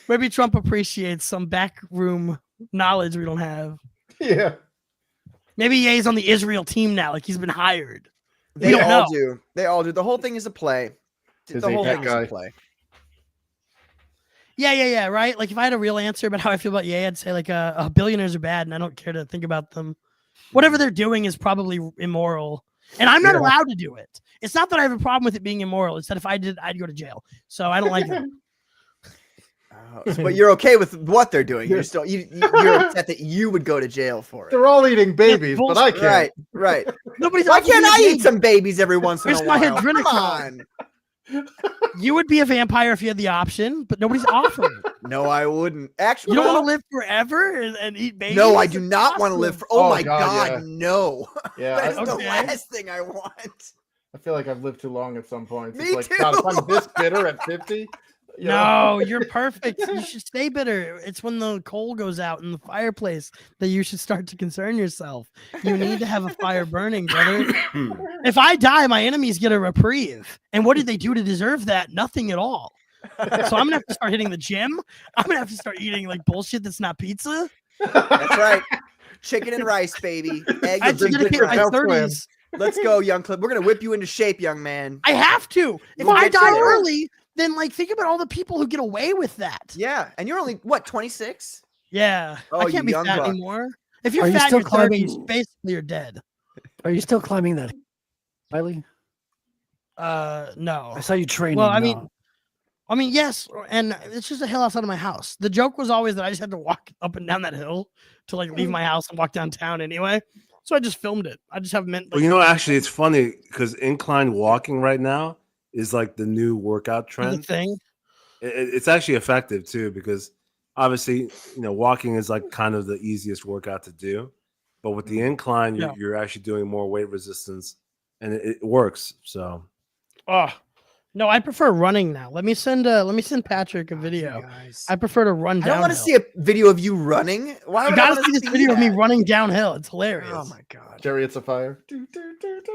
Speaker 6: Maybe Trump appreciates some backroom knowledge we don't have.
Speaker 5: Yeah.
Speaker 6: Maybe Ye's on the Israel team now, like he's been hired.
Speaker 1: They all do. They all do. The whole thing is a play. The whole thing is a play.
Speaker 6: Yeah, right? Like if I had a real answer about how I feel about Ye, I'd say like billionaires are bad and I don't care to think about them. Whatever they're doing is probably immoral. And I'm not allowed to do it. It's not that I have a problem with it being immoral. It's that if I did, I'd go to jail. So I don't like it.
Speaker 1: But you're okay with what they're doing. You're still you're upset that you would go to jail for it.
Speaker 5: They're all eating babies, but I can't.
Speaker 1: Right, right.
Speaker 6: Nobody's
Speaker 1: Why
Speaker 6: offering
Speaker 1: can't
Speaker 6: me a
Speaker 1: I
Speaker 6: baby.
Speaker 1: eat some babies every once in a
Speaker 6: Where's my
Speaker 1: while?
Speaker 6: adrenochrome?
Speaker 1: Come on.
Speaker 6: You would be a vampire if you had the option, but nobody's offering.
Speaker 1: No, I wouldn't. Actually,
Speaker 6: You don't want to live forever and eat babies?
Speaker 1: no, I do not
Speaker 6: That's
Speaker 1: want to live
Speaker 6: awesome.
Speaker 1: for. Oh,
Speaker 5: Oh,
Speaker 1: my
Speaker 5: God,
Speaker 1: God,
Speaker 5: yeah.
Speaker 1: no.
Speaker 5: Yeah,
Speaker 1: That's the
Speaker 6: Okay.
Speaker 1: last thing I want.
Speaker 5: I feel like I've lived too long at some point.
Speaker 1: Me
Speaker 5: It's like,
Speaker 1: too.
Speaker 5: God, if I'm this bitter at 50. you know?
Speaker 6: No, you're perfect. You should stay bitter. It's when the coal goes out in the fireplace that you should start to concern yourself. You need to have a fire burning, brother. If I die, my enemies get a reprieve. And what did they do to deserve that? Nothing at all. So I'm gonna have to start hitting the gym. I'm gonna have to start eating like bullshit that's not pizza.
Speaker 1: That's right. Chicken and rice, baby. Eggs
Speaker 6: I have to
Speaker 1: and
Speaker 6: dedicate
Speaker 1: bacon.
Speaker 6: my
Speaker 5: elsewhere.
Speaker 6: 30s.
Speaker 1: Let's go, young Clip. We're gonna whip you into shape, young man.
Speaker 6: I have to. If
Speaker 1: We'll
Speaker 6: I
Speaker 1: get
Speaker 6: die
Speaker 1: you there.
Speaker 6: early, then like think about all the people who get away with that.
Speaker 1: Yeah, and you're only what 26?
Speaker 6: Yeah,
Speaker 1: Oh,
Speaker 6: I
Speaker 1: you
Speaker 6: can't be
Speaker 1: young
Speaker 6: fat
Speaker 1: buck.
Speaker 6: anymore. If you're
Speaker 3: Are you
Speaker 6: fat in
Speaker 3: still
Speaker 6: your 30s,
Speaker 3: climbing-
Speaker 6: basically you're dead.
Speaker 3: Are you still climbing that, Riley?
Speaker 6: No.
Speaker 3: I saw you training.
Speaker 6: Well, I mean, yes, and it's just a hill outside of my house. The joke was always that I just had to walk up and down that hill to like leave my house and walk downtown anyway. So I just filmed it. I just have meant.
Speaker 2: Well, you know, actually, it's funny because incline walking right now is like the new workout
Speaker 6: the
Speaker 2: trend.
Speaker 6: thing.
Speaker 2: It's actually effective too because obviously, you know, walking is like kind of the easiest workout to do, but with the incline,
Speaker 6: Yeah.
Speaker 2: you're actually doing more weight resistance, and it works. So
Speaker 6: Oh no, I prefer running now. Let me send Patrick a video.
Speaker 1: Guys.
Speaker 6: I prefer to run
Speaker 1: I
Speaker 6: downhill.
Speaker 1: don't want to see a video of you running. Why
Speaker 6: You
Speaker 1: would I
Speaker 6: gotta
Speaker 1: wanna
Speaker 6: see this video of me
Speaker 1: that?
Speaker 6: running downhill. It's hilarious.
Speaker 1: Oh my God.
Speaker 5: Jerry, it's a fire.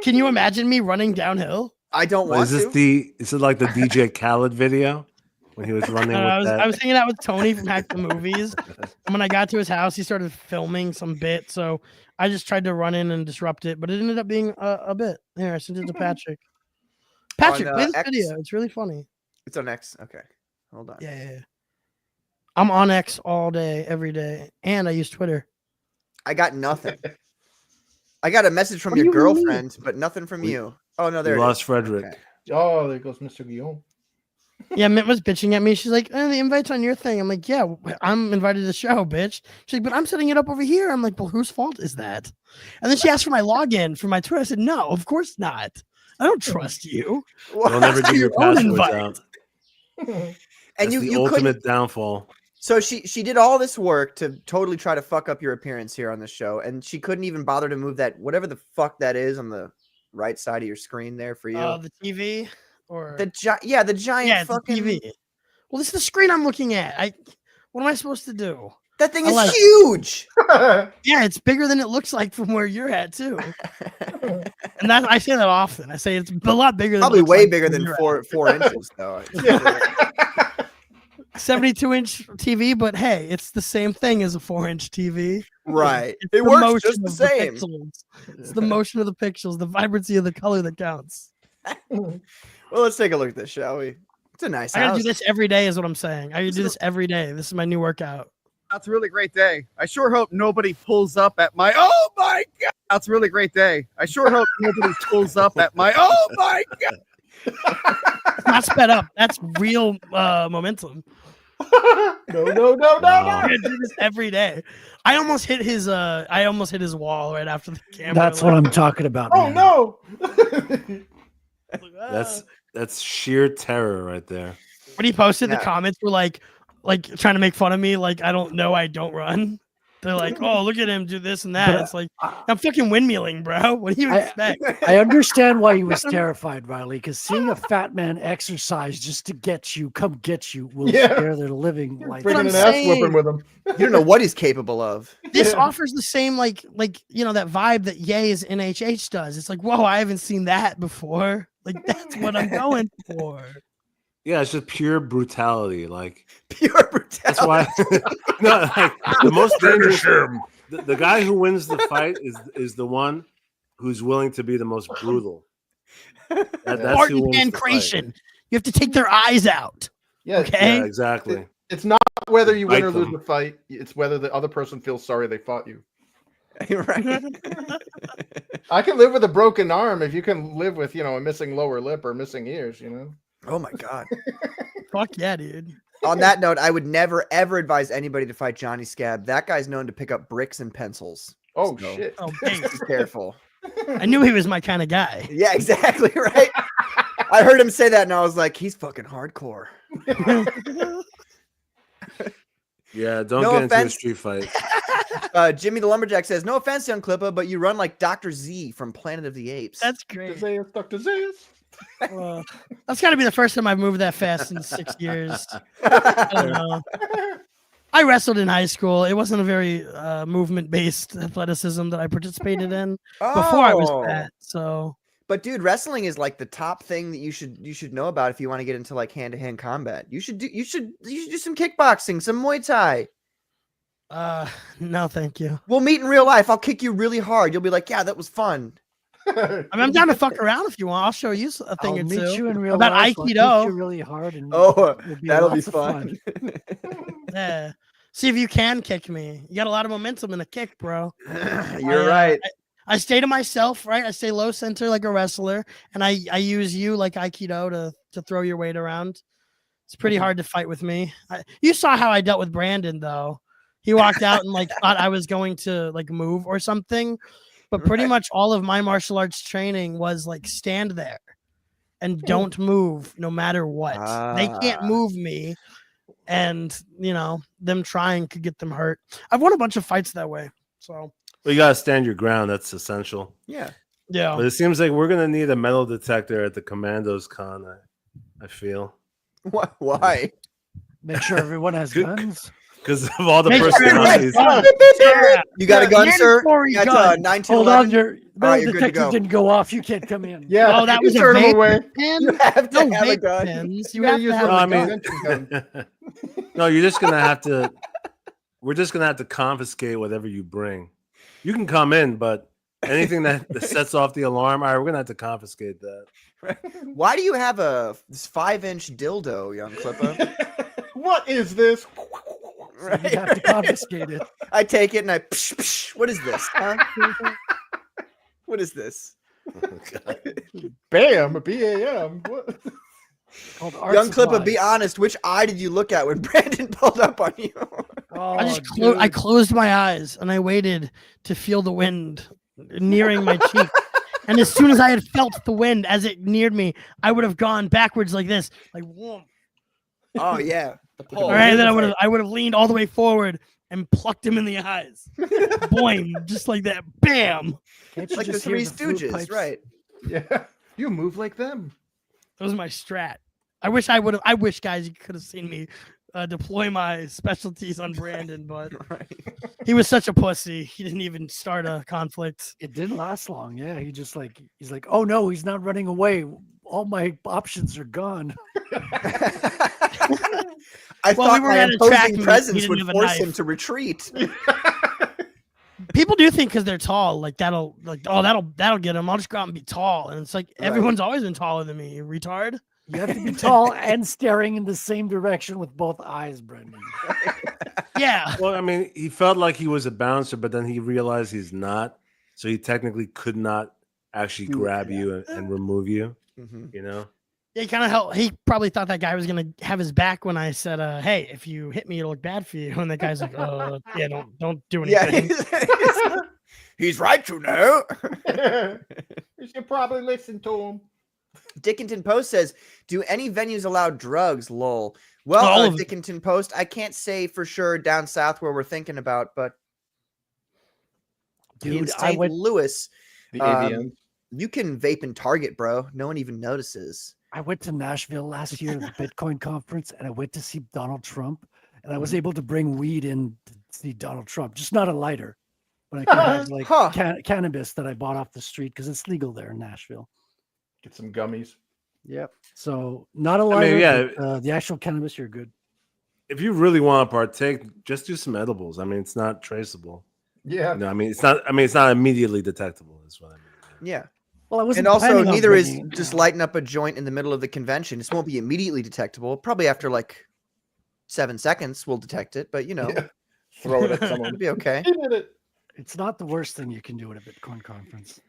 Speaker 6: Can you imagine me running downhill?
Speaker 1: I don't want
Speaker 2: is this
Speaker 1: to.
Speaker 2: is it like the DJ Khaled video when he was running with that?
Speaker 6: I was hanging out with Tony from Hack the Movies, and when I got to his house, he started filming some bit. So I just tried to run in and disrupt it, but it ended up being a bit. Here, I sent it to Patrick. Patrick, play this
Speaker 1: X?
Speaker 6: video. It's really funny.
Speaker 1: It's on X. Okay. Hold on.
Speaker 6: Yeah. I'm on X all day, every day, and I use Twitter.
Speaker 1: I got nothing. I got a message from
Speaker 6: What do
Speaker 1: your
Speaker 6: you mean?
Speaker 1: girlfriend, but nothing from
Speaker 2: We-
Speaker 1: you. Oh no,
Speaker 2: We
Speaker 1: there it
Speaker 2: lost
Speaker 1: is.
Speaker 2: Frederick.
Speaker 1: Okay.
Speaker 5: Oh, there goes Mr. Guillaume.
Speaker 6: Yeah, Mint was bitching at me. She's like, the invite's on your thing. I'm like, yeah, I'm invited to the show, bitch. She's like, but I'm setting it up over here. I'm like, well, whose fault is that? And then she asked for my login for my Twitter. I said, no, of course not. I don't trust you.
Speaker 2: Don't ever give your
Speaker 6: your own
Speaker 2: passwords
Speaker 6: invite.
Speaker 2: out.
Speaker 1: And
Speaker 2: That's
Speaker 1: you
Speaker 2: the
Speaker 1: couldn't.
Speaker 2: ultimate downfall.
Speaker 1: So she did all this work to totally try to fuck up your appearance here on the show, and she couldn't even bother to move that whatever the fuck that is on the right side of your screen there for you.
Speaker 6: The TV or
Speaker 1: the giant
Speaker 6: yeah, it's
Speaker 1: fucking
Speaker 6: a TV. Well, this is the screen I'm looking at. What am I supposed to do?
Speaker 1: That thing
Speaker 6: I
Speaker 1: is
Speaker 6: like-
Speaker 1: huge.
Speaker 6: Yeah, it's bigger than it looks like from where you're at too. And that I say that often. I say it's a lot bigger. Than it
Speaker 1: Probably
Speaker 6: looks
Speaker 1: way
Speaker 6: like
Speaker 1: bigger
Speaker 6: from
Speaker 1: than
Speaker 6: where you're
Speaker 1: 4 inches though.
Speaker 6: 72-inch TV, but hey, it's the same thing as a 4-inch TV.
Speaker 1: Right.
Speaker 6: It's
Speaker 1: It
Speaker 6: the
Speaker 1: works
Speaker 6: motion
Speaker 1: just the
Speaker 6: of
Speaker 1: same.
Speaker 6: pixels. It's the motion of the pixels, the vibrancy of the color that counts.
Speaker 1: Well, let's take a look at this, shall we? It's a nice
Speaker 6: I gotta
Speaker 1: house.
Speaker 6: do this every day, is what I'm saying. I gotta do this every day. This is my new workout.
Speaker 9: That's a really great day. I sure hope nobody pulls up at my. Oh my god! That's a really great day. I sure hope nobody pulls up at my. Oh my god!
Speaker 6: It's not sped up. That's real momentum.
Speaker 5: No.
Speaker 6: I gotta do this every day. I almost hit his wall right after the camera.
Speaker 3: That's what I'm talking about.
Speaker 5: Oh
Speaker 3: man.
Speaker 5: no.
Speaker 2: That's sheer terror right there.
Speaker 6: When he posted,
Speaker 1: Yeah.
Speaker 6: the comments were like trying to make fun of me, like I don't know, I don't run. They're like, oh, look at him do this and that.
Speaker 3: But,
Speaker 6: It's like I'm fucking windmilling, bro. What do you expect?
Speaker 3: I understand why he was terrified, Riley, because seeing a fat man exercise just to get you will
Speaker 5: Yeah.
Speaker 3: scare their living life.
Speaker 1: But I'm
Speaker 5: Bringing an ass
Speaker 1: saying-
Speaker 5: whooping with him.
Speaker 1: You don't know what he's capable of.
Speaker 6: This
Speaker 5: Yeah.
Speaker 6: offers the same like that vibe that Ye's NHH does. It's like, whoa, I haven't seen that before. Like that's what I'm going for.
Speaker 2: Yeah, it's just pure brutality. Like
Speaker 1: Pure brutality.
Speaker 2: that's why. No, like, the most dangerous. The guy who wins the fight is the one who's willing to be the most brutal. That's who
Speaker 6: Martin
Speaker 2: wins the fight.
Speaker 6: Pancration. You have to take their eyes out.
Speaker 5: Yeah.
Speaker 6: Okay.
Speaker 2: Yeah, exactly.
Speaker 5: It's not whether you win
Speaker 2: Fight
Speaker 5: or lose
Speaker 2: them.
Speaker 5: the fight. It's whether the other person feels sorry they fought you.
Speaker 1: right.
Speaker 5: I can live with a broken arm if you can live with, a missing lower lip or missing ears,
Speaker 1: Oh my god.
Speaker 6: Fuck yeah, dude.
Speaker 1: On that note, I would never ever advise anybody to fight Johnny Scab. That guy's known to pick up bricks and pencils.
Speaker 5: Oh,
Speaker 1: So,
Speaker 5: shit.
Speaker 6: Oh,
Speaker 1: Be
Speaker 6: thanks.
Speaker 1: careful.
Speaker 6: I knew he was my kind of guy.
Speaker 1: Yeah, exactly right. I heard him say that, and I was like, he's fucking hardcore.
Speaker 2: Yeah, don't
Speaker 1: No
Speaker 2: get into a
Speaker 1: offense.
Speaker 2: street fight.
Speaker 1: Jimmy the Lumberjack says, no offense, young Clippa, but you run like Dr. Z from Planet of the Apes.
Speaker 6: That's great.
Speaker 5: Dr. Zeus.
Speaker 6: That's got to be the first time I've moved that fast in 6 years. I don't know. I wrestled in high school. It wasn't a very movement-based athleticism that I participated in before I was fat. So,
Speaker 1: but dude, wrestling is like the top thing that you should know about if you want to get into like hand-to-hand combat. You should do some kickboxing, some Muay Thai.
Speaker 6: no, thank you.
Speaker 1: We'll meet in real life. I'll kick you really hard. You'll be like, yeah, that was fun.
Speaker 6: I mean, I'm down to fuck around if you want. I'll show you a thing
Speaker 3: I'll
Speaker 6: or
Speaker 3: meet
Speaker 6: two
Speaker 3: you in real
Speaker 6: about
Speaker 3: life. I'll
Speaker 6: Aikido.
Speaker 3: kick you really hard, and
Speaker 1: Oh, that'll be
Speaker 3: lots of
Speaker 1: fun.
Speaker 6: Yeah. See if you can kick me. You got a lot of momentum in a kick, bro.
Speaker 1: You're right.
Speaker 6: I stay to myself, right? I stay low center like a wrestler, and I use you like Aikido to throw your weight around. It's pretty hard to fight with me. You saw how I dealt with Brandon, though. He walked out and like thought I was going to like move or something, but pretty much all of my martial arts training was like stand there and don't move no matter what. They can't move me, and them trying could get them hurt. I've won a bunch of fights that way, so.
Speaker 2: Well, you gotta stand your ground. That's essential.
Speaker 1: Yeah.
Speaker 2: But it seems like we're gonna need a metal detector at the Commandos con. I feel.
Speaker 1: Why?
Speaker 3: Make sure everyone has guns.
Speaker 2: Because of all the
Speaker 6: Make sure
Speaker 2: personalities.
Speaker 1: You got a gun, sir? That's
Speaker 3: gun.
Speaker 1: 1911.
Speaker 3: Hold on, your
Speaker 1: right,
Speaker 3: metal
Speaker 1: you're good to
Speaker 3: detector
Speaker 1: go.
Speaker 3: didn't go off. You can't come in.
Speaker 5: Yeah.
Speaker 6: Oh, that was a
Speaker 5: turn 'em
Speaker 6: vape
Speaker 5: away.
Speaker 6: pen?
Speaker 1: You have to
Speaker 6: No
Speaker 1: have a
Speaker 6: vape
Speaker 1: gun.
Speaker 6: pens. You
Speaker 5: gotta
Speaker 6: have
Speaker 5: use
Speaker 6: to have
Speaker 2: No, I
Speaker 6: a
Speaker 2: mean-
Speaker 6: gun.
Speaker 2: No, you're just gonna have to. We're just gonna have to confiscate whatever you bring. You can come in, but anything that sets off the alarm, all right, we're gonna have to confiscate that.
Speaker 1: Why do you have this 5-inch dildo, young Clippa?
Speaker 5: What is this?
Speaker 3: You have to confiscate it.
Speaker 1: I take it and I psh, psh. What is this? Huh? What is this?
Speaker 5: Bam, BAM. What?
Speaker 3: Called art
Speaker 1: Young Clippa,
Speaker 3: supplies.
Speaker 1: be honest. Which eye did you look at when Brandon pulled up on you?
Speaker 3: Oh,
Speaker 6: I closed my eyes and I waited to feel the wind nearing my cheek. And as soon as I had felt the wind as it neared me, I would have gone backwards like this, like whoom.
Speaker 1: Oh yeah. The pole.
Speaker 6: All right, then I would have leaned all the way forward and plucked him in the eyes. Boing, just like that. Bam.
Speaker 3: Can't you
Speaker 1: Like the
Speaker 3: just hear
Speaker 1: Three
Speaker 3: flute
Speaker 1: Stooges,
Speaker 3: pipes?
Speaker 1: right?
Speaker 5: Yeah. You move like them.
Speaker 6: That was my strat. I wish guys you could have seen me deploy my specialties on Brandon, but he was such a pussy. He didn't even start a conflict.
Speaker 3: It didn't last long. Yeah, he's like, oh no, he's not running away. All my options are gone.
Speaker 1: I
Speaker 6: Well,
Speaker 1: thought
Speaker 6: we were
Speaker 1: my
Speaker 6: at a track
Speaker 1: imposing
Speaker 6: meet,
Speaker 1: presence
Speaker 6: he didn't
Speaker 1: would
Speaker 6: have a
Speaker 1: force
Speaker 6: knife.
Speaker 1: him to retreat.
Speaker 6: People do think because they're tall, like that'll get them. I'll just go out and be tall, and it's like everyone's always been taller than me. You retard.
Speaker 3: You have to be tall and staring in the same direction with both eyes, Brendan.
Speaker 6: Yeah.
Speaker 2: Well, I mean, he felt like he was a bouncer, but then he realized he's not. So he technically could not actually grab you and remove you.
Speaker 1: Mhm.
Speaker 2: You know?
Speaker 6: Yeah, he kind of helped. He probably thought that guy was gonna have his back when I said, "Hey, if you hit me, it'll look bad for you." And that guy's like, yeah, don't do anything."
Speaker 1: Yeah, he's right to know.
Speaker 5: You should probably listen to him.
Speaker 1: Dickinton Post says, "Do any venues allow drugs?" Lol. Well,
Speaker 6: All of them.
Speaker 1: Dickinton Post, I can't say for sure down south where we're thinking about, but in
Speaker 3: Dude, I
Speaker 1: St.
Speaker 3: went.
Speaker 1: Louis,
Speaker 5: The AVN.
Speaker 1: you can vape in Target, bro. No one even notices.
Speaker 3: I went to Nashville last year at the Bitcoin conference, and I went to see Donald Trump, and I was able to bring weed in to see Donald Trump, just not a lighter, but I could have like
Speaker 1: Huh.
Speaker 3: cannabis that I bought off the street because it's legal there in Nashville.
Speaker 5: Get some gummies.
Speaker 3: Yep. So not a
Speaker 2: I
Speaker 3: lighter.
Speaker 2: mean, yeah.
Speaker 3: But, the actual cannabis, you're good.
Speaker 2: If you really want to partake, just do some edibles. I mean, it's not traceable.
Speaker 5: Yeah.
Speaker 2: No, I mean, it's not immediately detectable. Is what I mean.
Speaker 1: Yeah.
Speaker 3: Well, I wasn't.
Speaker 1: And also,
Speaker 3: planning on
Speaker 1: neither is
Speaker 3: bringing-
Speaker 1: just lighting up a joint in the middle of the convention. This won't be immediately detectable. Probably after like 7 seconds, we'll detect it. But
Speaker 5: Yeah. Throw it at someone.
Speaker 1: it'll be okay.
Speaker 5: He did it.
Speaker 3: It's not the worst thing you can do at a Bitcoin conference.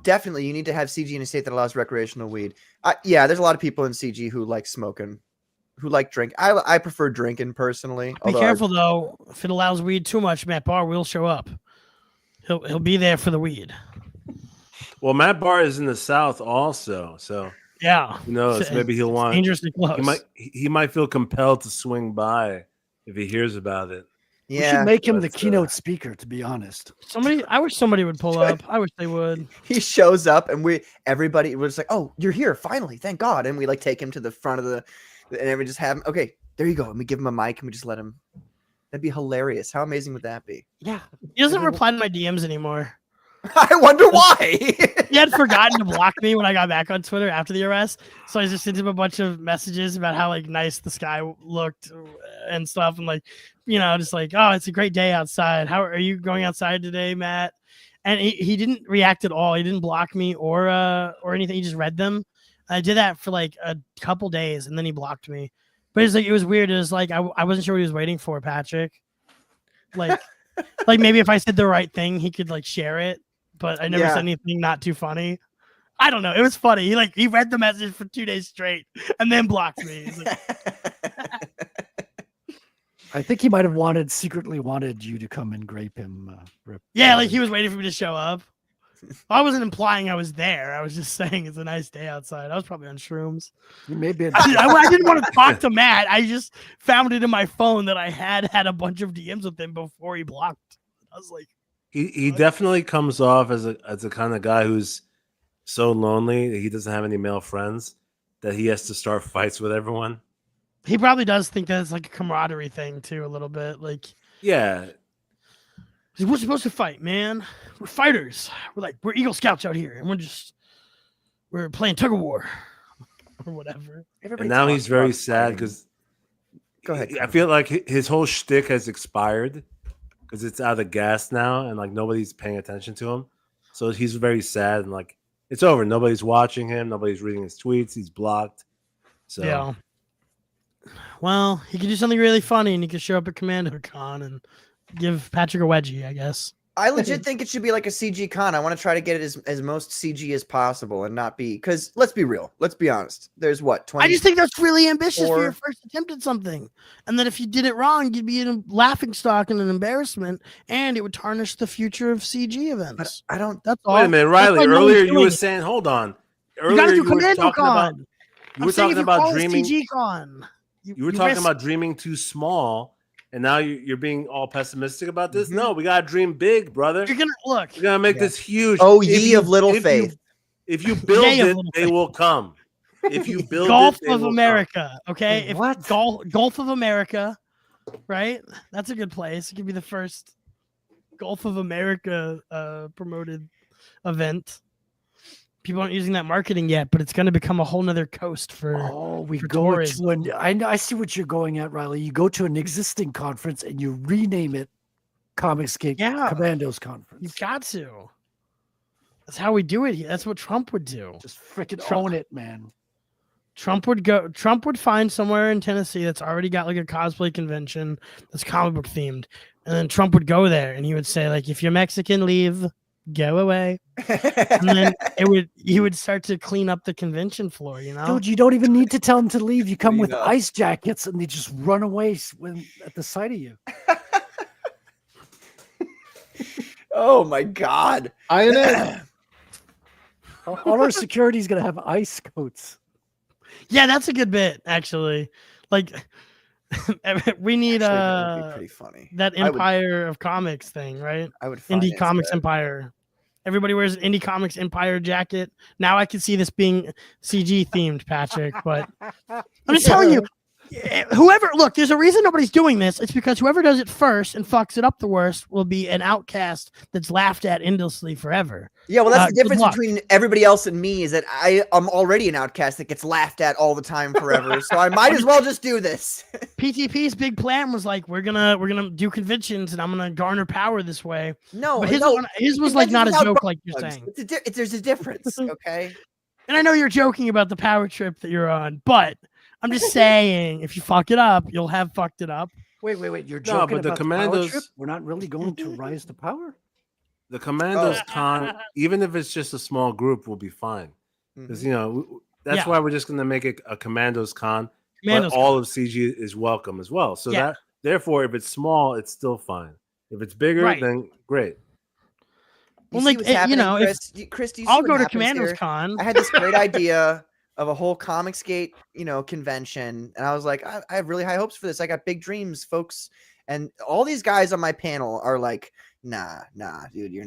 Speaker 1: Definitely, you need to have CG in a state that allows recreational weed. Yeah, there's a lot of people in CG who like smoking, who like drink. I prefer drinking personally.
Speaker 6: Be careful though. If it allows weed too much, Matt Barr will show up. He'll be there for the weed.
Speaker 2: Well, Matt Barr is in the South also, so
Speaker 6: yeah,
Speaker 2: who knows? Maybe he'll want
Speaker 6: dangerously close.
Speaker 2: He might feel compelled to swing by if he hears about it.
Speaker 3: Yeah, we should make him the keynote speaker. To be honest,
Speaker 6: I wish somebody would pull up. I wish they would.
Speaker 1: He shows up, and everybody was like, "Oh, you're here finally! Thank God!" And we like take him to the front of and we just have him. Okay, there you go. And we give him a mic, and we just let him. That'd be hilarious. How amazing would that be?
Speaker 3: Yeah,
Speaker 6: he doesn't reply to my DMs anymore.
Speaker 1: I wonder why.
Speaker 6: He had forgotten to block me when I got back on Twitter after the arrest, so I just sent him a bunch of messages about how like nice the sky looked and stuff, and like, just like, oh, it's a great day outside. How are you going outside today, Matt? And he didn't react at all. He didn't block me or anything. He just read them. I did that for like a couple days, and then he blocked me. But it's like it was weird. It was like I wasn't sure what he was waiting for, Patrick. Like, like maybe if I said the right thing, he could like share it. But I never said anything not too funny. I don't know. It was funny. He read the message for 2 days straight and then blocked me. Like,
Speaker 3: I think he might have secretly wanted you to come and grape him.
Speaker 6: Like he was waiting for me to show up. I wasn't implying I was there. I was just saying it's a nice day outside. I was probably on shrooms.
Speaker 3: You may be.
Speaker 6: I didn't want to talk to Matt. I just found it in my phone that I had a bunch of DMs with him before he blocked. I was like,
Speaker 2: he definitely comes off as a kind of guy who's so lonely that he doesn't have any male friends that he has to start fights with everyone.
Speaker 6: He probably does think that it's like a camaraderie thing too, a little bit. Like,
Speaker 2: yeah,
Speaker 6: we're supposed to fight, man. We're fighters. We're Eagle Scouts out here, and we're playing tug of war or whatever.
Speaker 2: And now he's very sad because
Speaker 1: go ahead.
Speaker 2: I feel like his whole shtick has expired because it's out of gas now, and like nobody's paying attention to him. So he's very sad, and like it's over. Nobody's watching him. Nobody's reading his tweets. He's blocked. So
Speaker 6: yeah. Well, he could do something really funny, and he could show up at Commando Con and give Patrick a wedgie, I guess.
Speaker 1: I legit think it should be like a CG con. I want to try to get it as most CG as possible and not be, because let's be real. Let's be honest. There's what, 20?
Speaker 6: I just think that's really ambitious for your first attempt at something. And that if you did it wrong, you'd be in a laughing stock and an embarrassment, and it would tarnish the future of CG events.
Speaker 1: But I don't.
Speaker 6: That's all.
Speaker 2: Wait a minute, Riley. Earlier you were saying, hold on. Earlier
Speaker 6: you were talking about
Speaker 2: dreaming.
Speaker 6: CG con.
Speaker 2: You were talking about dreaming too small. And now you're being all pessimistic about this? No, we gotta dream big, brother.
Speaker 6: You're
Speaker 2: gonna make this huge.
Speaker 1: Oh, ye of little faith.
Speaker 2: If you build it, they will come. If you build
Speaker 6: Gulf
Speaker 2: it,
Speaker 6: of America,
Speaker 2: come.
Speaker 6: okay?
Speaker 3: What?
Speaker 6: Gulf of America, right? That's a good place. It could be the first Gulf of America promoted event. People aren't using that marketing yet, but it's going to become a whole nother coast for.
Speaker 3: Oh, we
Speaker 6: for
Speaker 3: go
Speaker 6: tourism.
Speaker 3: to I see what you're going at, Riley. You go to an existing conference and you rename it Comicsgate Commandos Conference.
Speaker 6: You've got to. That's how we do it here. That's what Trump would do.
Speaker 3: Just freaking own it, man.
Speaker 6: Trump would find somewhere in Tennessee that's already got like a cosplay convention that's comic book themed. And then Trump would go there and he would say, like, if you're Mexican, leave, go away. And then he would start to clean up the convention floor, you know?
Speaker 3: Dude, you don't even need to tell them to leave. You come with ice jackets and they just run away at the sight of you.
Speaker 1: Oh my God.
Speaker 7: All
Speaker 3: our security is going to have ice coats.
Speaker 6: Yeah, that's a good bit, actually. Like, we need
Speaker 1: that'd be pretty funny.
Speaker 6: That Empire of Comics thing, right?
Speaker 1: I would find
Speaker 6: Indie Comics Empire. Everybody wears an Indie Comics Empire jacket. Now I can see this being CG themed, Patrick, but I'm just telling you, look, there's a reason nobody's doing this. It's because whoever does it first and fucks it up the worst will be an outcast that's laughed at endlessly forever.
Speaker 1: Yeah, well, that's the difference between everybody else and me is that I am already an outcast that gets laughed at all the time forever. So I might as well just do this.
Speaker 6: PTP's big plan was like, we're gonna do conventions and I'm gonna garner power this way.
Speaker 1: No,
Speaker 6: but his was like not a joke like you're saying.
Speaker 1: There's a difference, okay?
Speaker 6: And I know you're joking about the power trip that you're on, but I'm just saying, if you fuck it up, you'll have fucked it up.
Speaker 3: Wait. You're
Speaker 2: No,
Speaker 3: joking
Speaker 2: but the
Speaker 3: about the power trip?
Speaker 2: Commandos,
Speaker 3: We're not really going to Rise to Power?
Speaker 2: the Commandos
Speaker 1: Oh.
Speaker 2: con, even if it's just a small group, will be fine. Because
Speaker 1: Mhm.
Speaker 2: that's
Speaker 6: Yeah.
Speaker 2: why we're just going to make it a Commandos con.
Speaker 6: Commandos
Speaker 2: but all
Speaker 6: con.
Speaker 2: of CG is welcome as well. So
Speaker 6: Yeah.
Speaker 2: that therefore, if it's small, it's still fine. If it's bigger,
Speaker 6: Right.
Speaker 2: then great.
Speaker 1: You
Speaker 6: Well,
Speaker 1: see
Speaker 6: like,
Speaker 1: what's
Speaker 6: you
Speaker 1: happening,
Speaker 6: know, if
Speaker 1: Chris? Chris, do you see
Speaker 6: I'll
Speaker 1: what
Speaker 6: go to
Speaker 1: happens
Speaker 6: Commandos
Speaker 1: here?
Speaker 6: Con.
Speaker 1: I had this great idea of a whole Comicsgate, convention, and I was like, I have really high hopes for this. I got big dreams, folks. And all these guys on my panel are like, nah, dude, you're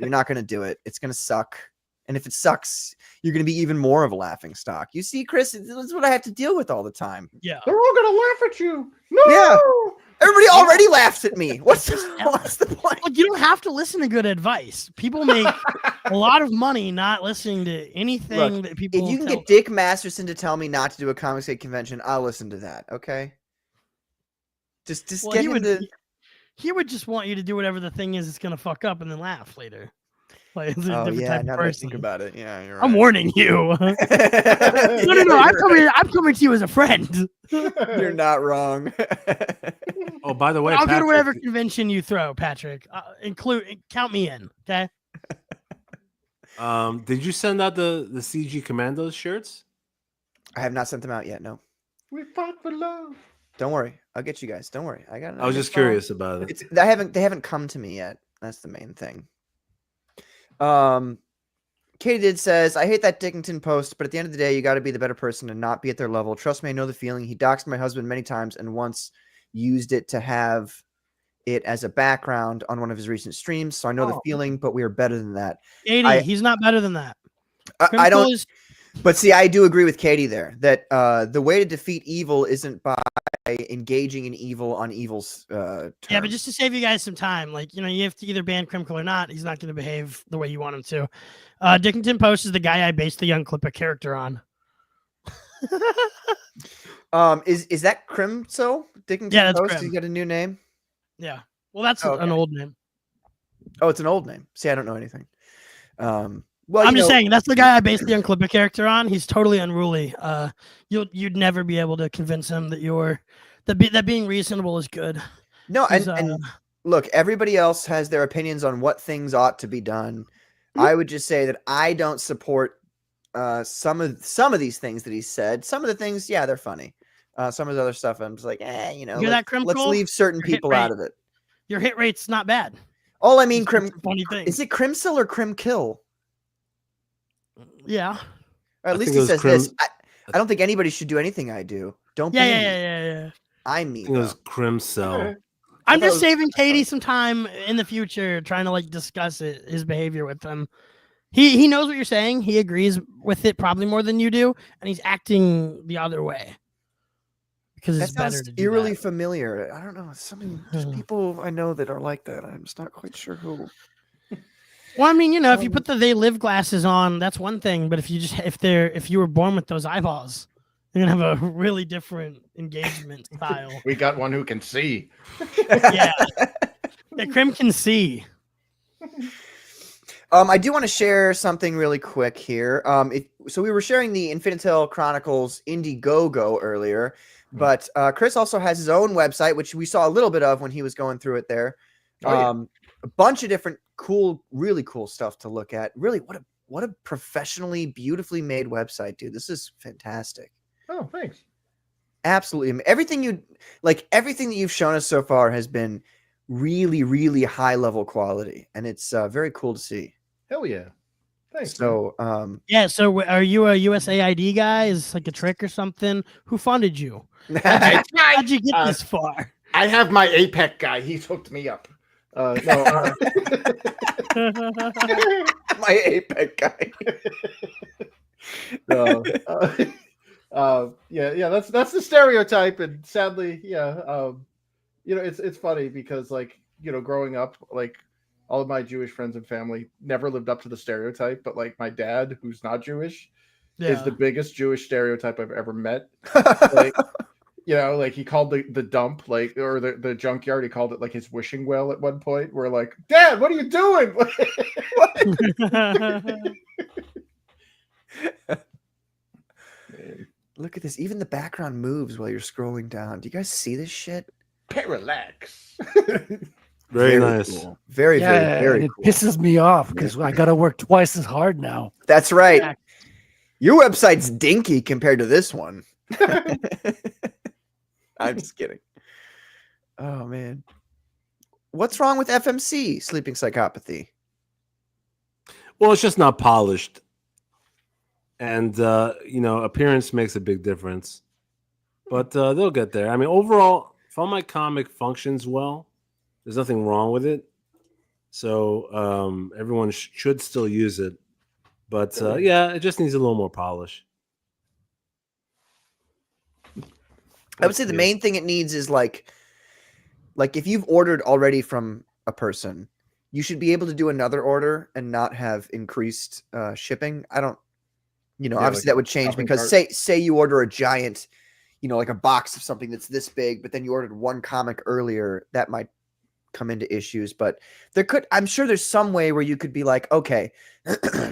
Speaker 1: not gonna do it. It's gonna suck. And if it sucks, you're gonna be even more of a laughing stock. You see, Chris, this is what I have to deal with all the time.
Speaker 6: Yeah.
Speaker 4: They're all gonna laugh at you. No.
Speaker 1: Yeah. Everybody already laughs at me. What's the point?
Speaker 6: Look, you don't have to listen to good advice. People make a lot of money not listening to anything that people.
Speaker 1: If you can
Speaker 6: tell
Speaker 1: get Dick Masterson to tell me not to do a Comicsgate convention, I'll listen to that. Okay. Just
Speaker 6: Well,
Speaker 1: get
Speaker 6: he
Speaker 1: him
Speaker 6: would,
Speaker 1: to.
Speaker 6: he would just want you to do whatever the thing is it's gonna fuck up and then laugh later. Like it's a
Speaker 1: Oh
Speaker 6: different
Speaker 1: yeah,
Speaker 6: type
Speaker 1: now
Speaker 6: of
Speaker 1: that I
Speaker 6: person.
Speaker 1: think about it, yeah, you're right.
Speaker 6: I'm warning you. No. I'm coming to you as a friend.
Speaker 1: You're not wrong.
Speaker 2: Oh, by the way,
Speaker 6: I'll go to
Speaker 2: Patrick,
Speaker 6: whatever convention you throw, Patrick. Count me in, okay?
Speaker 2: did you send out the CG Commandos shirts?
Speaker 1: I have not sent them out yet. No,
Speaker 4: We fought for love.
Speaker 1: don't worry. I'll get you guys. Don't worry. I got.
Speaker 2: I was just
Speaker 1: follow.
Speaker 2: curious about it.
Speaker 1: They haven't come to me yet. That's the main thing. Katie did says, I hate that Dickington post, but at the end of the day, you got to be the better person and not be at their level. Trust me, I know the feeling. He doxed my husband many times and once used it to have it as a background on one of his recent streams. So I know the feeling, but we are better than that.
Speaker 6: He's not better than that.
Speaker 1: I don't. But see, I do agree with Katie there that the way to defeat evil isn't by engaging in evil on evil's terms.
Speaker 6: Yeah, but just to save you guys some time, you have to either ban Crimkle or not. He's not going to behave the way you want him to. Dickington Post is the guy I based the Young Clipper character on.
Speaker 1: Is that Crimso? Dickington
Speaker 6: Yeah, that's
Speaker 1: Post?
Speaker 6: Crim.
Speaker 1: He got a new name?
Speaker 6: Yeah. Well, that's
Speaker 1: Okay.
Speaker 6: an old name.
Speaker 1: Oh, it's an old name. See, I don't know anything. Well,
Speaker 6: I'm just saying that's the guy I based the Young Clipper character on. He's totally unruly. You'd never be able to convince him that being reasonable is good.
Speaker 1: No, and look, everybody else has their opinions on what things ought to be done. I would just say that I don't support some of these things that he said. Some of the things, yeah, they're funny. Some of the other stuff, I'm just like, let's leave certain people out of it.
Speaker 6: Your hit rate's not bad.
Speaker 1: All I mean,
Speaker 6: funny thing.
Speaker 1: Is it Crimsil or Crimkill?
Speaker 6: Yeah.
Speaker 1: Or at least he says this. I don't think anybody should do anything I do. Don't be me.
Speaker 6: Yeah.
Speaker 1: I'm me.
Speaker 2: I think it was Crimcell.
Speaker 6: I'm just saving Katie some time in the future, trying to discuss his behavior with him. He knows what you're saying. He agrees with it probably more than you do, and he's acting the other way because it's better to do
Speaker 1: eerily
Speaker 6: that.
Speaker 1: familiar. I don't know. There's people I know that are like that. I'm just not quite sure who.
Speaker 6: Well, I mean, if you put the they live glasses on, that's one thing. But if you were born with those eyeballs, you're gonna have a really different engagement style.
Speaker 5: We got one who can see.
Speaker 6: Yeah, Crim can see.
Speaker 1: I do want to share something really quick here. So we were sharing the Infinitale Chronicles IndieGoGo earlier, but Chris also has his own website, which we saw a little bit of when he was going through it there. A bunch of different really cool stuff to look at. Really, what a professionally, beautifully made website, dude. This is fantastic.
Speaker 4: Oh, thanks.
Speaker 1: Absolutely. Everything that you've shown us so far has been really, really high level quality, and it's very cool to see.
Speaker 5: Hell yeah. Thanks.
Speaker 1: So,
Speaker 6: So are you a USAID guy? Is this a trick or something? Who funded you? How'd you get this far?
Speaker 5: I have my APEC guy. He's hooked me up. My
Speaker 1: APEC guy.
Speaker 5: That's the stereotype, and sadly, it's funny because growing up, all of my Jewish friends and family never lived up to the stereotype, but my dad, who's not Jewish, is the biggest Jewish stereotype I've ever met. He called the dump, or the junkyard, he called it his wishing well at one point. We're like, Dad, what are you doing?
Speaker 1: Look at this. Even the background moves while you're scrolling down. Do you guys see this shit?
Speaker 5: Parallax.
Speaker 2: Very nice.
Speaker 1: Cool. Very,
Speaker 3: Yeah,
Speaker 1: very, very
Speaker 3: and it
Speaker 1: cool.
Speaker 3: pisses me off because I got to work twice as hard now.
Speaker 1: That's right.
Speaker 6: Yeah.
Speaker 1: Your website's dinky compared to this one. I'm just kidding. Oh man. What's wrong with FMC, sleeping psychopathy?
Speaker 2: Well, it's just not polished. And appearance makes a big difference. But they'll get there. I mean, overall, if all my comic functions well, there's nothing wrong with it. So everyone should still use it. But yeah, it just needs a little more polish.
Speaker 1: I would say the main thing it needs is like if you've ordered already from a person, you should be able to do another order and not have increased shipping. I don't, obviously
Speaker 5: like
Speaker 1: that would change
Speaker 5: shopping
Speaker 1: because
Speaker 5: cart.
Speaker 1: say you order a giant, like a box of something that's this big, but then you ordered one comic earlier, that might come into issues. But I'm sure there's some way where you could be like, okay,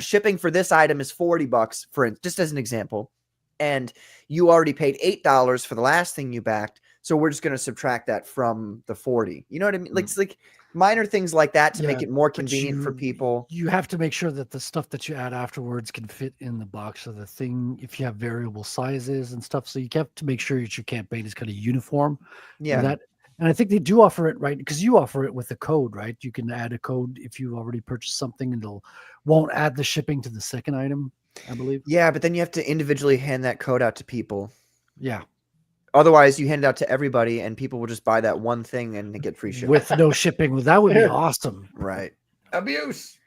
Speaker 1: shipping for this item is $40 just as an example. And you already paid $8 for the last thing you backed. So we're just going to subtract that from the 40. You know what I mean? Like, it's like minor things like that to make it more convenient for people.
Speaker 3: You have to make sure that the stuff that you add afterwards can fit in the box of the thing. If you have variable sizes and stuff, so you have to make sure that your campaign is kind of uniform.
Speaker 1: Yeah.
Speaker 3: And I think they do offer it, right? Because you offer it with a code, right? You can add a code if you already purchased something, and won't add the shipping to the second item, I believe.
Speaker 1: Yeah, but then you have to individually hand that code out to people.
Speaker 3: Yeah.
Speaker 1: Otherwise, you hand it out to everybody, and people will just buy that one thing and they get free shipping.
Speaker 3: With no shipping. Well, that would be awesome.
Speaker 1: Right.
Speaker 5: Abuse.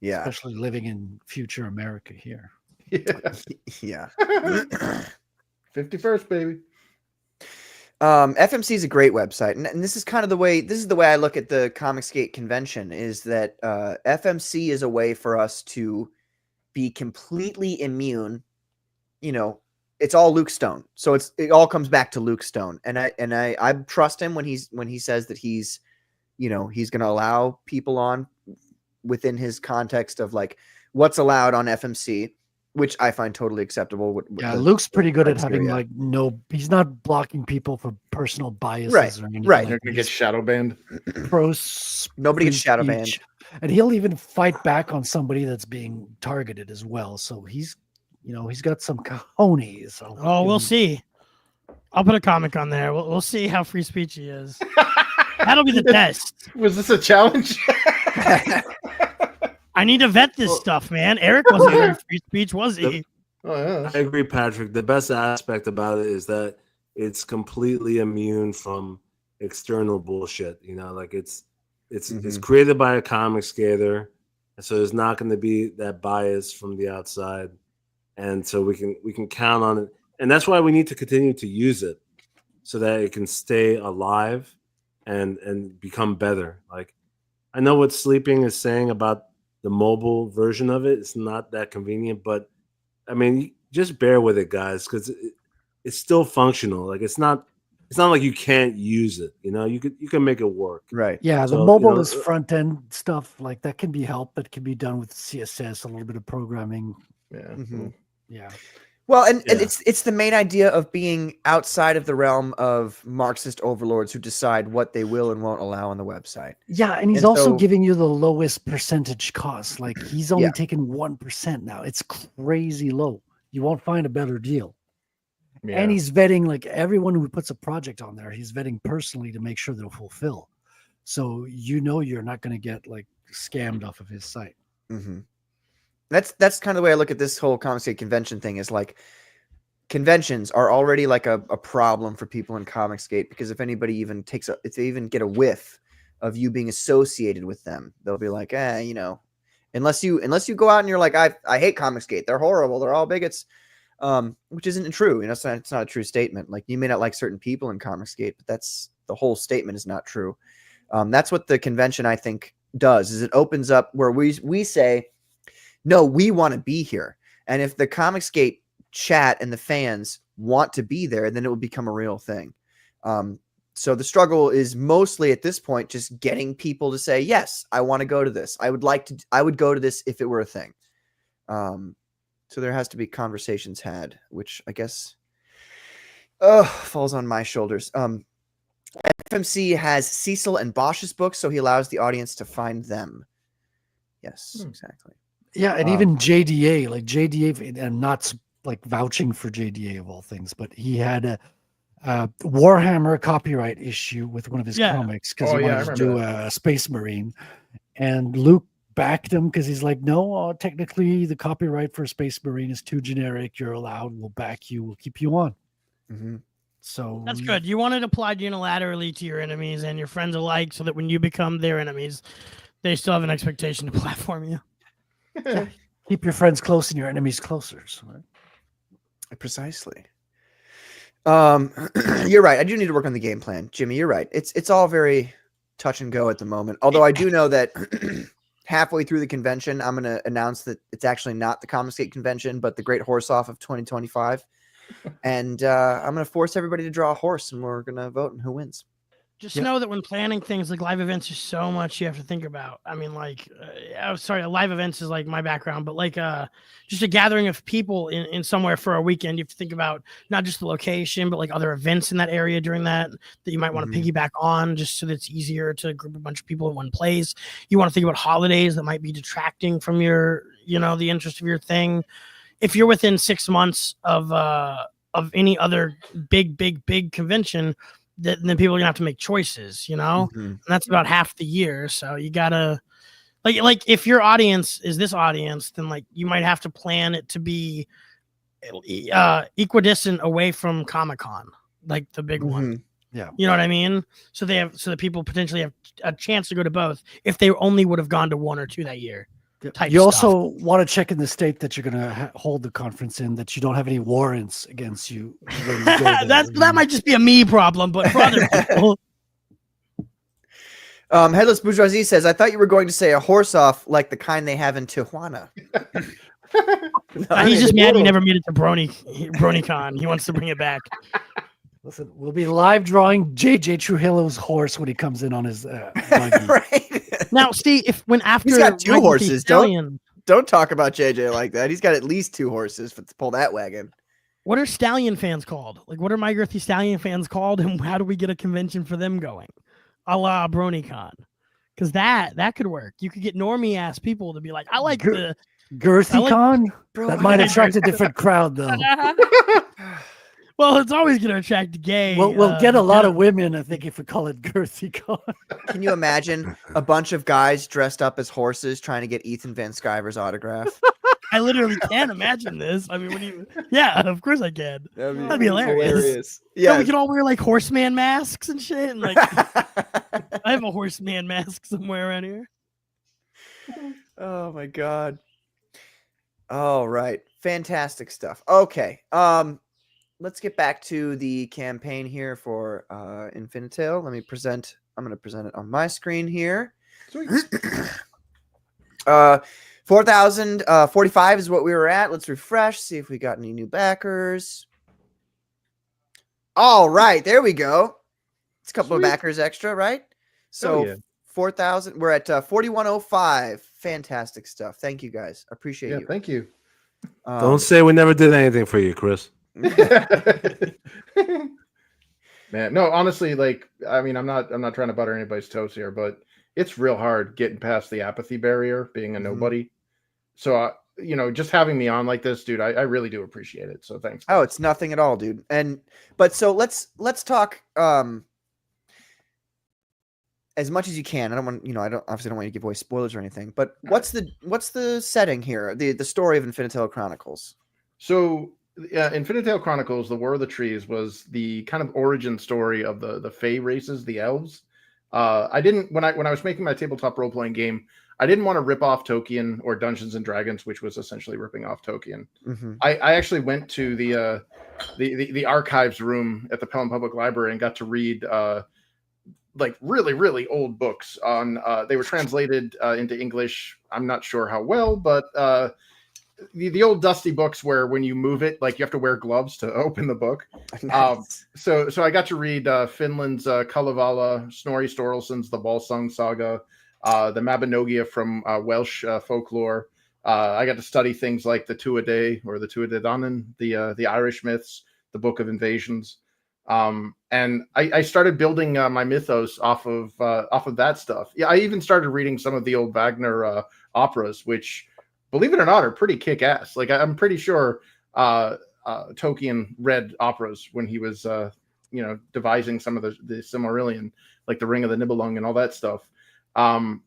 Speaker 1: Yeah.
Speaker 3: Especially living in future America here.
Speaker 1: Yeah.
Speaker 5: 51st, baby.
Speaker 1: FMC is a great website, and this is kind of the way I look at the Comicsgate convention, is that FMC is a way for us to be completely immune. It's all Luke Stone, so it all comes back to Luke Stone, and I trust him when he says that he's going to allow people on within his context of like what's allowed on FMC, which I find totally acceptable.
Speaker 3: Yeah, Luke's pretty good at having he's not blocking people for personal biases or anything.
Speaker 1: Right.
Speaker 5: You're gonna get shadow banned.
Speaker 1: Nobody gets shadow banned.
Speaker 3: And he'll even fight back on somebody that's being targeted as well. So he's got some cojones. So
Speaker 6: we'll see. I'll put a comic on there. We'll see how free speech he is. That'll be the test.
Speaker 5: Was this a challenge?
Speaker 6: I need to vet this stuff, man. Eric wasn't very free speech, was he?
Speaker 5: Oh yeah.
Speaker 2: I agree, Patrick. The best aspect about it is that it's completely immune from external bullshit. Like it's created by a comic skater, and so there's not going to be that bias from the outside, and so we can count on it, and that's why we need to continue to use it so that it can stay alive and become better. Like, I know what Sleeping is saying about the mobile version of it. It's not that convenient, but I mean, just bear with it, guys, because it's still functional. Like, it's not like you can't use it. You can make it work.
Speaker 1: Right.
Speaker 3: Yeah, the mobile is front end stuff like that can be helped. That can be done with CSS, a little bit of programming.
Speaker 5: Yeah.
Speaker 1: Mm-hmm.
Speaker 3: Yeah.
Speaker 1: Well, and it's the main idea of being outside of the realm of Marxist overlords who decide what they will and won't allow on the website.
Speaker 3: Yeah, and he's also giving you the lowest percentage cost. Like, he's only taking 1% now. It's crazy low. You won't find a better deal. Yeah. And he's vetting, like, everyone who puts a project on there, he's vetting personally to make sure they'll fulfill. So you're not going to get like scammed off of his site.
Speaker 1: Mm-hmm. That's kind of the way I look at this whole Comicsgate convention thing, is like, conventions are already like a problem for people in Comicsgate, because if anybody even if they even get a whiff of you being associated with them, they'll be like, unless you go out and you're like, I hate Comicsgate, they're horrible, they're all bigots, which isn't true. It's not a true statement. Like, you may not like certain people in Comicsgate, but that's the whole statement is not true. That's what the convention, I think, does, is it opens up where we say, no, we want to be here. And if the Comicsgate chat and the fans want to be there, then it will become a real thing. So the struggle is mostly at this point just getting people to say, yes, I want to go to this. I would go to this if it were a thing. So there has to be conversations had, which I guess falls on my shoulders. FMC has Cecil and Bosch's books, so he allows the audience to find them. Yes, exactly.
Speaker 3: Yeah, and even JDA, like JDA, and not like vouching for JDA of all things, but he had a Warhammer copyright issue with one of his comics because he wanted to do a Space Marine, and Luke backed him because he's like, no, technically the copyright for a Space Marine is too generic. You're allowed. We'll back you. We'll keep you on.
Speaker 1: Mm-hmm.
Speaker 6: So that's good. You want it applied unilaterally to your enemies and your friends alike, so that when you become their enemies, they still have an expectation to platform you.
Speaker 3: Keep your friends close and your enemies closer. Right?
Speaker 1: Precisely. You're right. I do need to work on the game plan, Jimmy. You're right. It's all very touch and go at the moment. Although I do know that halfway through the convention, I'm going to announce that it's actually not the Comicsgate convention, but the Great Horse Off of 2025. And I'm going to force everybody to draw a horse, and we're going to vote on who wins.
Speaker 6: Just know that when planning things like live events, there's so much you have to think about. I mean, like, live events is like my background, but like just a gathering of people in somewhere for a weekend, you have to think about not just the location, but like other events in that area during that you might want to piggyback on, just so that it's easier to group a bunch of people in one place. You want to think about holidays that might be detracting from your, the interest of your thing. If you're within 6 months of any other big convention, then people are gonna have to make choices, and that's about half the year. So you gotta like if your audience is this audience, then like you might have to plan it to be equidistant away from Comic-Con, like the big one.
Speaker 3: Yeah,
Speaker 6: you know what I mean. So that people potentially have a chance to go to both if they only would have gone to one or two that year.
Speaker 3: You also want to check in the state that you're going to hold the conference in, that you don't have any warrants against you. When you go there.
Speaker 6: That might just be a me problem, but for other people.
Speaker 1: Headless Bourgeoisie says, I thought you were going to say a horse off like the kind they have in Tijuana.
Speaker 6: He's just mad he never made it to BronyCon. He wants to bring it back.
Speaker 3: Listen, we'll be live drawing JJ Trujillo's horse when he comes in on his buggy.
Speaker 1: Right.
Speaker 6: Now, see, after
Speaker 1: he's got two horses. Don't talk about JJ like that. He's got at least two horses to pull that wagon.
Speaker 6: What are Stallion fans called? Like, what are My Girthy Stallion fans called, and how do we get a convention for them going? A la BronyCon. Because that could work. You could get normie ass people to be like, I like the
Speaker 3: GirthyCon? That might attract a different crowd, though.
Speaker 6: Well, it's always going to attract gay.
Speaker 3: We'll get a lot of women, I think, if we call it GirthyCon.
Speaker 1: Can you imagine a bunch of guys dressed up as horses trying to get Ethan Van Sciver's autograph?
Speaker 6: I literally can't imagine this. I mean, yeah, of course I can. That'd be hilarious.
Speaker 1: Yeah,
Speaker 6: we could all wear like horseman masks and shit. And like, I have a horseman mask somewhere around here.
Speaker 1: Oh my god! All right, fantastic stuff. Okay, let's get back to the campaign here for Infinitale. I'm going to present it on my screen here.
Speaker 5: Sweet.
Speaker 1: 4,045 is what we were at. Let's refresh, see if we got any new backers. All right, there we go. It's a couple of backers extra, right? So 4,000. We're at 4,105. Fantastic stuff. Thank you guys. I appreciate you.
Speaker 5: Thank you.
Speaker 2: Don't say we never did anything for you, Chris.
Speaker 5: Man, no, honestly, I'm not trying to butter anybody's toast here, but it's real hard getting past the apathy barrier, being a nobody. So, just having me on like this, dude, I really do appreciate it. So thanks.
Speaker 1: Oh, it's nothing at all, dude. So let's talk as much as you can. I don't want obviously don't want you to give away spoilers or anything, but what's the setting here? The story of Infinitale Chronicles.
Speaker 5: So Infinitale Chronicles, The War of the Trees, was the kind of origin story of the Fey races, the elves. I didn't when I was making my tabletop role playing game, I didn't want to rip off Tolkien or Dungeons and Dragons, which was essentially ripping off Tolkien. I actually went to the archives room at the Pelham Public Library and got to read really, really old books on. They were translated into English. I'm not sure how well, but the old dusty books where when you move it, like you have to wear gloves to open the book.
Speaker 1: Nice.
Speaker 5: So I got to read Finland's Kalevala, Snorri Sturluson's The Volsung Saga, the Mabinogia from Welsh folklore. I got to study things like the Tuatha or the Tuatha the Irish myths, the Book of Invasions. And I started building my mythos off of that stuff. Yeah, I even started reading some of the old Wagner operas, which, believe it or not, are pretty kick-ass. Like I'm pretty sure Tolkien read operas when he was devising some of the Silmarillion, like the Ring of the Nibelung and all that stuff. So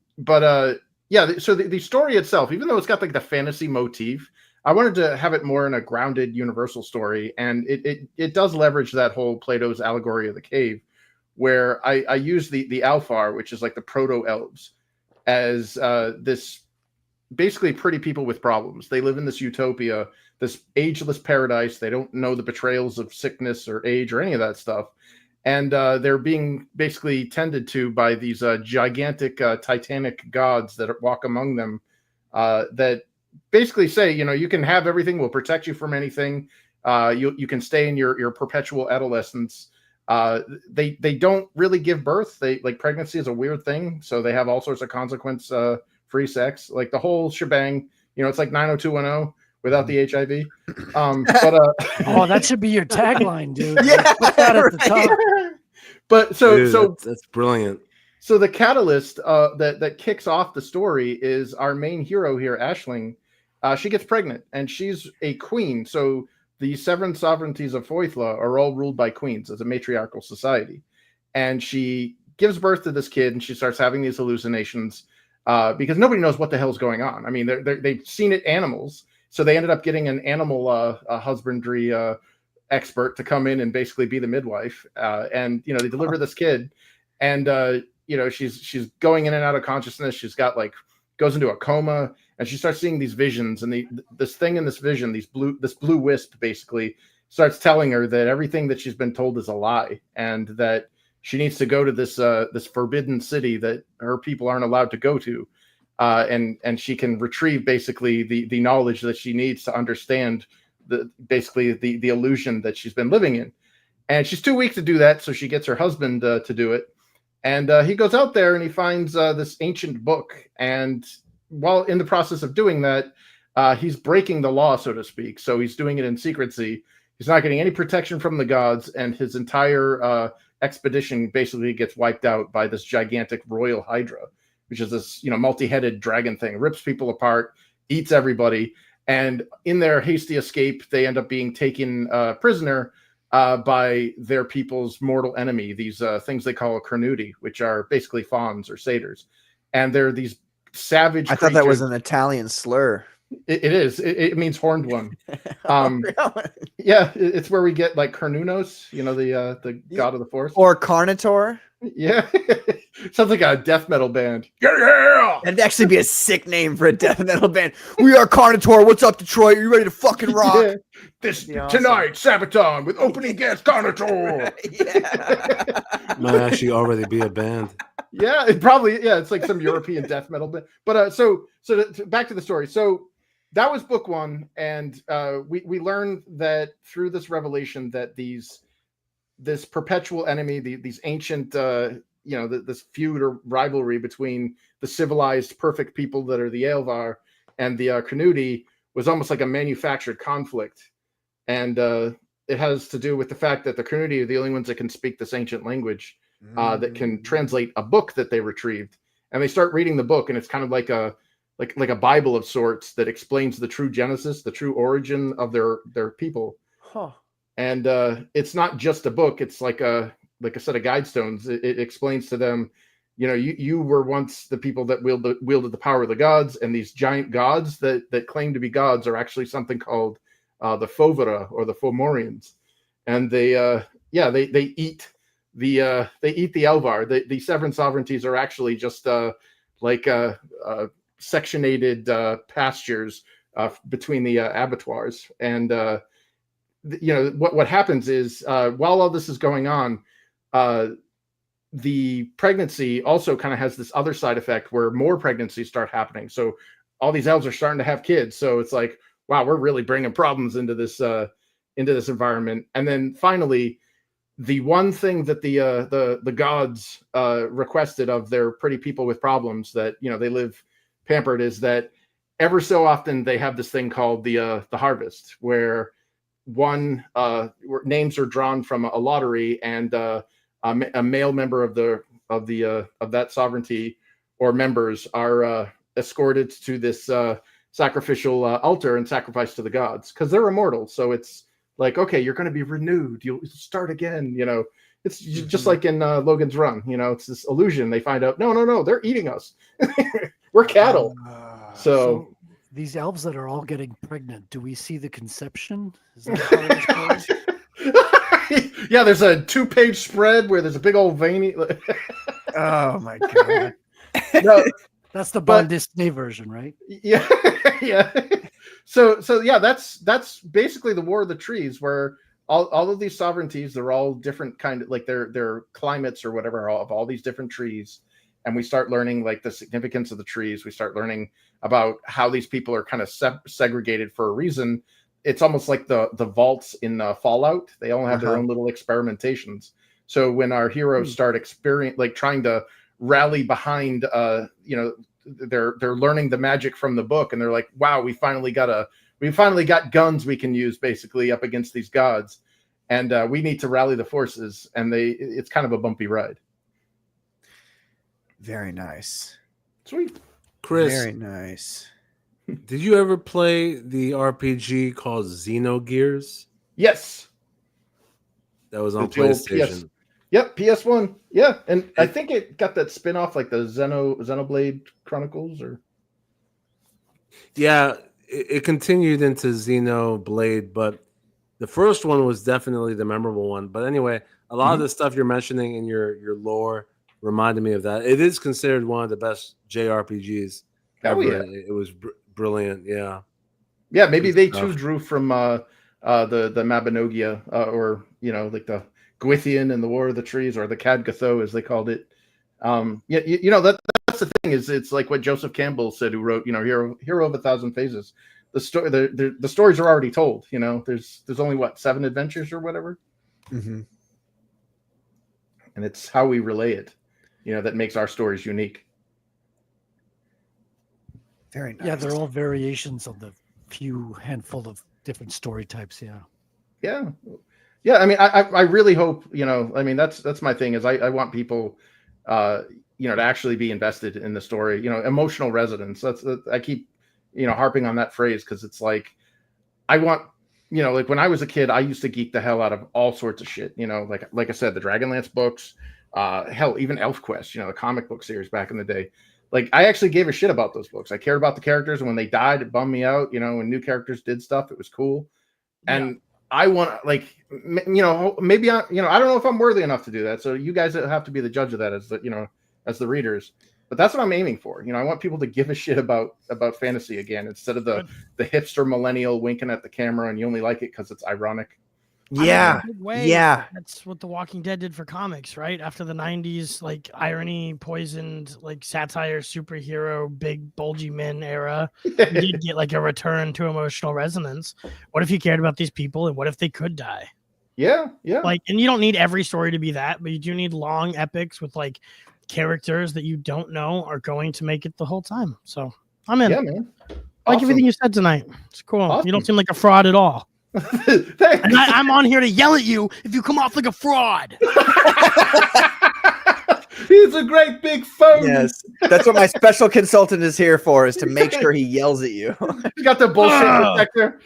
Speaker 5: the story itself, even though it's got like the fantasy motif, I wanted to have it more in a grounded universal story, and it does leverage that whole Plato's allegory of the cave, where I use the Alfar, which is like the proto-elves, as this basically pretty people with problems. They live in this utopia, this ageless paradise. They don't know the betrayals of sickness or age or any of that stuff. And they're being basically tended to by these gigantic titanic gods that walk among them that basically say, you can have everything. We'll protect you from anything. You can stay in your perpetual adolescence. They don't really give birth. Pregnancy is a weird thing. So they have all sorts of consequence free sex, like the whole shebang. It's like 90210 without the HIV.
Speaker 3: Oh, that should be your tagline, dude.
Speaker 1: Yeah,
Speaker 3: Put that at the top.
Speaker 5: But
Speaker 2: that's brilliant.
Speaker 5: So the catalyst that kicks off the story is our main hero here, Aisling. She gets pregnant, and she's a queen. So the seven sovereignties of Foithla are all ruled by queens as a matriarchal society. And she gives birth to this kid, and she starts having these hallucinations because nobody knows what the hell's going on. I mean, they've seen it animals. So they ended up getting an animal husbandry expert to come in and basically be the midwife. And they deliver this kid, and she's going in and out of consciousness. She's got goes into a coma, and she starts seeing these visions. And this thing in this vision, this blue wisp basically starts telling her that everything that she's been told is a lie, and that she needs to go to this forbidden city that her people aren't allowed to go to. And she can retrieve basically the knowledge that she needs to understand the illusion that she's been living in. And she's too weak to do that, so she gets her husband to do it. And he goes out there and he finds this ancient book. And while in the process of doing that, he's breaking the law, so to speak. So he's doing it in secrecy. He's not getting any protection from the gods, and his entire expedition basically gets wiped out by this gigantic royal hydra, which is this, multi-headed dragon thing, rips people apart, eats everybody. And in their hasty escape, they end up being taken prisoner by their people's mortal enemy, these things they call a Cernuti, which are basically fauns or satyrs. And they're these savage
Speaker 1: I thought that was an Italian slur.
Speaker 5: It is. It means horned one.
Speaker 1: Really?
Speaker 5: Yeah, it's where we get Cernunos, the god of the forest.
Speaker 1: Or Carnotaur.
Speaker 5: Yeah. Sounds like a death metal band. Yeah.
Speaker 1: That'd actually be a sick name for a death metal band. We are Carnotaur. What's up, Detroit? Are you ready to fucking rock?
Speaker 5: Yeah. Tonight, Sabaton with opening guest Carnotaur.
Speaker 1: Yeah.
Speaker 2: Might actually already be a band.
Speaker 5: Yeah, it's like some European death metal band. But back to the story. So that was book one, and we learned that through this revelation that this perpetual enemy, these ancient, this feud or rivalry between the civilized, perfect people that are the Aelvar and the Cernuti was almost like a manufactured conflict. And it has to do with the fact that the Cernuti are the only ones that can speak this ancient language that can translate a book that they retrieved. And they start reading the book, and it's kind of like a Bible of sorts that explains the true genesis, the true origin of their people.
Speaker 1: Huh.
Speaker 5: And it's not just a book; it's like a set of guidestones. It explains to them, you were once the people that wielded the power of the gods, and these giant gods that claim to be gods are actually something called the Fovera or the Fomorians, and they eat the Elvar. The seven sovereignties are actually just sectionated pastures between the abattoirs. And what happens is while all this is going on, the pregnancy also kind of has this other side effect where more pregnancies start happening. So all these elves are starting to have kids. So it's like, wow, we're really bringing problems into this environment. And then finally, the one thing that the gods requested of their pretty people with problems that they live pampered is that ever so often they have this thing called the harvest, where names are drawn from a lottery, and a male member of that sovereignty or members are escorted to this sacrificial altar and sacrificed to the gods because they're immortal. So it's like, okay, you're going to be renewed. You'll start again. It's just like in Logan's Run. It's this illusion. They find out, no, they're eating us. We're cattle. So
Speaker 3: these elves that are all getting pregnant, do we see the conception? Is that part of this story?
Speaker 5: Yeah, there's a 2-page spread where there's a big old veiny.
Speaker 3: Oh my god!
Speaker 5: No,
Speaker 3: that's the Bond Disney version, right?
Speaker 5: Yeah, yeah. So yeah, that's basically the War of the Trees, where all of these sovereignties, they're all different kind of like their climates or whatever of all these different trees, and we start learning like the significance of the trees. We start learning about how these people are kind of segregated for a reason. It's almost like the vaults in Fallout. They all have their own little experimentations. So when our heroes start trying to rally behind, they're learning the magic from the book, and they're like, wow, we finally got guns we can use basically up against these gods, and we need to rally the forces. And it's kind of a bumpy ride.
Speaker 1: Very nice.
Speaker 5: Sweet.
Speaker 2: Chris,
Speaker 1: Very nice.
Speaker 2: did you ever play the RPG called Xenogears?
Speaker 5: Yes.
Speaker 2: That was on
Speaker 5: The old
Speaker 2: PlayStation.
Speaker 5: Yep, PS1. Yeah, and I think it got that spin-off like the Xenoblade Chronicles, or
Speaker 2: Yeah, it continued into Xenoblade, but the first one was definitely the memorable one. But anyway, a lot of the stuff you're mentioning in your lore reminded me of that. It is considered one of the best JRPGs ever.
Speaker 5: yeah.
Speaker 2: It was brilliant. Yeah.
Speaker 5: Yeah, maybe they too drew from the Mabinogia, or like the Gwithian and the War of the Trees, or the Cadgatho as they called it. That's the thing, is it's like what Joseph Campbell said, who wrote Hero of a Thousand Faces. The stories are already told. There's only 7 adventures or whatever,
Speaker 1: Mm-hmm.
Speaker 5: and it's how we relay it, that makes our stories unique.
Speaker 1: Very nice.
Speaker 3: Yeah, they're all variations of the few handful of different story types. Yeah.
Speaker 5: Yeah. I mean, I really hope, that's my thing, is I want people, to actually be invested in the story, emotional resonance. I keep, harping on that phrase, because it's like, I want, like when I was a kid, I used to geek the hell out of all sorts of shit, like I said, the Dragonlance books, hell, even ElfQuest, the comic book series back in the day. Like, I actually gave a shit about those books. I cared about the characters, and when they died, it bummed me out. When new characters did stuff, it was cool. And I want, maybe I don't know if I'm worthy enough to do that. So you guys have to be the judge of that as the readers. But that's what I'm aiming for. I want people to give a shit about fantasy again, instead of the hipster millennial winking at the camera and you only like it because it's ironic.
Speaker 1: Yeah. Yeah.
Speaker 6: That's what The Walking Dead did for comics, right? After the 90s, like irony poisoned, like satire, superhero, big bulgy men era, you did get like a return to emotional resonance. What if you cared about these people, and what if they could die?
Speaker 5: Yeah.
Speaker 6: Like, and you don't need every story to be that, but you do need long epics with like characters that you don't know are going to make it the whole time. So I'm in.
Speaker 5: Yeah, man.
Speaker 6: I like everything you said tonight. It's cool.
Speaker 5: Awesome.
Speaker 6: You don't seem like a fraud at all.
Speaker 5: Thanks.
Speaker 6: And I'm on here to yell at you if you come off like a fraud.
Speaker 5: He's a great big phone.
Speaker 1: Yes. That's what my special consultant is here for, is to make sure he yells at you.
Speaker 5: He's got the bullshit detector.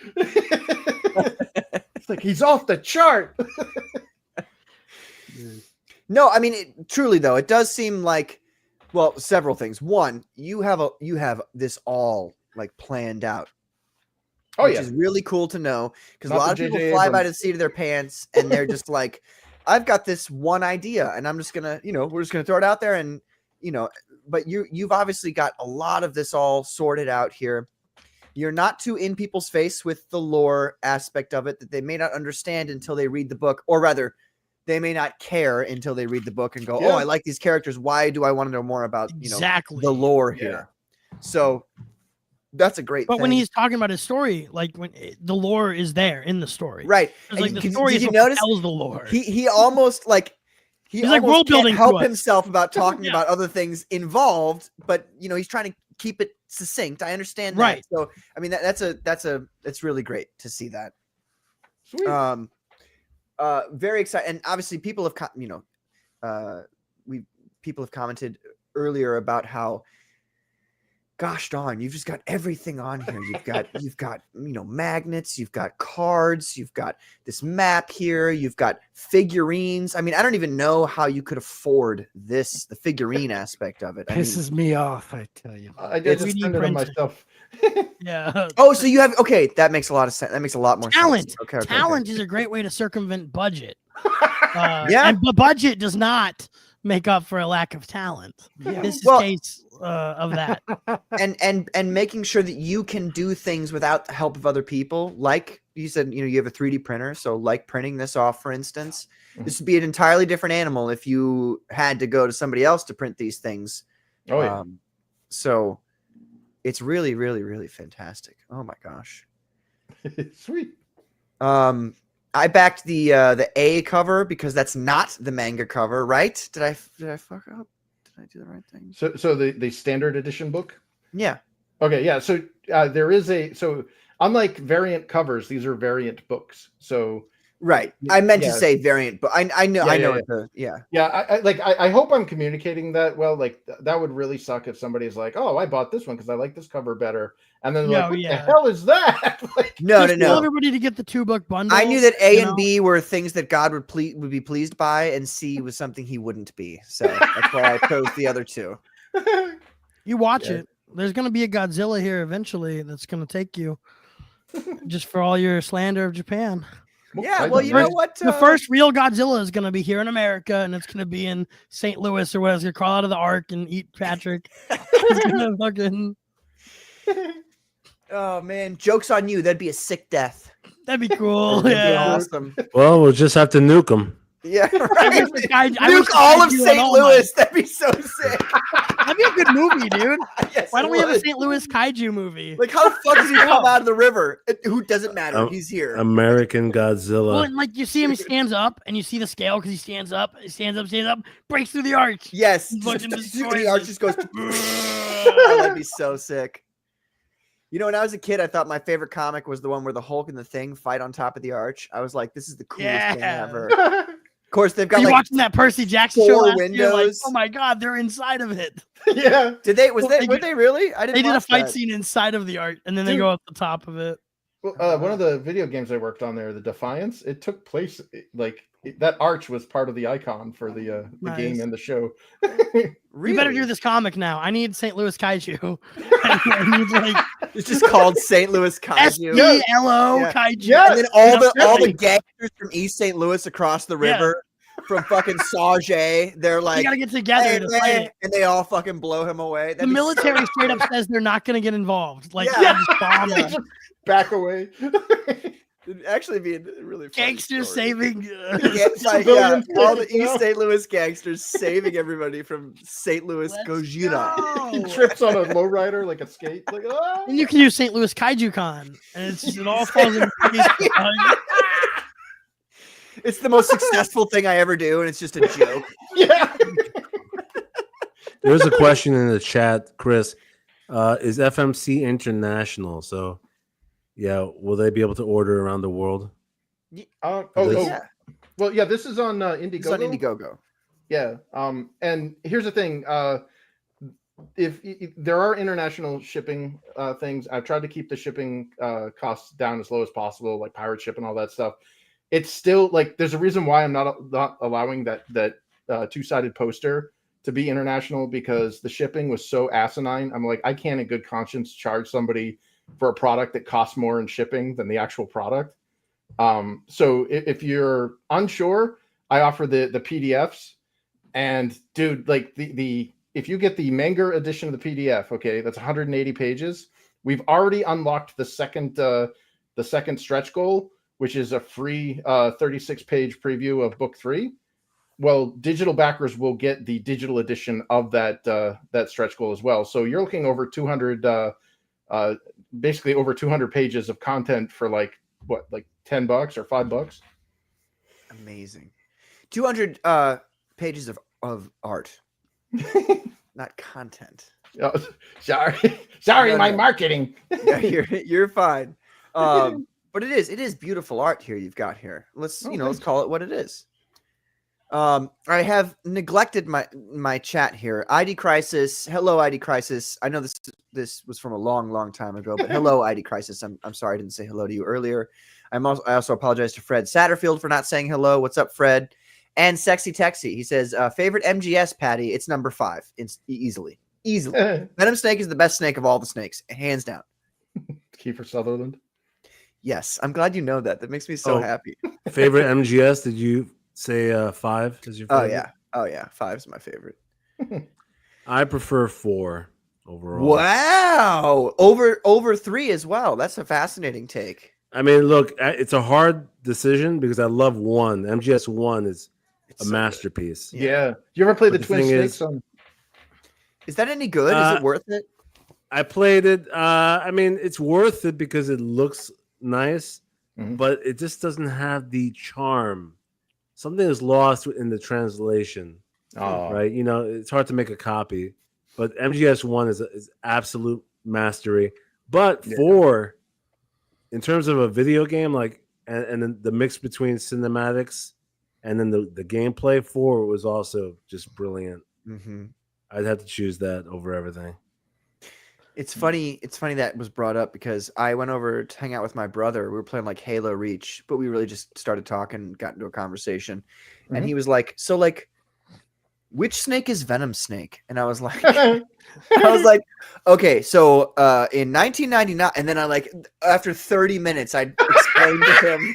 Speaker 5: It's like, he's off the chart.
Speaker 1: No, I mean, truly though, it does seem like, well, several things. One, you have this all like planned out. Which is really cool to know, because a lot of people fly by the seat of their pants, and they're just like, I've got this one idea, and I'm just gonna, we're just gonna throw it out there, and but you've obviously got a lot of this all sorted out here. You're not too in people's face with the lore aspect of it that they may not understand until they read the book, or rather, they may not care until they read the book and go, oh, I like these characters. Why do I want to know more about the lore here? So that's a great thing.
Speaker 6: When he's talking about his story, like when the lore is there in the story,
Speaker 1: right?
Speaker 6: Like the story
Speaker 1: did you notice
Speaker 6: tells the lore.
Speaker 1: He almost like he's
Speaker 6: like world building.
Speaker 1: Help himself about talking about other things involved, but he's trying to keep it succinct. I understand that.
Speaker 6: Right.
Speaker 1: So I mean that's really great to see that.
Speaker 5: Sweet.
Speaker 1: Very excited, and obviously people have people have commented earlier about how, gosh darn, you've just got everything on here. You've got magnets, you've got cards, you've got this map here, you've got figurines. I mean, I don't even know how you could afford the figurine aspect of it.
Speaker 3: Pisses me off, I tell you.
Speaker 5: I just
Speaker 6: 3D
Speaker 5: printed them
Speaker 6: printed.
Speaker 5: myself.
Speaker 6: Yeah.
Speaker 1: Oh, so you have that makes a lot of sense. That makes a lot more
Speaker 6: Talent.
Speaker 1: sense. Okay.
Speaker 6: Talent is a great way to circumvent budget.
Speaker 1: Yeah.
Speaker 6: And the budget does not make up for a lack of talent.
Speaker 3: Yeah.
Speaker 6: This is
Speaker 1: Well-
Speaker 6: case of that.
Speaker 1: and making sure that you can do things without the help of other people, like you said, you have a 3D printer, so like printing this off, for instance, this would be an entirely different animal if you had to go to somebody else to print these things.
Speaker 5: Oh yeah.
Speaker 1: So it's really, really, really fantastic. Oh my gosh.
Speaker 5: Sweet.
Speaker 1: I backed the A cover because that's not the manga cover, right? Did I fuck up? Did I do the right thing?
Speaker 5: So the standard edition book.
Speaker 1: Yeah.
Speaker 5: Okay, yeah. So there is unlike variant covers, these are variant books. So
Speaker 1: Right. I meant to
Speaker 5: Yeah.
Speaker 1: say variant, but I know
Speaker 5: Yeah, I hope I'm communicating that well. Like that would really suck if somebody's like, "Oh, I bought this one because I like this cover better," and then
Speaker 6: No,
Speaker 5: like, "What
Speaker 6: yeah.
Speaker 5: the hell is that?" Like,
Speaker 1: No,
Speaker 6: Just tell everybody to get the 2-book bundle.
Speaker 1: I knew that A
Speaker 6: you
Speaker 1: and
Speaker 6: know?
Speaker 1: B were things that God would be pleased by, and C was something he wouldn't be. So that's why I chose the other two.
Speaker 6: You watch
Speaker 5: Yeah.
Speaker 6: it. There's going to be a Godzilla here eventually that's going to take you just for all your slander of Japan.
Speaker 1: Yeah, well, you know what?
Speaker 6: The first real Godzilla is going to be here in America, and it's going to be in St. Louis or where it's going to crawl out of the ark and eat Patrick. It's gonna fucking...
Speaker 1: Oh man, joke's on you. That'd be a sick death.
Speaker 6: That'd be cool.
Speaker 1: That'd be
Speaker 6: Yeah.
Speaker 1: awesome.
Speaker 2: Well, we'll just have to nuke them.
Speaker 1: Yeah,
Speaker 6: I
Speaker 1: right.
Speaker 6: wish I wish
Speaker 1: Nuke all of
Speaker 6: Kaiju
Speaker 1: St.
Speaker 6: on all
Speaker 1: Louis. That'd be so sick.
Speaker 6: That'd be a good movie, dude.
Speaker 1: Yes,
Speaker 6: Why
Speaker 1: it
Speaker 6: don't we have a
Speaker 1: would.
Speaker 6: St. Louis kaiju movie?
Speaker 1: Like, how the fuck does he come out of the river? Who doesn't matter? He's here.
Speaker 2: American
Speaker 6: Well,
Speaker 2: Godzilla.
Speaker 6: and like you see him, he stands up, and you see the scale because he stands up, breaks through the arch.
Speaker 1: Yes.
Speaker 6: Fucking
Speaker 1: Just,
Speaker 6: destroys
Speaker 1: the arch
Speaker 6: it.
Speaker 1: just goes. Oh, that'd be so sick. You know, when I was a kid, I thought my favorite comic was the one where the Hulk and the Thing fight on top of the arch. I was like, this is the coolest thing
Speaker 6: Yeah.
Speaker 1: ever. Of course, they've got
Speaker 6: You
Speaker 1: like
Speaker 6: watching that Percy Jackson show
Speaker 1: 4
Speaker 6: last year, like,
Speaker 1: windows.
Speaker 6: oh my god, they're inside of it.
Speaker 5: Yeah.
Speaker 1: Did they?
Speaker 6: Well,
Speaker 1: Were they really? I didn't.
Speaker 6: They did a
Speaker 1: watch
Speaker 6: fight
Speaker 1: that.
Speaker 6: scene inside of the art, and then they
Speaker 5: Dude.
Speaker 6: go up the top of it.
Speaker 5: Well, one of the video games I worked on there, the Defiance, it took place that arch was part of the icon for the
Speaker 6: Nice.
Speaker 5: game and the show.
Speaker 1: Really?
Speaker 6: You better do this comic now. I need St. Louis Kaiju. I need like
Speaker 1: It's just called St. Louis Kaiju.
Speaker 6: SDLO
Speaker 1: Yeah.
Speaker 6: Kaiju.
Speaker 5: Yeah.
Speaker 1: And then all the
Speaker 5: Definitely.
Speaker 1: gangsters from East St. Louis across the
Speaker 6: Yeah.
Speaker 1: river, from fucking Sauget, they're
Speaker 6: You
Speaker 1: like,
Speaker 6: gotta get together
Speaker 1: "Hey,
Speaker 6: to
Speaker 1: man,"
Speaker 6: fight it.
Speaker 1: and they all fucking blow him away.
Speaker 6: The military straight up says they're not gonna get involved. Like
Speaker 1: Yeah.
Speaker 6: they just bomb
Speaker 5: They
Speaker 6: us.
Speaker 5: just back away.
Speaker 1: It'd actually be a really funny
Speaker 6: Gangsters
Speaker 1: story.
Speaker 6: saving.
Speaker 1: Yeah, like,
Speaker 5: Civilians
Speaker 1: all the
Speaker 5: taken
Speaker 1: East
Speaker 5: out.
Speaker 1: St. Louis gangsters saving everybody from St. Louis
Speaker 6: Let's
Speaker 1: Gojira.
Speaker 5: He
Speaker 6: go.
Speaker 5: trips on a lowrider like a skate. Like, ah!
Speaker 6: And you can use St. Louis Kaiju Con, and it's just, it all falls in place.
Speaker 1: It's the most successful thing I ever do, and it's just a joke.
Speaker 5: Yeah.
Speaker 2: There's a question in the chat, Chris. Is FMC international? So, yeah, will they be able to order around the world?
Speaker 1: Yeah,
Speaker 5: Well, yeah. This is on IndieGoGo.
Speaker 1: it's on IndieGoGo.
Speaker 5: Yeah. And here's the thing. If there are international shipping things, I've tried to keep the shipping costs down as low as possible, like pirate ship and all that stuff. It's still like there's a reason why I'm not allowing that two-sided poster to be international, because the shipping was so asinine. I'm like, I can't in good conscience charge somebody for a product that costs more in shipping than the actual product. So if you're unsure, I offer the PDFs, and dude, like the if you get the manga edition of the PDF, okay, that's 180 pages. We've already unlocked the second stretch goal, which is a free 36-page preview of book 3. Well, digital backers will get the digital edition of that stretch goal as well. So you're looking over 200, basically over 200 pages of content for like $10 or $5.
Speaker 1: Amazing. 200 pages of art, not content.
Speaker 5: Oh, sorry,
Speaker 1: No,
Speaker 5: my
Speaker 1: no.
Speaker 5: marketing.
Speaker 1: Yeah, you're fine. But But it is beautiful art here you've got here. Let's let's
Speaker 5: thanks.
Speaker 1: call it what it is. I have neglected my chat here. ID Crisis, hello ID Crisis. I know this was from a long time ago, but hello ID Crisis. I'm sorry I didn't say hello to you earlier. I also apologize to Fred Satterfield for not saying hello. What's up, Fred? And Sexy Texy. He says favorite MGS, Patty. It's number 5. It's easily. Venom Snake is the best snake of all the snakes, hands down.
Speaker 5: Kiefer Sutherland.
Speaker 1: Yes, I'm glad you know that. That makes me so happy.
Speaker 2: Favorite MGS? Did you say 5 is your favorite?
Speaker 1: Oh yeah, 5 is my favorite.
Speaker 2: I prefer 4 overall.
Speaker 1: Wow, over 3 as well. That's a fascinating take.
Speaker 2: I mean, look, it's a hard decision because I love 1. MGS 1 is a masterpiece.
Speaker 5: Yeah. You ever play the
Speaker 2: the
Speaker 5: Twin
Speaker 2: thing
Speaker 5: Snakes
Speaker 2: is-
Speaker 5: on?
Speaker 1: Is that any good? Is it worth it?
Speaker 2: I played it. I mean, it's worth it because it looks nice,
Speaker 5: Mhm.
Speaker 2: but it just doesn't have the charm. Something is lost in the translation,
Speaker 5: Oh,
Speaker 2: right? You know, it's hard to make a copy, but MGS 1 is absolute mastery. But 4, in terms of a video game, like, and then the mix between cinematics and then the gameplay, 4 was also just brilliant.
Speaker 1: Mm-hmm.
Speaker 2: I'd have to choose that over everything.
Speaker 1: It's funny that was brought up because I went over to hang out with my brother. We were playing like Halo Reach, but we really just started talking, got into a conversation, and he was like, "So, like, which snake is Venom Snake?" And I was like, "Okay, so in 1999," and then after 30 minutes, I explained to him.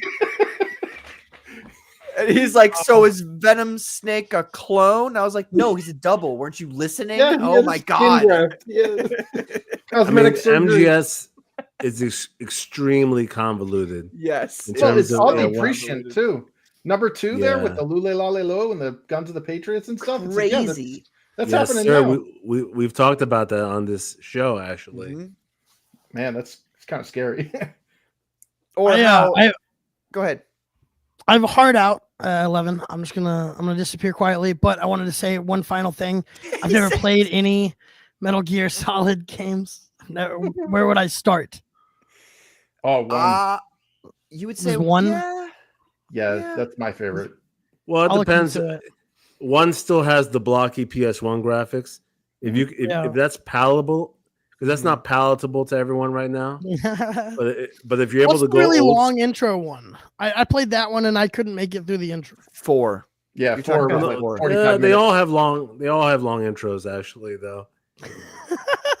Speaker 1: And he's like, "So is Venom Snake a clone?" I was like, "No, he's a double. Weren't you listening?"
Speaker 5: Yeah,
Speaker 1: Oh my god!
Speaker 5: Yeah.
Speaker 2: I mean,
Speaker 5: Cosmetic surgery.
Speaker 2: MGS is extremely convoluted.
Speaker 1: Yes,
Speaker 2: In
Speaker 5: Well,
Speaker 2: terms
Speaker 5: it's
Speaker 2: of
Speaker 5: oddly
Speaker 2: what-
Speaker 5: prescient too. Number 2 there with
Speaker 2: Yeah.
Speaker 5: the Lule Lale Lo and the Guns of the Patriots and stuff. It's like, yeah,
Speaker 1: Crazy.
Speaker 5: that's
Speaker 2: Yes,
Speaker 5: happening
Speaker 2: sir.
Speaker 5: now.
Speaker 2: We've talked about that on this show, actually.
Speaker 1: Mhm.
Speaker 5: Man, it's kind of scary.
Speaker 1: Or go ahead.
Speaker 6: I have a hard out 11. I'm gonna disappear quietly, but I wanted to say one final thing. I've never played any Metal Gear Solid games. Where would I start?
Speaker 5: Oh, 1.
Speaker 1: You would
Speaker 6: Just
Speaker 1: say
Speaker 6: one?
Speaker 5: Yeah, that's my favorite.
Speaker 2: Well,
Speaker 6: I'll
Speaker 2: it
Speaker 6: look
Speaker 2: depends.
Speaker 6: into it.
Speaker 2: One still has the blocky PS1 graphics. If that's palatable, because that's not palatable to everyone right now. But if you're able
Speaker 6: What's
Speaker 2: to
Speaker 6: the
Speaker 2: go
Speaker 6: really
Speaker 2: old,
Speaker 6: long intro one? I played that one and I couldn't make it through the intro.
Speaker 1: 4.
Speaker 5: Yeah,
Speaker 1: You're
Speaker 5: 4
Speaker 1: talking
Speaker 5: was
Speaker 1: about
Speaker 5: like
Speaker 1: four.
Speaker 5: 45
Speaker 2: they
Speaker 5: minutes.
Speaker 2: all have long. They all have long intros, actually. Though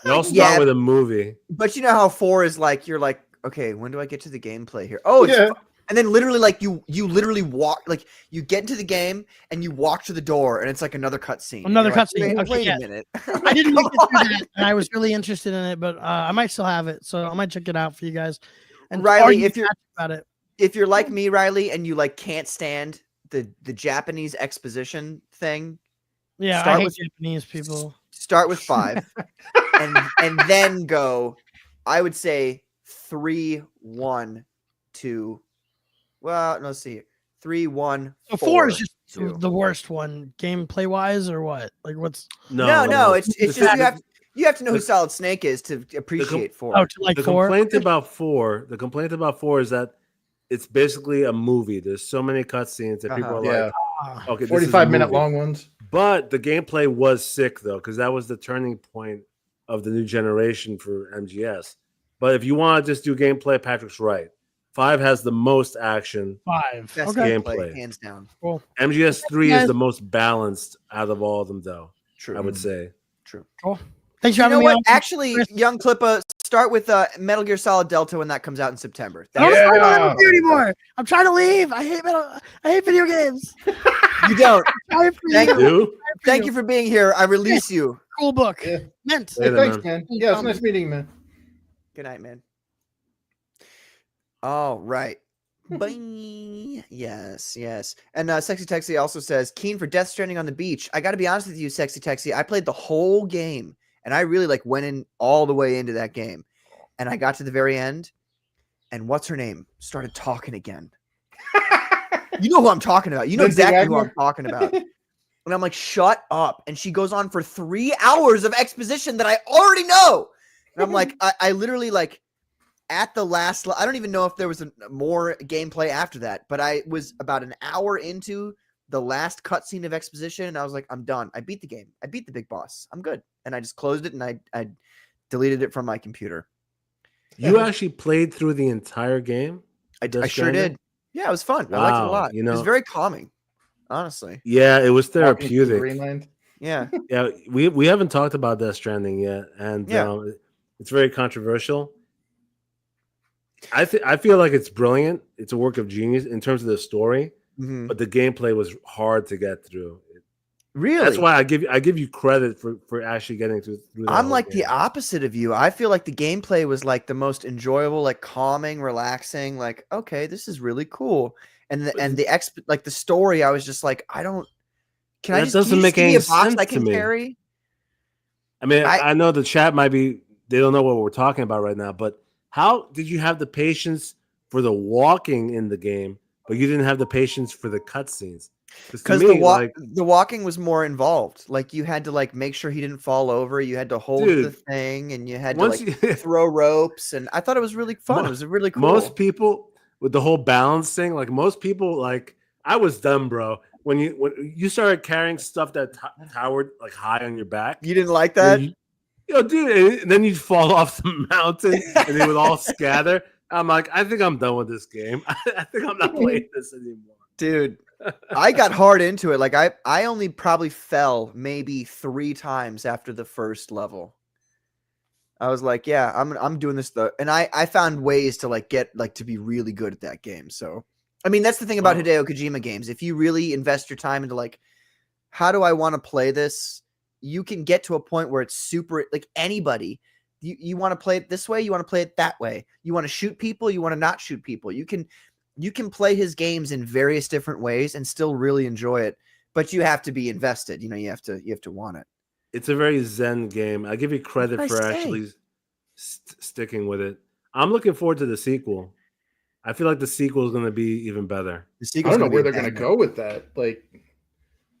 Speaker 2: they all start
Speaker 1: Yeah.
Speaker 2: with a movie.
Speaker 1: But you know how 4 is like, you're like, okay, when do I get to the gameplay here? Oh, it's
Speaker 5: Yeah.
Speaker 1: and then literally like you literally walk, like you get into the game and you walk to the door and it's like another cutscene.
Speaker 6: Another
Speaker 1: You're like,
Speaker 6: cutscene.
Speaker 1: Wait,
Speaker 6: Okay,
Speaker 1: wait
Speaker 6: yeah.
Speaker 1: a minute.
Speaker 6: I didn't make it through that, and I was really interested in it, but I might still have it, so I might check it out for you guys. And
Speaker 1: Riley,
Speaker 6: argue
Speaker 1: if you're
Speaker 6: about it,
Speaker 1: if you're like me, Riley, and you like can't stand the Japanese exposition thing,
Speaker 6: yeah,
Speaker 1: start
Speaker 6: I hate
Speaker 1: with-
Speaker 6: Japanese people.
Speaker 1: start with 5 and then go, I would say 3, 1, 2. Well, no, let's see here. 3, 1,
Speaker 6: So 4 is just
Speaker 1: 2.
Speaker 6: the worst one, gameplay wise, or what? Like, what's
Speaker 1: No, it's
Speaker 2: The
Speaker 1: just
Speaker 2: thing-
Speaker 1: you have to know who
Speaker 2: the-
Speaker 1: Solid Snake is to appreciate 4.
Speaker 6: oh, to like
Speaker 2: the
Speaker 6: 4?
Speaker 2: complaint about 4. The complaint about 4 is that it's basically a movie. There's so many cutscenes that people are
Speaker 5: Yeah,
Speaker 2: like,
Speaker 6: Ah,
Speaker 2: okay, this is a
Speaker 5: 45-minute
Speaker 2: movie.
Speaker 5: long ones.
Speaker 2: But the gameplay was sick though, because that was the turning point of the new generation for MGS. But if you want to just do gameplay, Patrick's right. 5 has the most action.
Speaker 6: 5.
Speaker 1: Best
Speaker 6: Okay.
Speaker 2: Gameplay.
Speaker 1: hands down.
Speaker 6: Cool.
Speaker 2: MGS 3
Speaker 6: guys.
Speaker 2: is the most balanced out of all of them, though.
Speaker 1: True.
Speaker 2: I would say.
Speaker 1: True.
Speaker 6: Cool. Thanks for
Speaker 1: You know
Speaker 6: having me
Speaker 1: what?
Speaker 6: on.
Speaker 1: Actually,
Speaker 6: Chris.
Speaker 1: Young Clippa, start with Metal Gear Solid Delta when that comes out in September.
Speaker 6: I don't
Speaker 1: That's-
Speaker 6: want to
Speaker 5: Yeah.
Speaker 6: live with you anymore. I'm trying to leave. I hate video games.
Speaker 1: You don't.
Speaker 6: Sorry for
Speaker 1: Thank
Speaker 6: you.
Speaker 2: You?
Speaker 1: Thank you for being here. I release you.
Speaker 6: Cool book.
Speaker 5: Yeah.
Speaker 6: Mint.
Speaker 5: Hey,
Speaker 2: Later,
Speaker 5: thanks,
Speaker 2: man.
Speaker 5: man. Yeah, it's nice meeting you, man.
Speaker 1: Good night, man. All right. Bye. Yes. And Sexy Texy also says, keen for Death Stranding on the beach. I got to be honest with you, Sexy Texy. I played the whole game, and I really went in all the way into that game. And I got to the very end, and what's her name started talking again. You know who I'm talking about. You know
Speaker 5: Lindsay
Speaker 1: exactly who
Speaker 5: Wagner?
Speaker 1: I'm talking about. And I'm like, shut up. And she goes on for 3 hours of exposition that I already know. And I'm like, I literally at the last. I don't even know if there was more gameplay after that, but I was about an hour into the last cutscene of exposition, and I was like, I'm done. I beat the game. I beat the big boss. I'm good. And I just closed it, and I deleted it from my computer.
Speaker 2: You actually played through the entire game?
Speaker 1: I sure did. Yeah, it was fun. I liked it a lot.
Speaker 2: You
Speaker 1: it was
Speaker 2: know,
Speaker 1: very calming, honestly.
Speaker 2: yeah, it was
Speaker 5: Walking through
Speaker 2: therapeutic.
Speaker 5: Greenland.
Speaker 1: Yeah.
Speaker 2: Yeah, we haven't talked about Death Stranding yet, and it's very controversial. I feel like it's brilliant. It's a work of genius in terms of the story, but the gameplay was hard to get through.
Speaker 1: Really?
Speaker 2: That's why I give you credit for actually getting through.
Speaker 1: I'm like the opposite of you. I feel like the gameplay was like the most enjoyable, like calming, relaxing. Like, okay, this is really cool. And the story, I was just like, I don't. Can I just
Speaker 2: doesn't make
Speaker 1: give
Speaker 2: any
Speaker 1: me a box
Speaker 2: sense
Speaker 1: I can
Speaker 2: to me.
Speaker 1: carry?
Speaker 2: I mean, I know the chat might be, they don't know what we're talking about right now, but how did you have the patience for the walking in the game, but you didn't have the patience for the cutscenes?
Speaker 1: Because the walking was more involved. Like you had to like make sure he didn't fall over. You had to hold the thing, and you had to like throw ropes. And I thought it was really fun. It was really cool.
Speaker 2: Most people with the whole balance thing, like most people, like I was dumb, bro. When you started carrying stuff that towered like high on your back,
Speaker 1: you didn't like that,
Speaker 2: dude. And then you'd fall off the mountain, and they would all scatter. I'm like, I think I'm done with this game. I think I'm not playing this anymore,
Speaker 1: dude. I got hard into it. Like I only probably fell maybe 3 times after the first level. I was like, yeah, I'm doing this though, and I found ways to like get like to be really good at that game. So. I mean, that's the thing about Hideo Kojima games. If you really invest your time into like, how do I want to play this? You can get to a point where it's super like anybody. You want to play it this way, you want to play it that way. You want to shoot people, you want to not shoot people. You can play his games in various different ways and still really enjoy it. But you have to be invested. You know, you have to want it.
Speaker 2: It's a very zen game. I give you credit for actually sticking with it. I'm looking forward to the sequel. I feel like the sequel is going to be even better.
Speaker 5: I don't know where they're going to go with that. Like,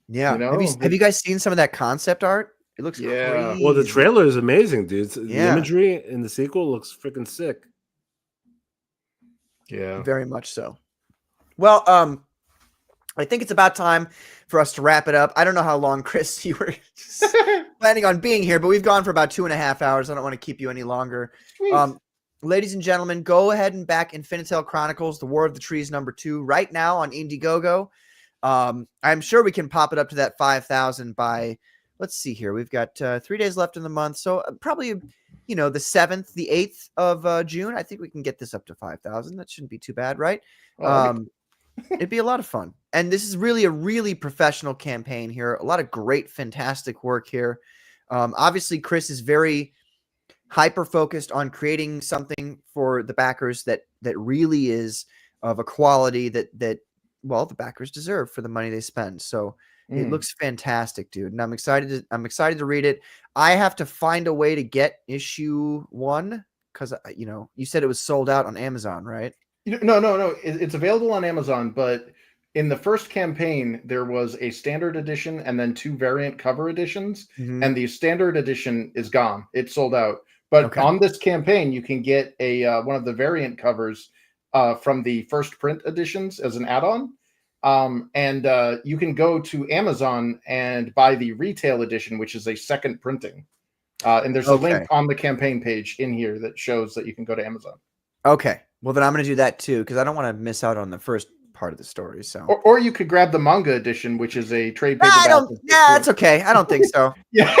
Speaker 1: yeah.
Speaker 5: You know?
Speaker 1: Have you guys seen some of that concept art? It looks crazy.
Speaker 2: Well, the trailer is amazing, dude. The imagery in the sequel looks freaking sick.
Speaker 5: Yeah,
Speaker 1: very much so. Well, I think it's about time for us to wrap it up. I don't know how long, Chris, you were planning on being here, but we've gone for about 2.5 hours. I don't want to keep you any longer. Ladies and gentlemen, go ahead and back Infinitale Chronicles, The War of the Trees #2 right now on IndieGoGo. I'm sure we can pop it up to that 5,000 by, let's see here. We've got 3 days left in the month. So probably, the 7th, the 8th of June. I think we can get this up to 5,000. That shouldn't be too bad, right? It'd be a lot of fun. And this is really a really professional campaign here. A lot of great, fantastic work here. Obviously, Chris is very hyper focused on creating something for the backers that really is of a quality that the backers deserve for the money they spend. So it looks fantastic, dude. And I'm excited to read it. I have to find a way to get issue 1 because you said it was sold out on Amazon, right?
Speaker 5: No. It's available on Amazon, but in the first campaign, there was a standard edition and then 2 variant cover editions, and the standard edition is gone. It's sold out. But on this campaign, you can get one of the variant covers from the first print editions as an add-on. And you can go to Amazon and buy the retail edition, which is a second printing. And there's a link on the campaign page in here that shows that you can go to Amazon.
Speaker 1: Okay. Well, then I'm going to do that too, because I don't want to miss out on the first part of the story. So,
Speaker 5: or you could grab the manga edition, which is a trade paperback.
Speaker 1: That's okay. I don't think so.
Speaker 5: Yeah.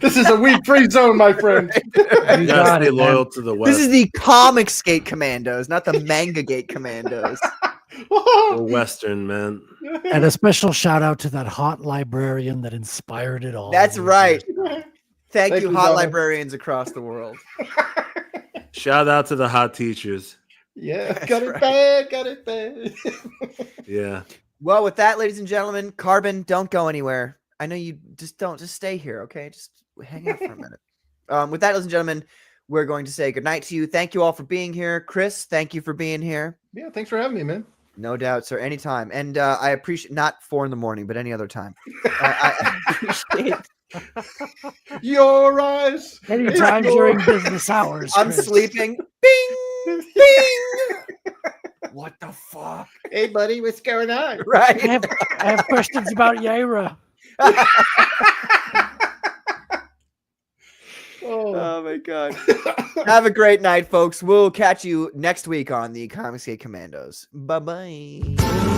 Speaker 5: This is a weed-free zone, my friend.
Speaker 2: You gotta stay loyal to the West.
Speaker 1: This is the Comicsgate Commandos, not the MangaGate Commandos.
Speaker 2: We're Western, man.
Speaker 3: And a special shout out to that hot librarian that inspired it all.
Speaker 1: That's right. Thank you, hot librarians across the world.
Speaker 2: Shout out to the hot teachers.
Speaker 5: Yeah,
Speaker 1: That's
Speaker 5: got it bad.
Speaker 2: Yeah.
Speaker 1: Well, with that, ladies and gentlemen, Carbon, don't go anywhere. I know you just stay here, okay? Just hang out for a minute. With that, ladies and gentlemen, we're going to say goodnight to you. Thank you all for being here. Chris, thank you for being here.
Speaker 5: Yeah, thanks for having me, man.
Speaker 1: No doubt, sir. Anytime. And I appreciate, not 4 a.m, but any other time. I appreciate
Speaker 5: your eyes.
Speaker 3: Anytime during business hours.
Speaker 1: I'm
Speaker 3: Chris.
Speaker 1: sleeping. Bing, bing. What the fuck?
Speaker 5: Hey, buddy, what's going on?
Speaker 1: Right.
Speaker 3: I have questions about Yaira.
Speaker 1: Oh my god. Have a great night, folks. We'll catch you next week on the Comicsgate Commandos. Bye-bye.